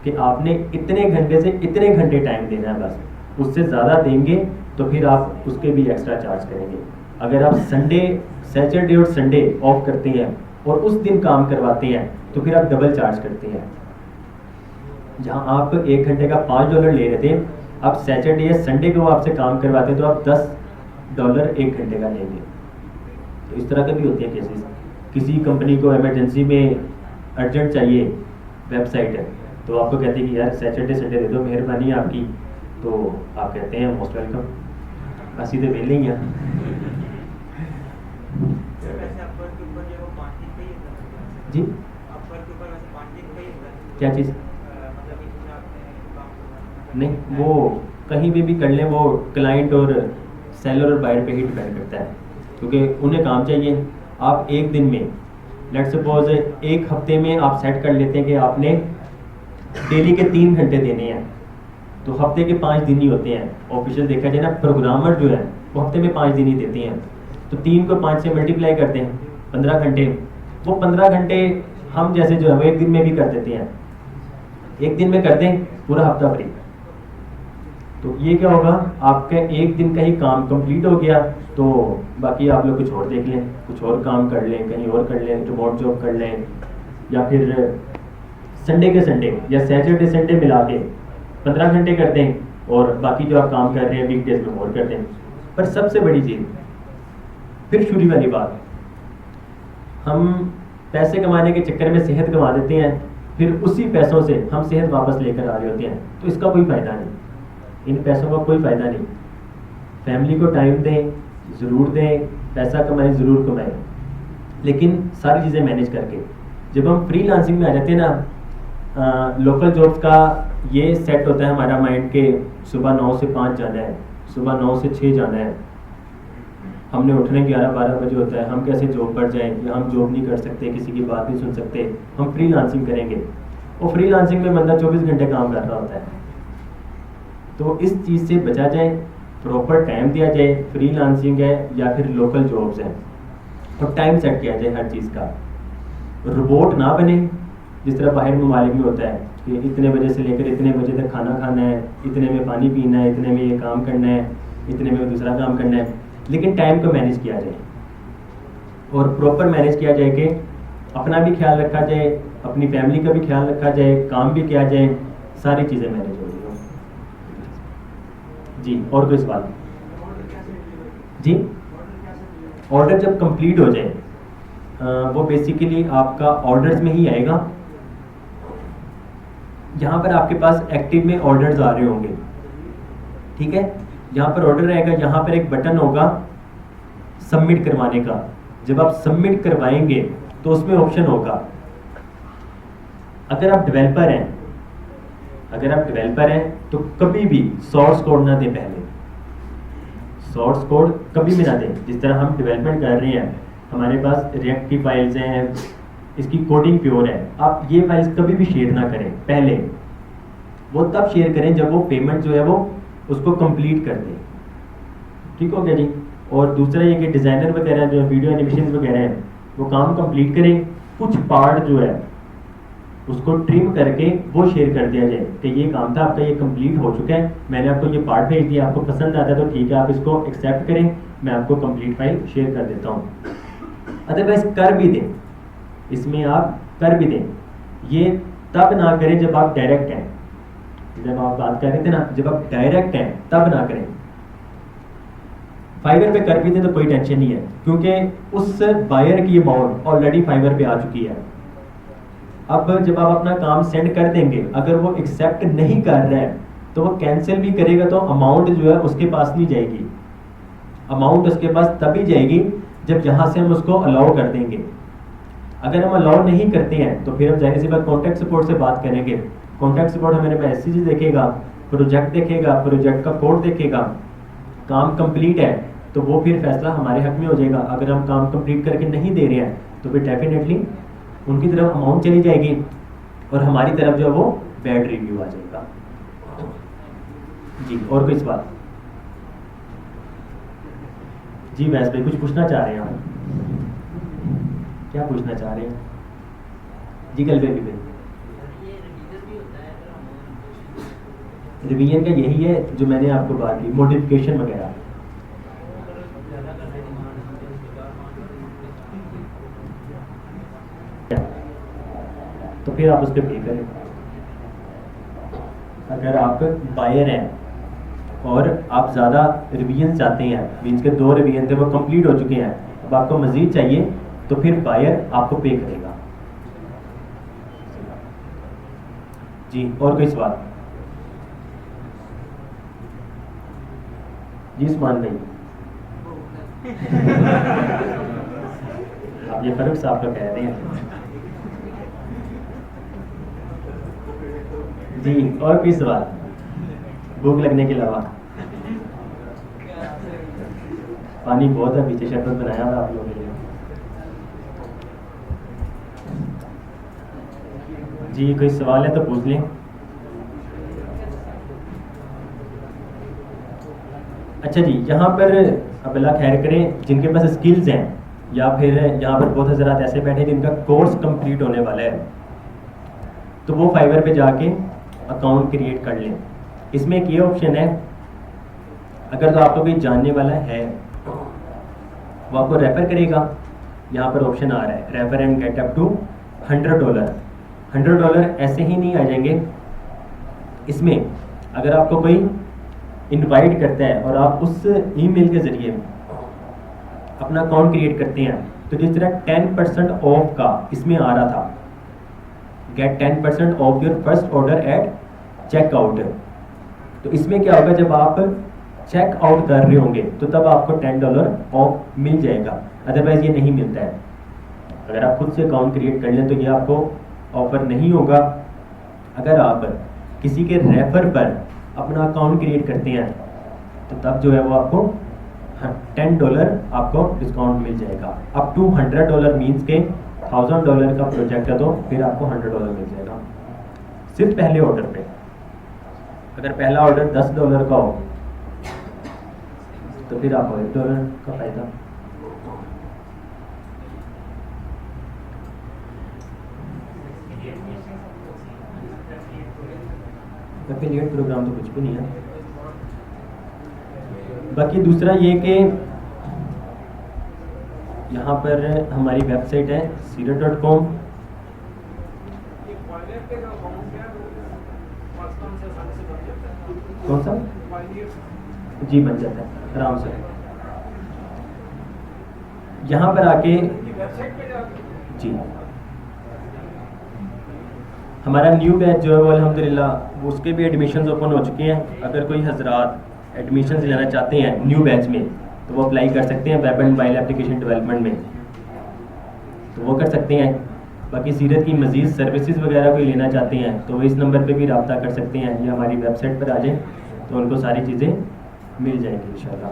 कि आपने इतने घंटे से इतने घंटे टाइम देना है, बस उससे ज़्यादा देंगे तो फिर आप उसके भी एक्स्ट्रा चार्ज करेंगे। अगर आप सैटरडे और संडे ऑफ करते हैं और उस दिन काम करवाते हैं तो फिर आप डबल चार्ज करते हैं। जहां आप 1 घंटे का $5 ले रहे थे, आप सैटरडे या संडे को आपसे काम करवाते हैं तो आप $10 1 घंटे का लेंगे। तो इस तरह के भी होते हैं केसेस। किसी कंपनी को इमरजेंसी में अर्जेंट चाहिए वेबसाइट है, तो आपको कहते हैं कि यार सैटरडे संडे दे दो, मेहरबानी है आपकी, तो आप कहते हैं मोस्ट वेलकम, ਅਸੀਂ तो वेले ही हैं। जी क्या चीज़ नहीं, वो कहीं भी कर लें, वो क्लाइंट और सेलर और बायर पे ही डिपेंड करता है, क्योंकि उन्हें काम चाहिए। आप एक दिन में लेट सपोज 1 हफ्ते में आप सेट कर लेते हैं कि आपने डेली के 3 घंटे देने हैं, तो हफ्ते के 5 दिन ही होते हैं। ऑफिशियल देखा जाए ना, प्रोग्रामर जो है वो हफ्ते में 5 दिन ही देते हैं, तो 3 को 5 से मल्टीप्लाई करते हैं 15 घंटे। वो 15 घंटे हम जैसे जो है वो 1 दिन में भी कर देते हैं, 1 दिन में कर दें पूरा हफ्ता फ्री। तो ये क्या होगा, आपका 1 दिन का ही काम कंप्लीट हो गया, तो बाकी आप लोग कुछ और देख लें, कुछ और काम कर लें, कहीं और कर लें, रिमोट जॉब कर लें, या फिर संडे के संडे या सैटरडे संडे मिला के 15 घंटे कर दें और बाकी जो आप काम कर रहे हैं वीकडेज में और कर दें। पर सबसे बड़ी चीज़ फिर शुरू वाली बात, हम पैसे कमाने के चक्कर में सेहत गंवा देते हैं, फिर उसी पैसों से हम सेहत वापस लेकर आ रहे होते हैं, तो इसका कोई फ़ायदा नहीं, इन पैसों का कोई फ़ायदा नहीं। फैमिली को टाइम दें, ज़रूर दें, पैसा कमाएं ज़रूर कमाएं, लेकिन सारी चीज़ें मैनेज करके। जब हम फ्रीलांसिंग में आ जाते हैं ना, लोकल जॉब्स का ये सेट होता है हमारा माइंड के सुबह 9 से 5 जाना है, सुबह 9 से 6 जाना है, हमने उठने 11-12 बजे होता है, हम कैसे जॉब पर जाएं, या हम जॉब नहीं कर सकते, किसी की बात नहीं सुन सकते, हम फ्रीलांसिंग करेंगे। और फ्रीलांसिंग में बंदा 24 घंटे काम कर रहा होता है। तो इस चीज़ से बचा जाए, प्रॉपर टाइम दिया जाए, फ्रीलांसिंग है या फिर लोकल जॉब्स हैं, और टाइम सेट किया जाए हर चीज़ का। रोबोट ना बने जिस तरह बाहर ममालिक में होता है कि इतने बजे से लेकर इतने बजे तक खाना खाना है, इतने में पानी पीना है, इतने में ये काम करना है, इतने में दूसरा काम करना है। लेकिन टाइम को मैनेज किया जाए और प्रॉपर मैनेज किया जाए कि अपना भी ख्याल रखा जाए, अपनी फैमिली का भी ख्याल रखा जाए, काम भी किया जाए, सारी चीज़ें मैनेज हो रही हो। जी, और कोई सवाल? जी, ऑर्डर जब कंप्लीट हो जाए वो बेसिकली आपका ऑर्डर्स में ही आएगा। यहाँ पर आपके पास एक्टिव में ऑर्डर्स आ रहे होंगे, ठीक है। यहाँ पर ऑर्डर आएगा, यहाँ पर एक बटन होगा सबमिट करवाने का। जब आप सबमिट करवाएंगे तो उसमें ऑप्शन होगा, अगर आप डेवलपर हैं तो कभी भी सोर्स कोड ना दें, पहले सोर्स कोड कभी भी ना दें। जिस तरह हम डेवलपमेंट कर रहे हैं, हमारे पास रिएक्ट की फाइल्स हैं, इसकी कोडिंग प्योर है, आप ये फाइल्स कभी भी शेयर ना करें। पहले वो तब शेयर करें जब वो पेमेंट जो है वो उसको कंप्लीट कर दें, ठीक हो गया जी। और दूसरा ये कि डिज़ाइनर वगैरह जो वीडियो एनिमेशन वगैरह हैं वो काम कंप्लीट करें, कुछ पार्ट जो है उसको ट्रिम करके वो शेयर कर दिया जाए कि ये काम था आपका, ये कंप्लीट हो चुका है, मैंने आपको ये पार्ट भेज दिया, आपको पसंद आता है तो ठीक है, आप इसको एक्सेप्ट करें, मैं आपको कंप्लीट फाइल शेयर कर देता हूँ। अदरवाइज कर भी दें, इसमें आप कर भी दें, ये तब ना करें जब आप डायरेक्ट हैं। जब आप बात कर रहे थे ना, जब आप डायरेक्ट हैं तब ना करें। फाइवर पे कर भी दें तो कोई टेंशन नहीं है, क्योंकि उस बायर की अमाउंट ऑलरेडी फाइवर पे आ चुकी है। अब जब आप अपना काम सेंड कर देंगे, अगर वो एक्सेप्ट नहीं कर रहा है तो वो कैंसिल भी करेगा तो अमाउंट जो है उसके पास नहीं जाएगी। अमाउंट उसके पास तभी जाएगी जब जहाँ से हम उसको अलाउ कर देंगे। अगर हम अलाउ नहीं करते हैं तो फिर हम जाहिर सी बात कॉन्टैक्ट सपोर्ट से बात करेंगे। कॉन्टैक्ट सपोर्ट हमारे पास ऐसी चीज़ देखेगा, प्रोजेक्ट देखेगा, प्रोजेक्ट का कोड देखेगा, काम कंप्लीट है तो वो फिर फैसला हमारे हक में हो जाएगा। अगर हम काम कंप्लीट करके नहीं दे रहे हैं तो फिर डेफिनेटली उनकी तरफ अमाउंट चली जाएगी और हमारी तरफ जो है वो बैड रिव्यू आ जाएगा। जी, और कोई सवाल? जी वैस भाई कुछ पूछना चाह रहे हैं आप? क्या पूछना चाह रहे हैं? जी कल बेबी भाई, रिवीजन का यही है जो मैंने आपको बात की, मॉडिफिकेशन वगैरह। तो फिर आप उस पर पे करें। अगर आप बायर हैं और आप ज़्यादा रिवीजन चाहते हैं, मीन्स के 2 रिवीजन थे वो कंप्लीट हो चुके हैं, अब आपको मज़ीद चाहिए तो फिर बायर आपको पे करेगा। जी, और कोई सवाल? जी उस्मान भाई, आप ये फर्क साहब का कह रहे हैं। जी, और कोई सवाल भूख लगने के अलावा? पानी बहुत है, पीछे शरबत बनाया हुआ आप लोगों के लिए। जी कोई सवाल है तो पूछ लें। अच्छा जी, यहाँ पर अब अल्लाह खैर करें, जिनके पास स्किल्स हैं या फिर यहाँ पर बहुत हज़रात ऐसे बैठे जिनका कोर्स कंप्लीट होने वाला है, तो वो फाइवर पे जाके अकाउंट क्रिएट कर लें। इसमें एक ये ऑप्शन है, अगर तो आपको कोई जानने वाला है वो आपको रेफ़र करेगा। यहाँ पर ऑप्शन आ रहा है refer and get up to $100। $100 ऐसे ही नहीं आ जाएंगे। इसमें अगर आपको कोई इनवाइट करता है और आप उस ईमेल के ज़रिए अपना अकाउंट क्रिएट करते हैं, तो जिस तरह 10% ऑफ का इसमें आ रहा था, get 10% off your first order at checkout, तो इसमें क्या होगा, जब आप चेकआउट कर रहे होंगे तो तब आपको $10 ऑफ मिल जाएगा, अदरवाइज ये नहीं मिलता है। अगर आप खुद से अकाउंट क्रिएट कर लें तो ये आपको ऑफर नहीं होगा। अगर आप किसी के रेफर पर अपना अकाउंट क्रिएट करते हैं तो तब जो है वो आपको $10 आपको डिस्काउंट मिल जाएगा। अप टू $100 मीन्स के $1000 का प्रोजेक्ट है तो फिर आपको $100 मिल जाएगा सिर्फ पहले ऑर्डर पे। अगर पहला ऑर्डर $10 का हो तो फिर आपको $1 का फायदा। एफिलिएट प्रोग्राम तो कुछ भी नहीं है। बाकी दूसरा ये कि यहाँ पर हमारी वेबसाइट है Seerot.com। कौन सा? जी बन जाता है आराम से। यहाँ पर आके जी हमारा न्यू बैच जो है वो अल्हम्दुलिल्लाह उसके भी एडमिशन्स ओपन हो चुके हैं। अगर कोई हजरात एडमिशन्स लेना चाहते हैं न्यू बैच में तो वो अप्लाई कर सकते हैं web and mobile application development में, तो वो कर सकते हैं। बाकी सीरत की मज़ीद सर्विसेज वगैरह कोई लेना चाहते हैं तो वो इस नंबर पे भी रब्ता कर सकते हैं या हमारी वेबसाइट पर आ जाएं तो उनको सारी चीज़ें मिल जाएंगी इंशाल्लाह।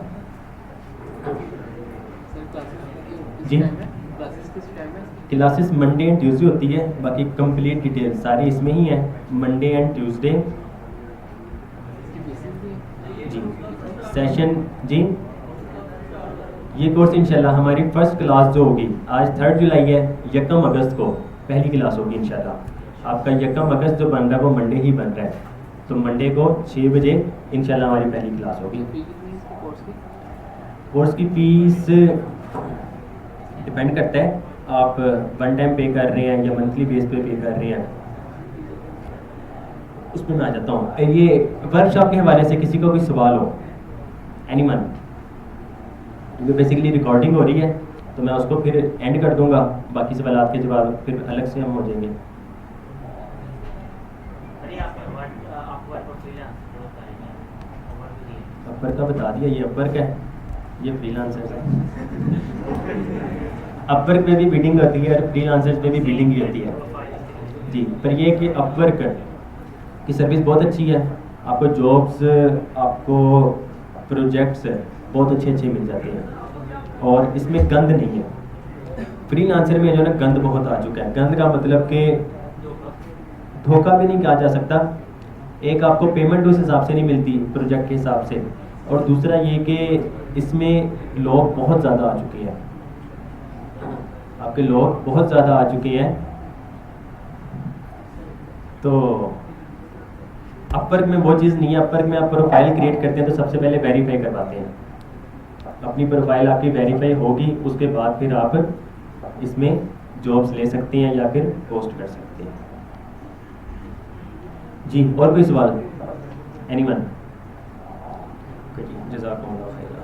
जी क्लासेस मंडे एंड ट्यूसडे होती है। बाकी कंप्लीट डिटेल सारी इसमें ही है, मंडे एंड ट्यूसडे। जी सेशन जी ये कोर्स इंशाल्लाह हमारी फर्स्ट क्लास जो होगी आज 3 जुलाई है, 1 अगस्त को पहली क्लास होगी इंशाल्लाह। आपका 1 अगस्त जो बन रहा है वो मंडे ही बन रहा है, तो मंडे को 6 बजे इंशाल्लाह हमारी पहली क्लास होगी। कोर्स की फीस डिपेंड करता है आप वन टाइम पे कर रहे हैं या मंथली बेस पे कर रहे हैं, उसमें मैं आ जाता हूँ। ये वर्कशॉप के हवाले से किसी को कोई सवाल हो एनीवन, क्योंकि बेसिकली रिकॉर्डिंग हो रही है तो मैं उसको फिर एंड कर दूंगा, बाकी सवालात के जवाब फिर अलग से हम हो जाएंगे। अपर का बता दिया, ये अपर का है, ये फ्रीलांसर है। अपवर्क पे भी बिडिंग होती है और फ्रीलांसर्स पे भी बिडिंग ही होती है जी। पर ये कि अपवर्क की सर्विस बहुत अच्छी है, आपको जॉब्स आपको प्रोजेक्ट्स बहुत अच्छे मिल जाते हैं और इसमें गंद नहीं है। फ्रीलांसर में जो है ना गंद बहुत आ चुका है। गंद का मतलब कि धोखा भी नहीं कहा जा सकता। एक आपको पेमेंट उस हिसाब से नहीं मिलती प्रोजेक्ट के हिसाब से, और दूसरा ये कि इसमें लोग बहुत ज़्यादा आ चुके हैं, आपके लोग बहुत ज़्यादा आ चुके हैं। तो अपवर्क में वो चीज़ नहीं है। अपवर्क में आप प्रोफाइल क्रिएट करते हैं तो सबसे पहले वेरीफाई करवाते हैं, अपनी प्रोफाइल आपकी वेरीफाई होगी उसके बाद फिर आप इसमें जॉब्स ले सकते हैं या फिर पोस्ट कर सकते हैं जी। और कोई सवाल एनीवन? जज़ाकुमुल्लाह खैर।